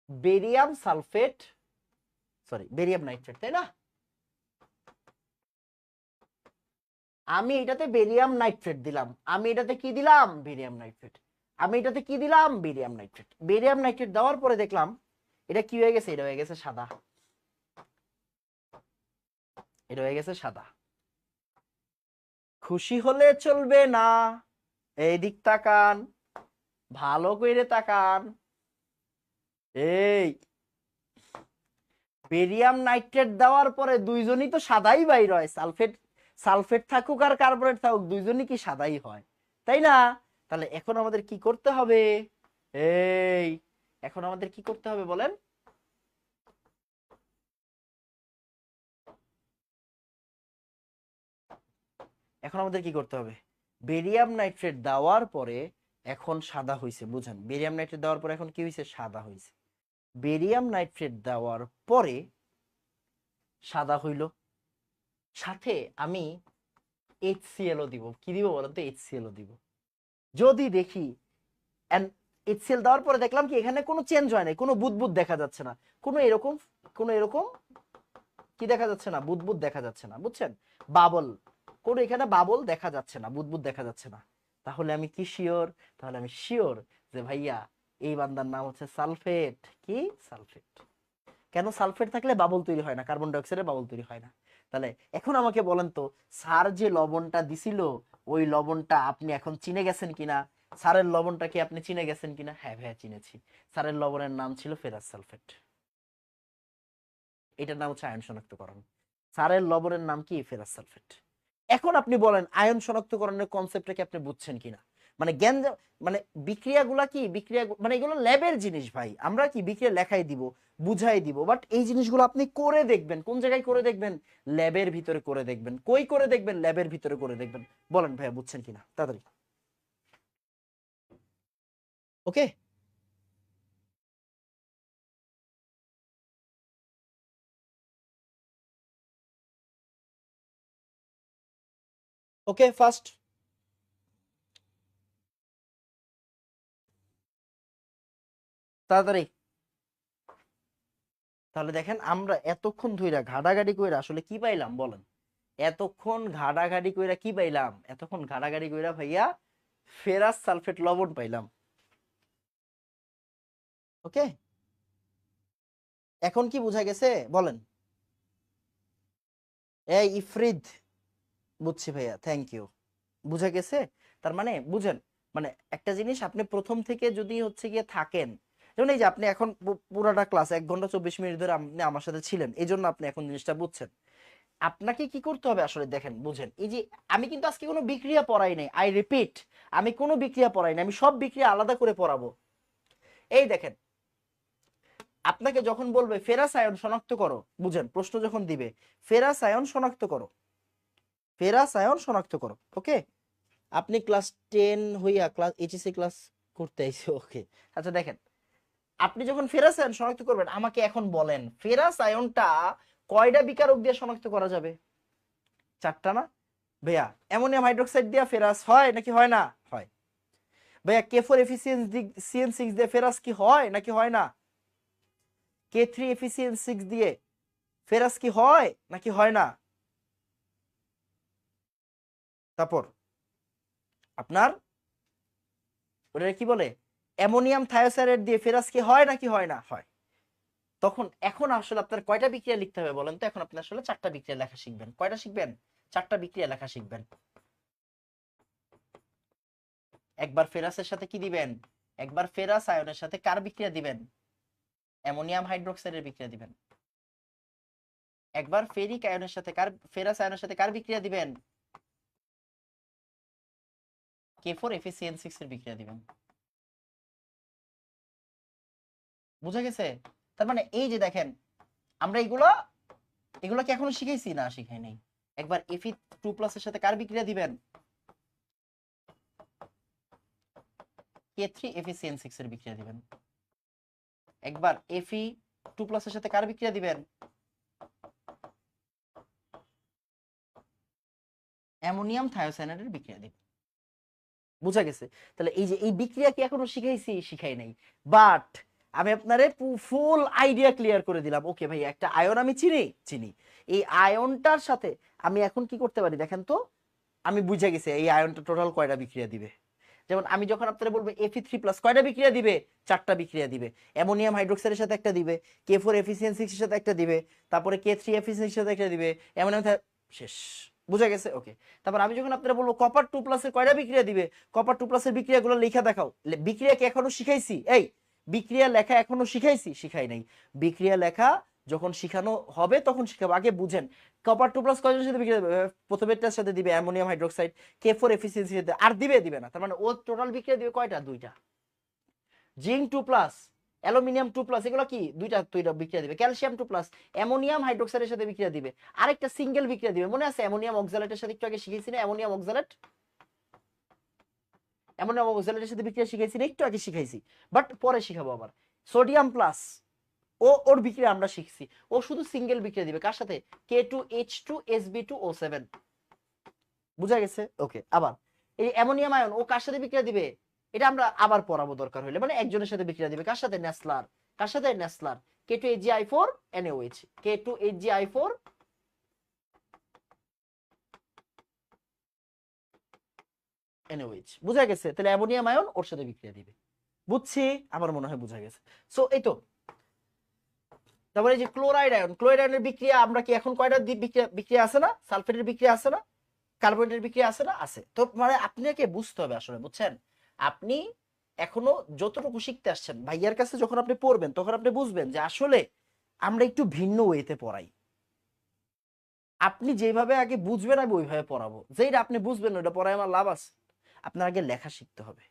[SPEAKER 1] barium sulphate, sorry barium nitrate, তাই না? আমি এটাতে বেরিয়াম নাইট্রেট দিলাম, আমি এটাতে কি দিলাম? Barium nitrate. আমি এটাতে কি দিলাম? Barium nitrate. বেরিয়াম নাইট্রেট দেওয়ার পরে দেখলাম এটা কি হয়ে গেছে, এটা হয়ে গেছে সাদা, এটা হয়ে গেছে সাদা। খুশি হলে চলবে না, এই দিক তাকান, ভালো করে তাকান। এই বেরিয়াম নাইট্রেট দেওয়ার পরে দুইজনই তো সাদাই বাইর হয়, সালফেট সালফেট থাকুক আর কার্বনেট থাকুক দুইজনই কি সাদাই হয়, তাই না? তাহলে এখন আমাদের কি করতে হবে? এই এখন আমাদের কি করতে হবে বলেন? এখন আমাদের কি করতে হবে? বেরিয়াম নাইট্রেট দেওয়ার পরে এখন সাদা হইছে, বুঝেন? বেরিয়াম নাইট্রেট দেওয়ার পরে এখন কি হইছে? সাদা হইছে। বেরিয়াম নাইট্রেট দেওয়ার পরে সাদা হইল, সাথে আমি HCl ও দিব। কি দিব বলেন তো? HCl ও দিব। যদি দেখি HCl দেওয়ার পরে দেখলাম কি এখানে কোনো চেঞ্জ হয় নাই, কোনো বুদবুদ দেখা যাচ্ছে না, কোনো এরকম কি দেখা যাচ্ছে না, বুদবুদ দেখা যাচ্ছে না, বুঝছেন? বাবল, কোনো এখানে বাবল দেখা যাচ্ছে না, বুদবুদ দেখা যাচ্ছে না। তাহলে আমি কি শিওর? তাহলে আমি শিওর যে ভাইয়া এই বান্দার নাম হচ্ছে সালফেট। কি? সালফেট। কেন? সালফেট থাকলে বাবল তৈরি হয় না, কার্বন ডাই অক্সাইডের বাবল তৈরি হয় না। তাহলে এখন আমাকে বলেন তো, স্যার যে লবণটা দিছিল ওই লবণটা আপনি এখন চিনে গেছেন কিনা? স্যারের লবণটা কি আপনি চিনে গেছেন কিনা? হ্যাঁ ভাইয়া চিনেছি। স্যারের লবণের নাম ছিল ফেরাস সালফেট। এটার নাম হচ্ছে আয়ন শনাক্তকরণ। স্যারের লবণের নাম কি? Ferrous sulphate. এখন আপনি বলেন আয়ন শনাক্তকরণের কনসেপ্টটা কি আপনি বুঝছেন কিনা? মানে জ্ঞান, মানে বিক্রিয়াগুলা কি, বিক্রিয়া মানে এগুলো ল্যাবের জিনিস ভাই, আমরা কি বিক্রিয়া লেখাই দিব, বুঝাই দিব, বাট এই জিনিসগুলো আপনি করে দেখবেন। কোন জায়গায় করে দেখবেন? ল্যাবের ভিতরে করে দেখবেন। কই করে দেখবেন? ল্যাবের ভিতরে করে দেখবেন। বলেন ভাইয়া বুঝছেন কিনা তাড়াতাড়ি। ওকে, ওকে ফার্স্ট তাড়াতাড়ি। তাহলে দেখেন আমরা এতক্ষণ ধইরা ঘাটাঘাটি কইরা আসলে কি পাইলাম বলেন? এতক্ষণ ঘাটাঘাটি কইরা কি পাইলাম? এতক্ষণ ঘাটাঘাটি কইরা ভাইয়া ফেরাস সালফেট লবণ পাইলাম। ওকে, এখন কি বোঝা গেছে বলেন? এই ইফরিদ, বুঝছি ভাইয়া, থ্যাংক ইউ। বুঝা গেছে? তার মানে বুঝেন, মানে একটা জিনিস আপনি প্রথম থেকে যদি হচ্ছে গিয়ে থাকেন, যেমন এই যে আপনি এখন পুরাটা ক্লাস 1 ঘন্টা 24 মিনিট ধরে আপনি আমার সাথে ছিলেন, এই জন্য আপনি এখন জিনিসটা বুঝছেন। আপনাকে কি করতে হবে আসলে দেখেন, বুঝেন, এই যে আমি কিন্তু আজকে কোনো বিক্রিয়া পড়াই নাই, আই রিপিট, আমি কোনো বিক্রিয়া পড়াই নাই, আমি সব বিক্রিয়া আলাদা করে পড়াবো। এই দেখেন, আপনাকে যখন বলবে ফেরাস আয়ন শনাক্ত করো, বুঝেন, প্রশ্ন যখন দিবে ফেরাস আয়ন শনাক্ত করো, ফেরাস আয়ন শনাক্ত করো, ওকে, আপনি ক্লাস 10 হইয়া ক্লাস এইচএসসি ক্লাস করতে আইছে, ওকে। আচ্ছা দেখেন, আপনি যখন ফেরাস আয়ন শনাক্ত করবেন, আমাকে এখন বলেন ফেরাস আয়নটা কয়টা বিকারক দিয়ে শনাক্ত করা যাবে? 4টা না ভাইয়া? অ্যামোনিয়াম হাইড্রোক্সাইড দিয়ে ফেরাস হয় নাকি হয় না? হয়। ভাইয়া K4 এফিসিয়েন্সি 6 দিয়ে ফেরাস কি হয় নাকি হয় না? K3 এফিসিয়েন্সি 6 দিয়ে ফেরাস কি হয় নাকি হয় না? তারপর আপনার ওটা কি বলে, অ্যামোনিয়াম থায়োসাইড দিয়ে ফেরাস কি হয় নাকি হয় না? হয়। তখন এখন আসলে আপনার কয়টা বিক্রিয়া লিখতে হবে বলেন তো? এখন আপনি আসলে 4টা বিক্রিয়া লেখা শিখবেন। কয়টা শিখবেন? 4টা বিক্রিয়া লেখা শিখবেন। একবার ফেরাসের সাথে কি দিবেন? একবার ফেরাস আয়নের সাথে কার বিক্রিয়া দিবেন? অ্যামোনিয়াম হাইড্রোক্সাইডের বিক্রিয়া দিবেন। একবার ফেরিক আয়নের সাথে ফেরাস আয়নের সাথে কার বিক্রিয়া দিবেন? K4 FeCN6 এর বিক্রিয়া দিবেন। বুঝা গেছে? তার মানে এই যে দেখেন, আমরা এগুলা কি এখনো শিখাইছি? না, শিখাই নাই। একবার Fe2+ এর সাথে কার বিক্রিয়া দিবেন? K3 FeCN6 এর বিক্রিয়া দিবেন। একবার Fe2+ এর সাথে কার বিক্রিয়া দিবেন? অ্যামোনিয়াম থায়োসায়ানাইডের বিক্রিয়া দিবেন। বুঝা গেছে? তাহলে এই যে এই বিক্রিয়া কি এখনো শিখাইছি? শিখাই নাই। বাট আমি আপনারে ফুল আইডিয়া ক্লিয়ার করে দিলাম। ওকে ভাই, একটা আয়ন আমি চিনি, এই আয়নটার সাথে আমি এখন কি করতে পারি দেখেন তো? আমি বুঝে গেছি এই আয়নটা টোটাল কয়টা বিক্রিয়া দিবে। যেমন আমি যখন আপনারা বলবো Fe3+ কয়টা বিক্রিয়া দিবে? 4টা বিক্রিয়া দিবে। অ্যামোনিয়াম হাইড্রোক্সাইডের সাথে একটা দিবে, K4 FeCN6 এর সাথে একটা দিবে, তারপরে K3 FeCN6 এর সাথে একটা দিবে, অ্যামোনিয়াম শেষ। বুঝা গেছে? ওকে। তারপর আমি যখন আপনারা বলবো Copper 2+ এর কয়টা বিক্রিয়া দিবে? Copper 2+ এর বিক্রিয়াগুলো লেখা দেখাও। বিক্রিয়া কি এখনো শিখাইছি? এই বিক্রিয়া লেখা এখনো শিখাইছি? শিখাই নাই। বিক্রিয়া লেখা যখন শিখানো হবে তখন শিখাবো, আগে বুঝেন। Copper 2+ কয়জনের সাথে বিক্রিয়া দিবে? প্রথমেরটার সাথে দিবে অ্যামোনিয়াম হাইড্রোক্সাইড, K4 FeCN6 সাথে, আর দিবে না। তার মানে ও টোটাল বিক্রিয়া দিবে কয়টা? 2টা। জিঙ্ক 2+, অ্যালুমিনিয়াম 2+, এগুলো কি দুইটা বিক্রিয়া দিবে। ক্যালসিয়াম 2+, অ্যামোনিয়াম হাইড্রোক্সাইডের সাথে বিক্রিয়া দিবে। আরেকটা সিঙ্গেল বিক্রিয়া দিবে, মনে আছে? অ্যামোনিয়াম অক্সালেটের সাথে একটু আগে শিখেছি না? অ্যামোনিয়াম অক্সালেটের সাথে বিক্রিয়া শিখাইছি না? একটু আগে শিখাইছি, বাট পরে শিখাবো আবার। সোডিয়াম +, ওর বিক্রিয়া আমরা শিখছি। ও শুধু সিঙ্গেল বিক্রিয়া দিবে কার সাথে? K2H2Sb2O7। বুঝা গেছে? ওকে। আবার এই অ্যামোনিয়াম আয়ন ও কার সাথে বিক্রিয়া দিবে? এটা আমরা আবার পড়াবো দরকার হলে, মানে একজনের সাথে বিক্রিয়া দিবে। কার সাথে? নেসলার। কার সাথে? Nessler. K2HgI4 NaOH, K2HgI4 NaOH। বুঝা গেছে? তাহলে অ্যামোনিয়াম আয়ন ওর সাথে বিক্রিয়া দিবে। বুঝছি, আমার মনে হয় বুঝা গেছে। সো এই তো। তারপরে যে ক্লোরাইড আয়নের বিক্রিয়া আমরা কি এখন কয়টা বিক্রিয়া আছে না? সালফেটের বিক্রিয়া আছে না? কার্বোনেটের বিক্রিয়া আছে না? আছে। তো মানে আপনাকে বুঝতে হবে আসলে, বুঝছেন? আপনি এখনো যতটুকু শিখতে আসছেন, ভাইয়ার কাছে যখন আপনি পড়বেন তখন আপনি বুঝবেন যে আসলে আমরা একটু ভিন্ন ওয়েতে পড়াই। আপনি যেভাবে আগে বুঝবেন আমি ওইভাবে পড়াবো, যেটা আপনি বুঝবেন ওইটা পড়ায় আমার লাভ আছে। আপনার আগে লেখা শিখতে হবে।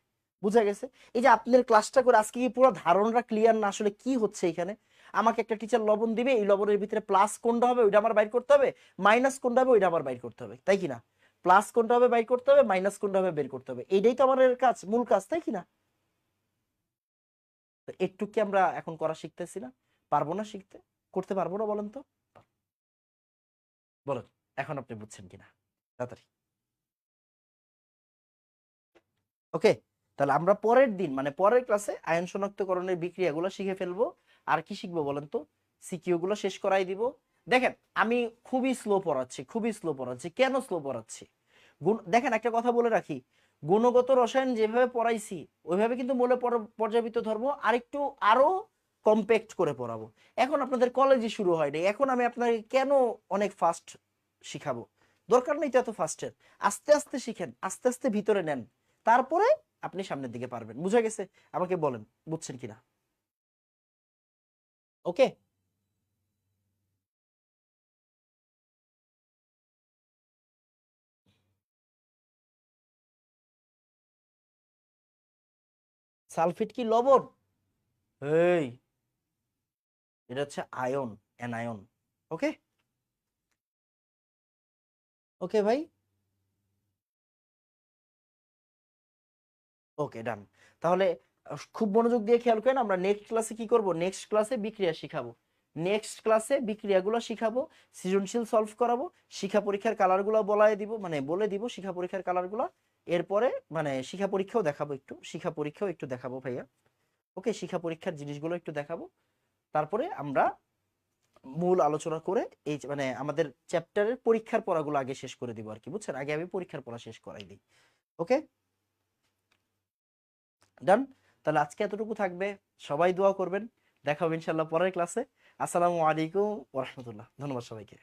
[SPEAKER 1] বুঝা গেছে? এই যে আপনার ক্লাসটা করে আজকে কি পুরো ধারণাটা ক্লিয়ার না আসলে কি হচ্ছে এখানে? আমাকে একটা টিচার লবণ দিবে, এই লবণের ভিতরে প্লাস কোনটা হবে ওইটা আমার বাইর করতে হবে, মাইনাস কোনটা হবে ওইটা আমার বাইর করতে হবে, তাই কি না? প্লাস কোনটা হবে বাইর করতে হবে, মাইনাস কোনটা হবে বের করতে হবে, এইটাই তো আমাদের কাজ, মূল কাজ, তাই কি না? তো একটু কি আমরা এখন করা শিখতেছি না? পারবো না শিখতে? করতে পারবো না বলেন তো? বলেন, এখন আপনি বুঝছেন কিনা তাড়াতাড়ি। ওকে, তাহলে আমরা পরের দিন মানে পরের ক্লাসে আয়ন শনাক্তকরণের বিক্রিয়াগুলো শিখে ফেলবো। আর কি শিখবো বলেন তো? সিকিউ গুলো শেষ করাই দিব। দেখেন, আমি খুবই স্লো পড়াচ্ছি, খুবই স্লো পড়াচ্ছি। কেন স্লো পড়াচ্ছি? দেখেন, একটা কথা বলে রাখি, গুণগত রসায়ন যেভাবে পড়াইছি ওইভাবে কিন্তু মূলে পর্যাবৃত্ত ধর্ম আরেকটু আরো কম্প্যাক্ট করে পড়াবো। এখন আপনাদের কলেজে শুরু হয়নি, এখন আমি আপনাকে কেন অনেক ফাস্ট শিখাবো? দরকার নেই তো এত ফাস্টের। আস্তে আস্তে শিখেন, আস্তে আস্তে ভিতরে নেন, তারপরে আপনি সামনের দিকে পারবেন। বুঝা গেছে? আমাকে বলেন বুঝছেন কিনা। ওকে, সালফেট কি লবণ? এই, এটা হচ্ছে আয়ন, অ্যানায়ন। ওকে, ওকে ভাই, ওকে ডান। তাহলে খুব মনোযোগ দিয়ে খেয়াল করেন, আমরা নেক্সট ক্লাসে কি করব, নেক্সট ক্লাসে বিক্রিয়া শিখাবো। নেক্সট ক্লাসে বিক্রিয়াগুলো শিখাবো, সৃজনশীল সলভ করাবো, শিক্ষা পরীক্ষার কালারগুলো বলায় দিব, মানে বলে দিব শিক্ষা পরীক্ষার কালারগুলো। এরপরে মানে শিক্ষা পরীক্ষাও দেখাবো, একটু শিক্ষা পরীক্ষাও একটু দেখাবো ভাইয়া। ওকে, শিক্ষা পরীক্ষার জিনিসগুলো একটু দেখাবো। তারপরে আমরা মূল আলোচনা করে এই মানে আমাদের চ্যাপ্টারের পরীক্ষার পড়াগুলো আগে শেষ করে দিব আর কি, বুঝছেন? আগে আমি পরীক্ষার পড়া শেষ করাই দিই। ওকে, ডান। তাহলে আজকে এতটুকু থাকবে, সবাই দোয়া করবেন। দেখা হবে ইনশাল্লাহ পরের ক্লাসে। আসসালামু আলাইকুম ওয়া রাহমাতুল্লাহ। ধন্যবাদ সবাইকে।